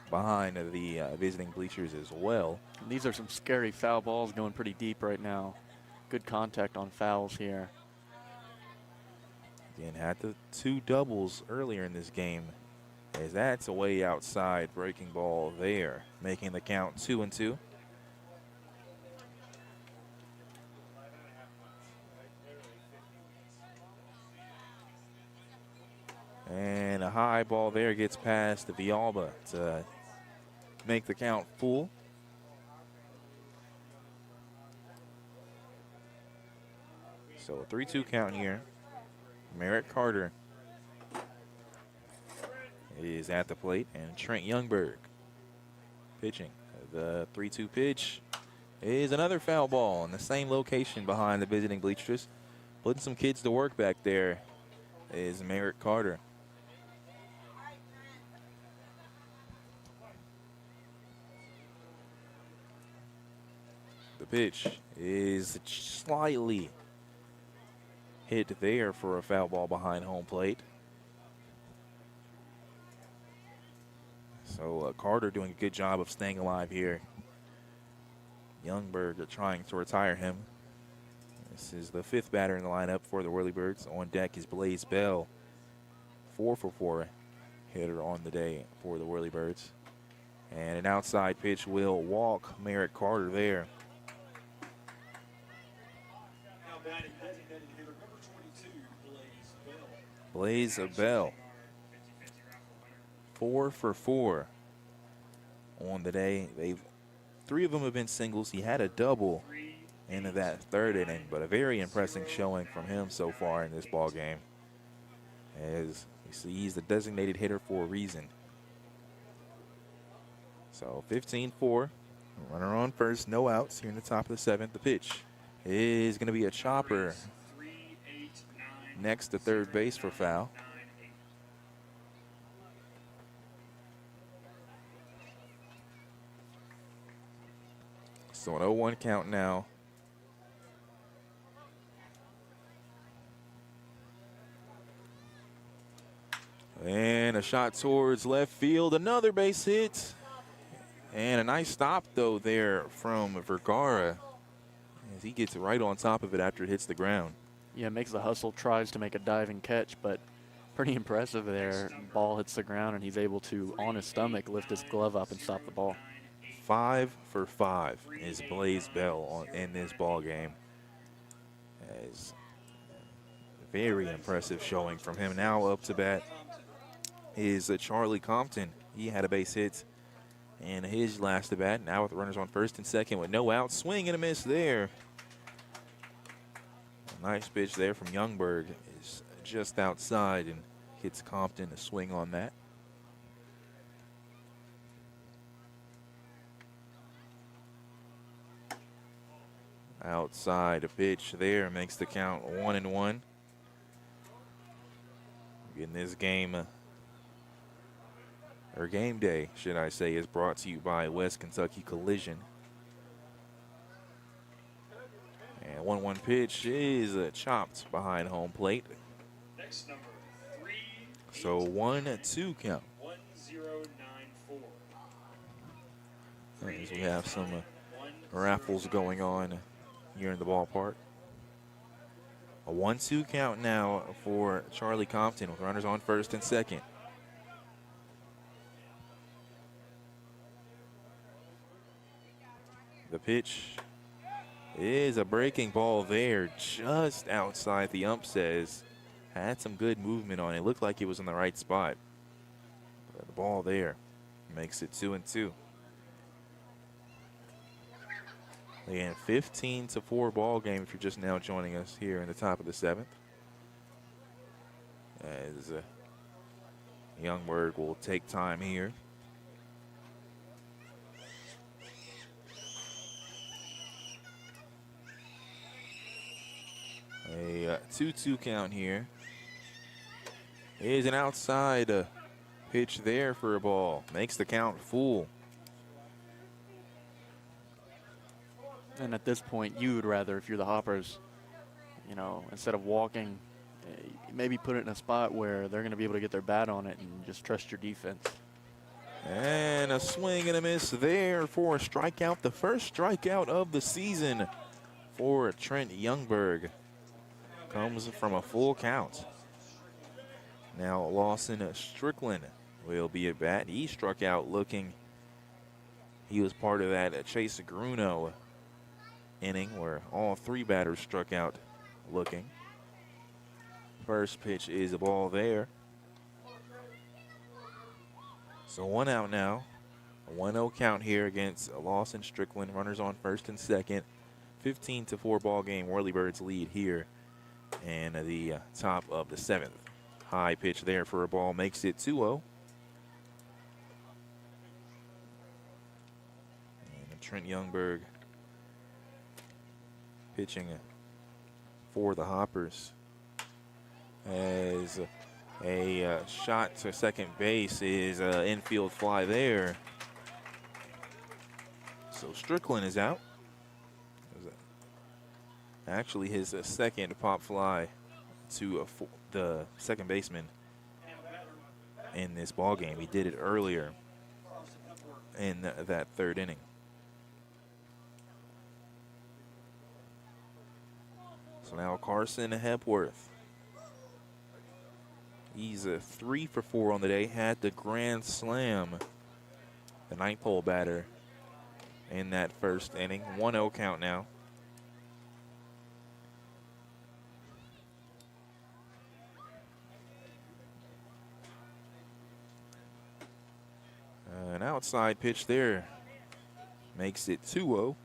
behind the visiting bleachers as well. And these are some scary foul balls going pretty deep right now. Good contact on fouls here. Again, had the 2 doubles earlier in this game, as that's a way outside breaking ball there, making the count 2-2. And a high ball there gets past the Villalba to make the count full. So a 3-2 count here. Merrick Carter is at the plate, and Trent Youngberg pitching. The 3-2 pitch is another foul ball in the same location behind the visiting bleachers. Putting some kids to work back there is Merrick Carter. The pitch is slightly hit there for a foul ball behind home plate. So Carter doing a good job of staying alive here. Youngberg trying to retire him. This is the 5th batter in the lineup for the Whirlybirds. On deck is Blaze Bell, 4-for-4 hitter on the day for the Whirlybirds. And an outside pitch will walk Merrick Carter there. Blaze Bell, 4-for-4 on the day. 3 of them have been singles. He had a double into that 3rd inning, but a very impressive showing from him so far in this ball game. As you see, he's the designated hitter for a reason. So 15-4, runner on first, no outs here in the top of the 7th. The pitch is going to be a chopper next to third base for foul. So an 0-1 count now. And a shot towards left field, another base hit. And a nice stop though there from Vergara as he gets right on top of it after it hits the ground. Yeah, makes the hustle, tries to make a diving catch, but pretty impressive there. Ball hits the ground, and he's able to, on his stomach, lift his glove up and stop the ball. 5-for-5 is Blaze Bell in this ball game. As very impressive showing from him. Now up to bat is Charlie Compton. He had a base hit in his last at bat. Now with the runners on first and second with no outs. Swing and a miss there. Nice pitch there from Youngberg is just outside and hits Compton a swing on that. Outside a pitch there makes the count 1-1. Again, this game, or game day, should I say, is brought to you by West Kentucky Collision. And 1-1 pitch is chopped behind home plate. Next number 3. So 1-2 count. 1094. As we have some raffles going on here in the ballpark. A 1-2 count now for Charlie Compton with runners on first and second. The pitch is a breaking ball there just outside the ump says. Had some good movement on it. Looked like it was in the right spot. But the ball there makes it 2-2. Again, 15-4 ball game if you're just now joining us here in the top of the 7th. As Youngberg will take time here. A 2-2 count here. Is an outside pitch there for a ball. Makes the count full. And at this point, you would rather, if you're the Hoppers, you know, instead of walking, maybe put it in a spot where they're going to be able to get their bat on it and just trust your defense. And a swing and a miss there for a strikeout. The first strikeout of the season for Trent Youngberg. Comes from a full count. Now Lawson Strickland will be at bat. He struck out looking. He was part of that Chase Gruno inning where all 3 batters struck out looking. First pitch is a ball there. So 1 out now. A 1-0 count here against Lawson Strickland. Runners on first and second. 15-4 ball game. Whirlybirds lead here. And the top of the 7th. High pitch there for a ball makes it 2-0. And Trent Youngberg pitching for the Hoppers. As a shot to second base is an infield fly there. So Strickland is out. Actually, his second pop fly to the second baseman in this ball game. He did it earlier in that 3rd inning. So now Carson Hepworth. He's a 3 for 4 on the day. Had the grand slam, the 9th hole batter in that 1st inning. 1-0 count now. An outside pitch there makes it 2-0.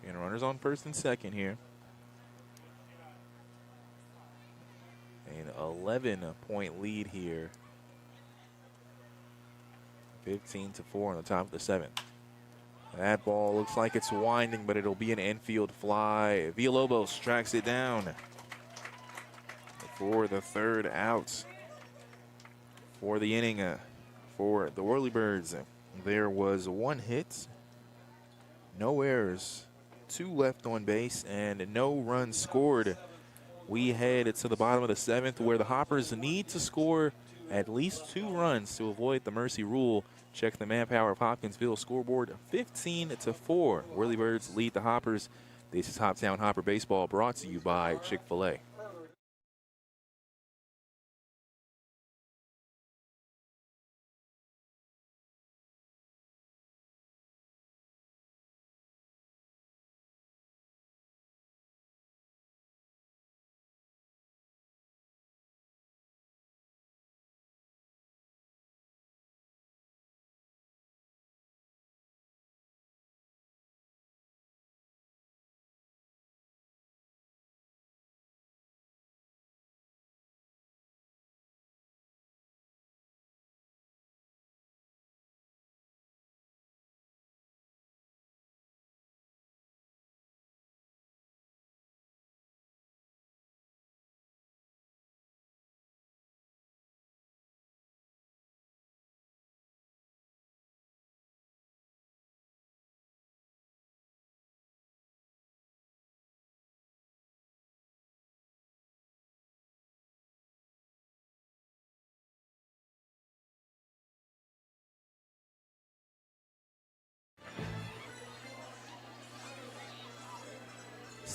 And runners on first and second here. An 11-point lead here. 15-4 on the top of the 7th. That ball looks like it's winding, but it'll be an infield fly. Villalobos tracks it down for the 3rd out for the inning. For the Whirlybirds, there was 1 hit, no errors, 2 left on base, and no runs scored. We head to the bottom of the 7th where the Hoppers need to score at least 2 runs to avoid the mercy rule. Check the manpower of Hopkinsville scoreboard 15-4. Whirlybirds lead the Hoppers. This is Hoptown Hopper Baseball brought to you by Chick-fil-A.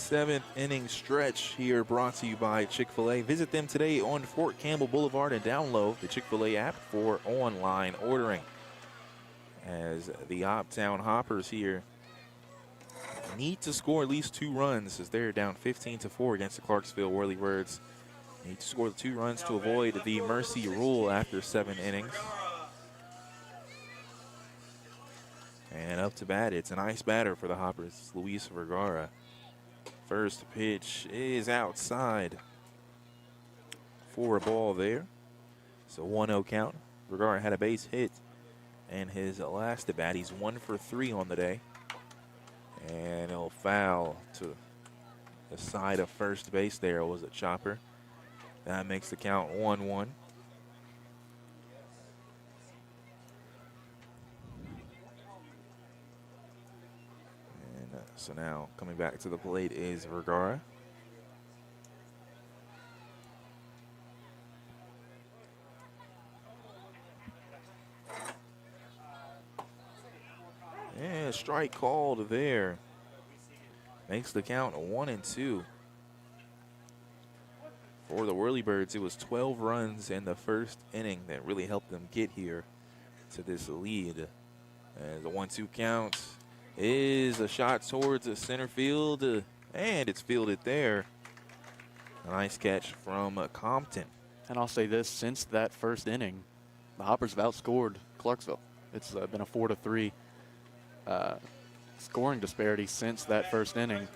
7th inning stretch here, brought to you by Chick-fil-A. Visit them today on Fort Campbell Boulevard and download the Chick-fil-A app for online ordering. As the Hoptown Hoppers here need to score at least 2 runs, as they're down 15-4 against the Clarksville Whirlybirds. Need to score the 2 runs to avoid the mercy rule after 7 innings. And up to bat, it's a nice batter for the Hoppers, Luis Vergara. First pitch is outside for a ball there. So 1-0 count. Vergara had a base hit in his last at bat. He's 1 for 3 on the day. And he'll foul to the side of first base there. Was a chopper. That makes the count 1-1. So now coming back to the plate is Vergara. And strike called there. Makes the count 1-2. For the Whirlybirds, it was 12 runs in the first inning that really helped them get here to this lead. As a 1-2 count is a shot towards the center field, and it's fielded there. A nice catch from Compton. And I'll say this, since that first inning, the Hoppers have outscored Clarksville. It's been a 4-3 scoring disparity since that first inning,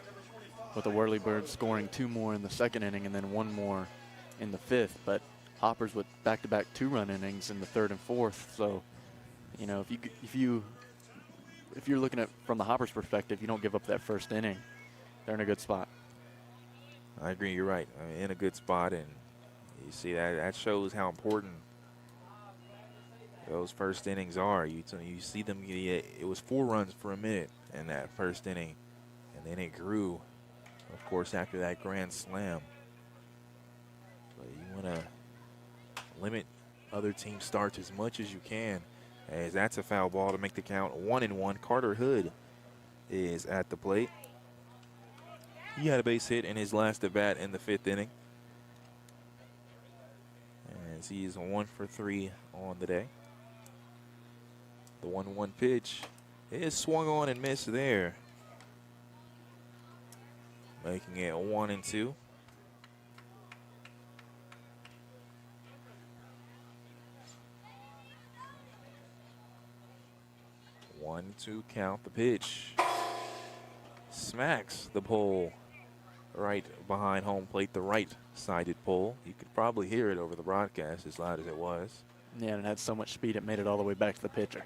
with the Whirlybirds scoring 2 more in the second inning and then 1 more in the 5th. But Hoppers with back-to-back 2-run innings in the 3rd and 4th. So, you know, if you're looking at from the Hoppers' perspective, you don't give up that first inning, they're in a good spot. I agree, you're right. In a good spot, and you see that shows how important those first innings are. You see them, it was 4 runs for a minute in that first inning, and then it grew, of course, after that grand slam. But you want to limit other team starts as much as you can, as that's a foul ball to make the count 1-1. Carter Hood is at the plate. He had a base hit in his last at bat in the 5th inning. As he's 1 for 3 on the day. The 1-1 pitch is swung on and missed there, making it 1-2. 1-2 count. The pitch smacks the pole right behind home plate, the right-sided pole. You could probably hear it over the broadcast as loud as it was. Yeah, and it had so much speed it made it all the way back to the pitcher.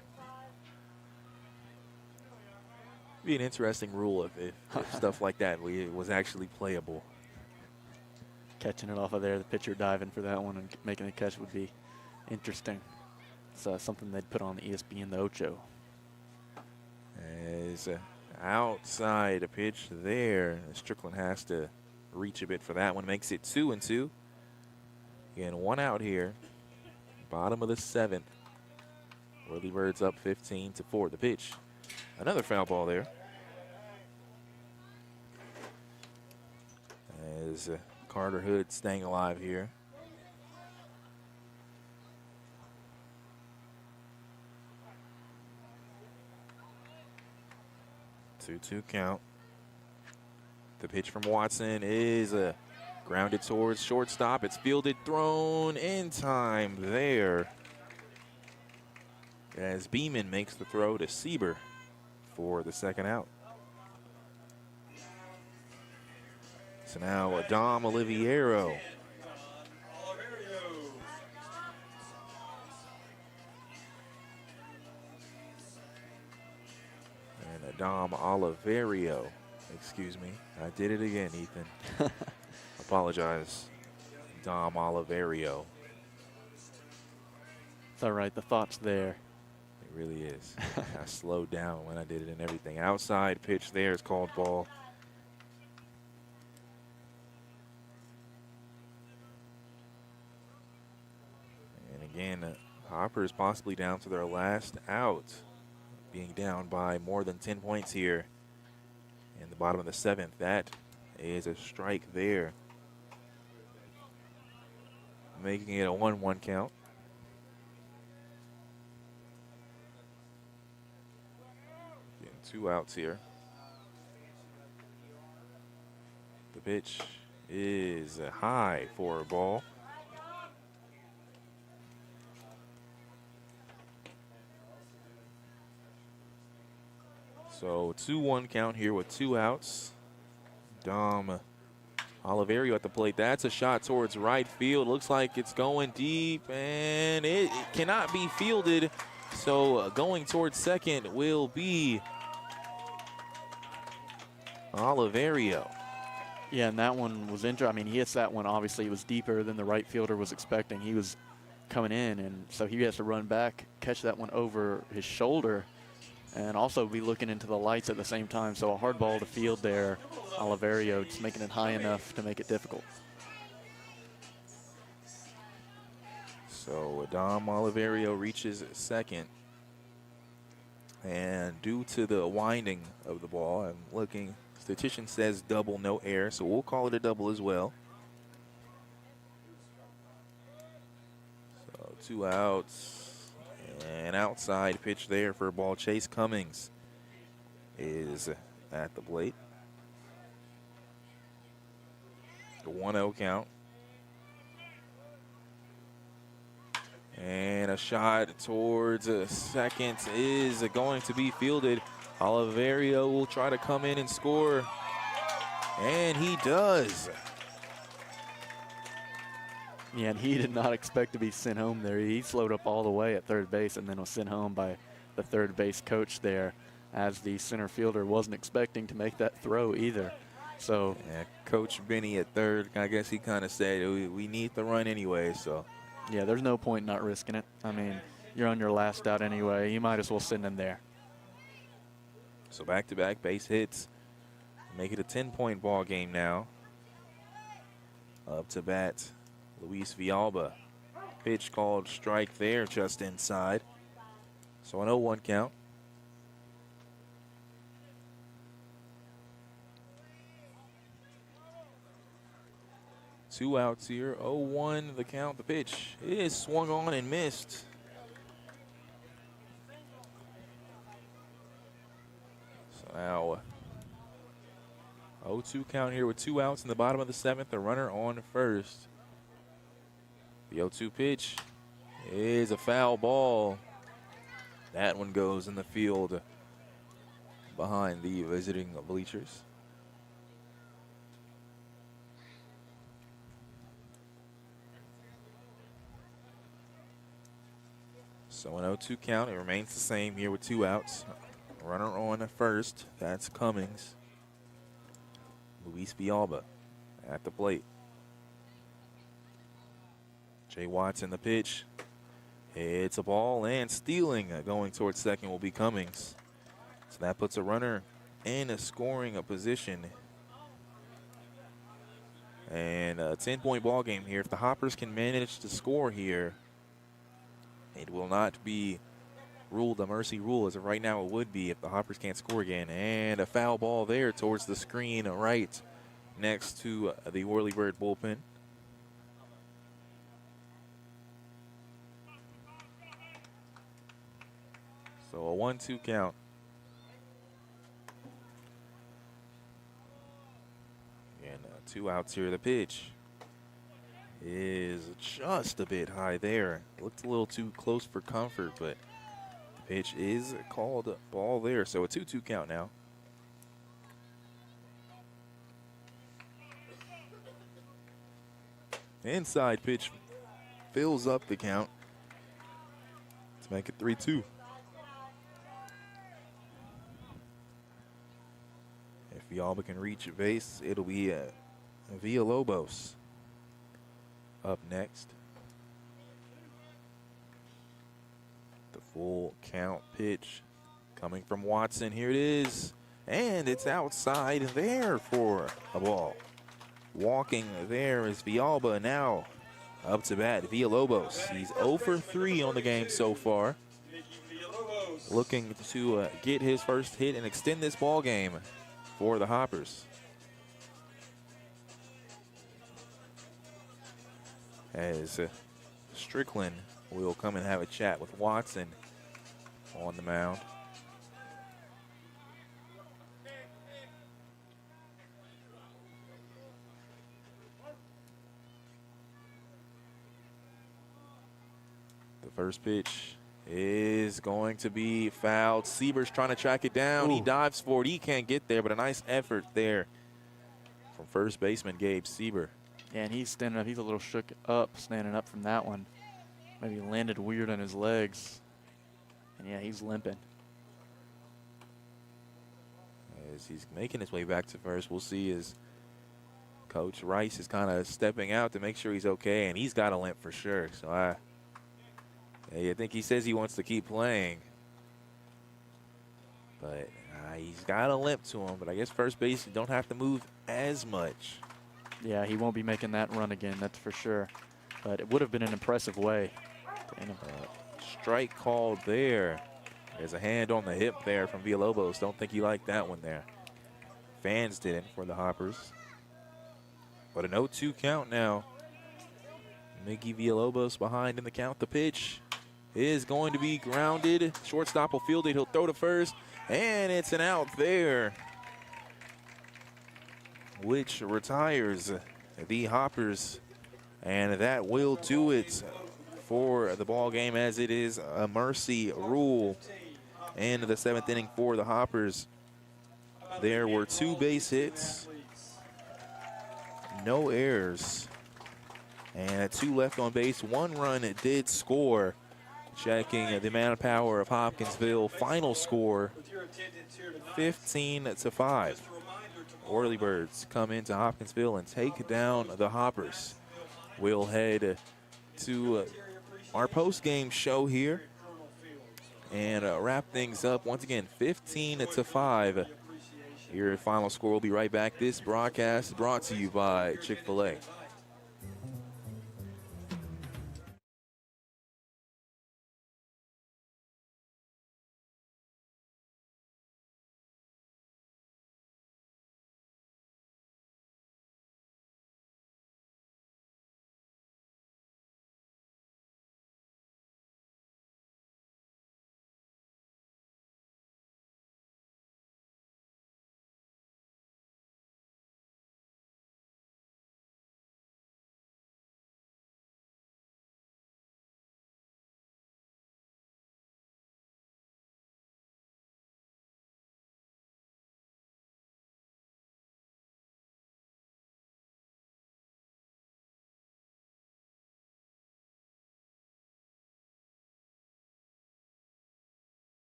Be an interesting rule if stuff like that was actually playable. Catching it off of there, the pitcher diving for that one and making the catch would be interesting. It's something they'd put on the ESPN, the Ocho. As outside a pitch there. Strickland has to reach a bit for that one. Makes it 2-2. Again, 1 out here. Bottom of the 7th. Whirlybirds up 15-4. The pitch. Another foul ball there. As Carter Hood staying alive here. Two count. The pitch from Watson is grounded towards shortstop. It's fielded, thrown in time there, as Beeman makes the throw to Sieber for the 2nd out. So now Dom Oliviero. Dom Oliverio. Excuse me. I did it again, Ethan. Apologize. Dom Oliverio. It's all right. The thought's there. It really is. I slowed down when I did it and everything. Outside pitch there is called ball. And again, Hopper is possibly down to their last out, being down by more than 10 points here in the bottom of the 7th. That is a strike there, making it a 1-1 count. Getting 2 outs here. The pitch is high for a ball. So 2-1 count here with 2 outs. Dom Oliverio at the plate. That's a shot towards right field. Looks like it's going deep, and it cannot be fielded. So going towards second will be Oliverio. Yeah, and that one was interesting. I mean, he hits that one. Obviously, it was deeper than the right fielder was expecting. He was coming in, and so he has to run back, catch that one over his shoulder, and also be looking into the lights at the same time. So a hard ball to field there. Oliverio just making it high enough to make it difficult. So Dom Oliverio reaches second. And due to the winding of the ball, I'm looking, statistician says double, no air, so we'll call it a double as well. So 2 outs, and outside pitch there for a ball. Chase Cummings is at the plate. The 1-0 count. And a shot towards second is going to be fielded. Oliverio will try to come in and score. And he does. Yeah, and he did not expect to be sent home there. He slowed up all the way at third base and then was sent home by the third base coach there, as the center fielder wasn't expecting to make that throw either. So yeah, Coach Benny at third, I guess he kind of said we need the run anyway, so. Yeah, there's no point not risking it. I mean, you're on your last out anyway. You might as well send him there. So back-to-back base hits. Make it a 10-point ball game now. Up to bat, Luis Villalba. Pitch called strike there, just inside. So an 0-1 count. Two outs here, 0-1 the count. The pitch is swung on and missed. So now 0-2 count here with 2 outs in the bottom of the 7th. The runner on first. The 0-2 pitch is a foul ball. That one goes in the field behind the visiting bleachers. So an 0-2 count. It remains the same here with 2 outs. Runner on first. That's Cummings. Luis Villalba at the plate. Jay Watson the pitch. It's a ball, and stealing going towards second will be Cummings. So that puts a runner in a scoring position. And a 10-point ball game here. If the Hoppers can manage to score here, it will not be ruled a mercy rule. As of right now, it would be if the Hoppers can't score again. And a foul ball there towards the screen right next to the Whirlybird bullpen. So a 1-2 count. And 2 outs here. The pitch is just a bit high there. Looked a little too close for comfort, but the pitch is called a ball there. So a 2-2 count now. Inside pitch fills up the count to make it 3-2. If Villalba can reach base, it'll be Villalobos up next. The full count pitch coming from Watson. Here it is. And it's outside there for a ball. Walking there is Villalba. Now up to bat, Villalobos. He's 0 for 3 on the game so far. Looking to get his first hit and extend this ball game for the Hoppers. as Strickland will come and have a chat with Watson on the mound. The first pitch is going to be fouled. Sieber's trying to track it down. Ooh. He dives for it. He can't get there, but a nice effort there from first baseman Gabe Sieber. Yeah, and he's standing up. He's a little shook up standing up from that one. Maybe landed weird on his legs. And, yeah, he's limping. As he's making his way back to first, we'll see as Coach Rice is kind of stepping out to make sure he's okay, and he's got a limp for sure. So I think he says he wants to keep playing. But he's got a limp to him. But I guess first base, you don't have to move as much. Yeah, he won't be making that run again, that's for sure. But it would have been an impressive way. Strike called there. There's a hand on the hip there from Villalobos. Don't think he liked that one there. Fans didn't for the Hoppers. But an 0-2 count now. Mickey Villalobos behind in the count. The pitch is going to be grounded. Shortstop will field it. He'll throw to first. And it's an out there, which retires the Hoppers. And that will do it for the ball game, as it is a mercy rule in the 7th inning for the Hoppers. There were 2 base hits, no errors, and 2 left on base. 1 run did score. Checking the manpower of Hopkinsville. Final score 15-5. Whirlybirds come into Hopkinsville and take down the Hoppers. We'll head to our post-game show here and wrap things up. Once again, 15-5. Your final score will be right back. This broadcast is brought to you by Chick-fil-A.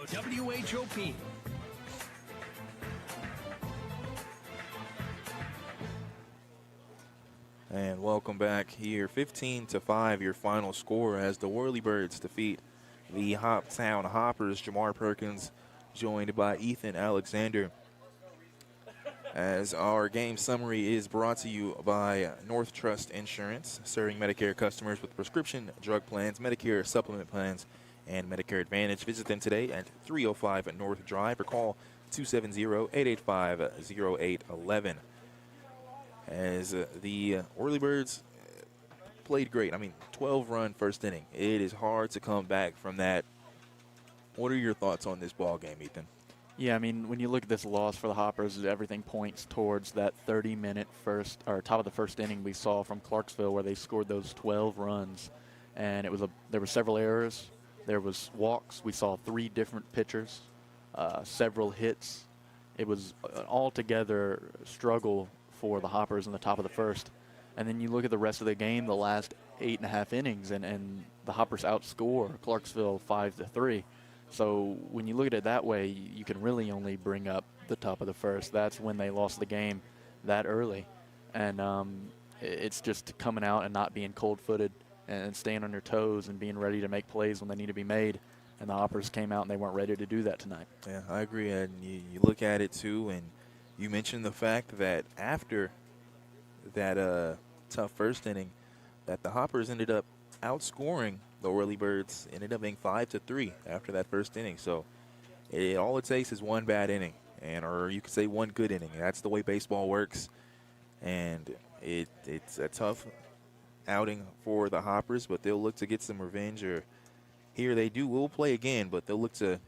WHOP. And welcome back here. 15-5, your final score as the Whirlybirds defeat the Hoptown Hoppers. Jamar Perkins joined by Ethan Alexander. As our game summary is brought to you by North Trust Insurance, serving Medicare customers with prescription drug plans, Medicare supplement plans, and Medicare Advantage. Visit them today at 305 North Drive or call 270-885-0811. As the Whirlybirds played great. I mean, 12-run first inning. It is hard to come back from that. What are your thoughts on this ball game, Ethan? Yeah, I mean, when you look at this loss for the Hoppers, everything points towards that 30-minute first, or top of the first inning we saw from Clarksville, where they scored those 12 runs, and there were several errors. There was walks. We saw 3 different pitchers, several hits. It was an altogether struggle for the Hoppers in the top of the first. And then you look at the rest of the game, the last 8.5 innings, and the Hoppers outscore Clarksville 5-3. So when you look at it that way, you can really only bring up the top of the first. That's when they lost the game that early. And it's just coming out and not being cold-footed and staying on your toes and being ready to make plays when they need to be made. And the Hoppers came out and they weren't ready to do that tonight. Yeah, I agree. And you look at it, too, and you mentioned the fact that after that tough first inning, that the Hoppers ended up outscoring the Whirlybirds ended up being 5-3 after that first inning. So all it takes is one bad inning, or you could say one good inning. That's the way baseball works, and it's a tough outing for the Hoppers, but they'll look to get some revenge. Or here they do. We'll play again, but they'll look to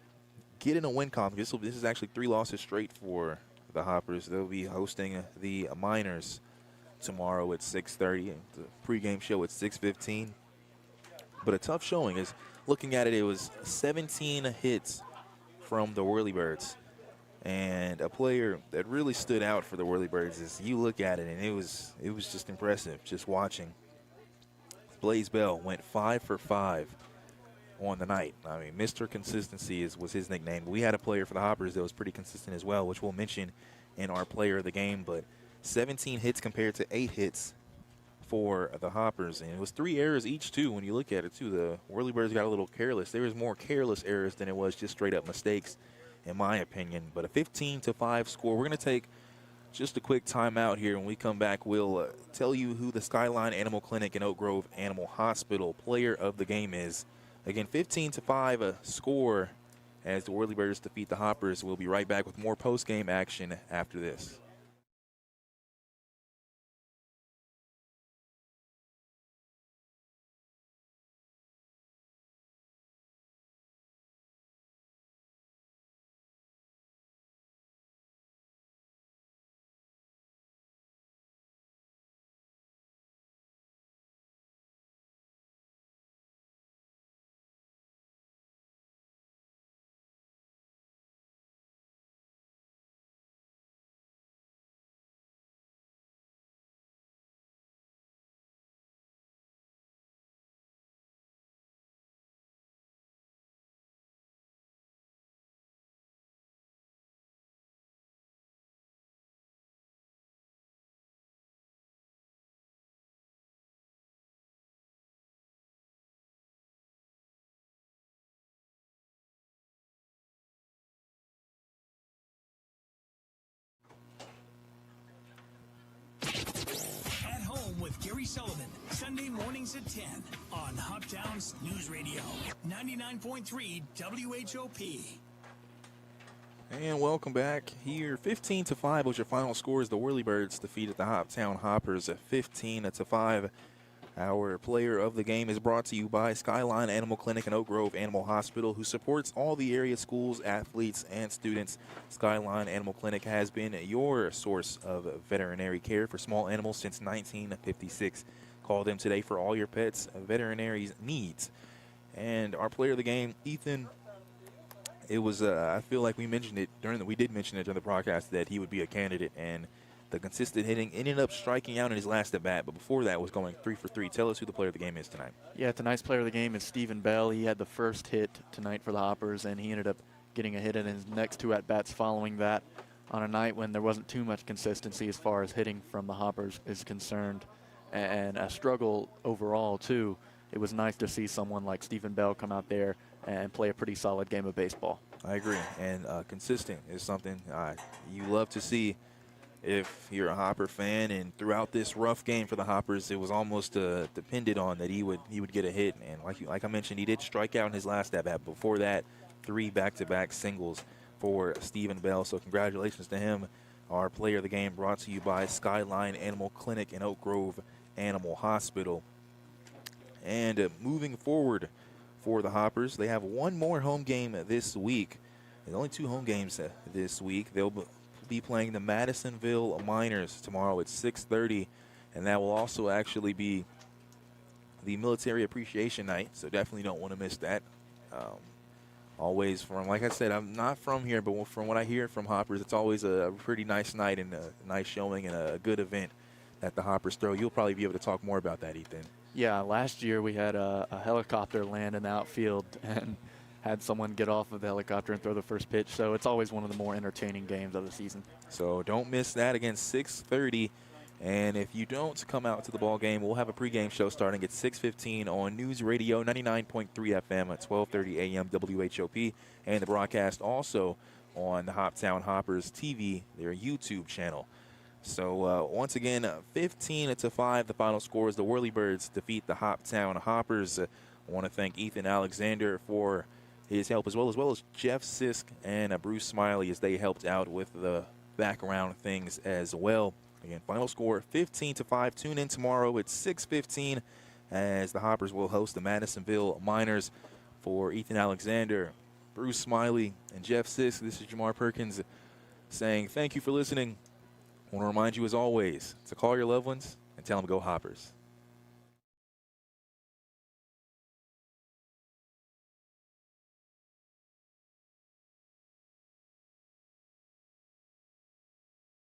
get in a win column. This is actually 3 losses straight for the Hoppers. They'll be hosting the Miners tomorrow at 6:30, and the pregame show at 6:15. But a tough showing. Is looking at it, it was 17 hits from the Whirlybirds. And a player that really stood out for the Whirlybirds is you look at it, and it was just impressive just watching. Blaze Bell went 5 for 5 on the night. I mean, Mr. Consistency was his nickname. We had a player for the Hoppers that was pretty consistent as well, which we'll mention in our player of the game. But 17 hits compared to 8 hits for the Hoppers. And it was 3 errors each, too, when you look at it, too. The Whirlybirds got a little careless. There was more careless errors than it was just straight-up mistakes, in my opinion. But a 15-5 score. We're going to take just a quick timeout here. When we come back, we'll tell you who the Skyline Animal Clinic and Oak Grove Animal Hospital player of the game is. Again, 15-5 a score as the Whirlybirds defeat the Hoppers. We'll be right back with more post-game action after this. At Home with Gary Sullivan, Sunday mornings at 10 on Hoptown's News Radio, 99.3 WHOP. And welcome back here. 15-5 was your final score as the Whirlybirds defeated the Hoptown Hoppers at 15-5. Our player of the game is brought to you by Skyline Animal Clinic and Oak Grove Animal Hospital, who supports all the area schools, athletes, and students. Skyline Animal Clinic has been your source of veterinary care for small animals since 1956. Call them today for all your pets' veterinary needs. And our player of the game, Ethan, it was, I feel like we mentioned it during the broadcast that he would be a candidate, and the consistent hitting ended up striking out in his last at bat, but before that was going 3 for 3. Tell us who the player of the game is tonight. Yeah, tonight's player of the game is Stephen Bell. He had the first hit tonight for the Hoppers, and he ended up getting a hit in his next 2 at-bats following that on a night when there wasn't too much consistency as far as hitting from the Hoppers is concerned, and a struggle overall, too. It was nice to see someone like Stephen Bell come out there and play a pretty solid game of baseball. I agree, and consistent is something you love to see if you're a Hopper fan. And throughout this rough game for the Hoppers, it was almost depended on that he would get a hit. And like I mentioned, he did strike out in his last at-bat. Before that, 3 back-to-back singles for Stephen Bell. So congratulations to him. Our player of the game brought to you by Skyline Animal Clinic and Oak Grove Animal Hospital. And moving forward for the Hoppers, they have one more home game this week. There's only 2 home games this week. They'll be playing the Madisonville Miners tomorrow at 6:30, and that will also actually be the Military Appreciation Night, so definitely don't want to miss that. Always like I said, I'm not from here, but from what I hear from Hoppers, it's always a pretty nice night and a nice showing and a good event that the Hoppers throw. You'll probably be able to talk more about that, Ethan. Yeah, last year we had a helicopter land in the outfield and had someone get off of the helicopter and throw the first pitch. So it's always one of the more entertaining games of the season. So don't miss that. Again, 6:30. And if you don't come out to the ball game, we'll have a pregame show starting at 6:15 on News Radio 99.3 FM at 12:30 a.m. WHOP, and the broadcast also on the Hoptown Hoppers TV, their YouTube channel. So once again, 15-5, the final score is the Whirlybirds defeat the Hoptown Hoppers. I want to thank Ethan Alexander for his help as well as Jeff Sisk and Bruce Smiley as they helped out with the background things as well. Again, final score 15-5. Tune in tomorrow at 6:15 as the Hoppers will host the Madisonville Miners. For Ethan Alexander, Bruce Smiley, and Jeff Sisk, this is Jamar Perkins saying thank you for listening. I want to remind you, as always, to call your loved ones and tell them go Hoppers.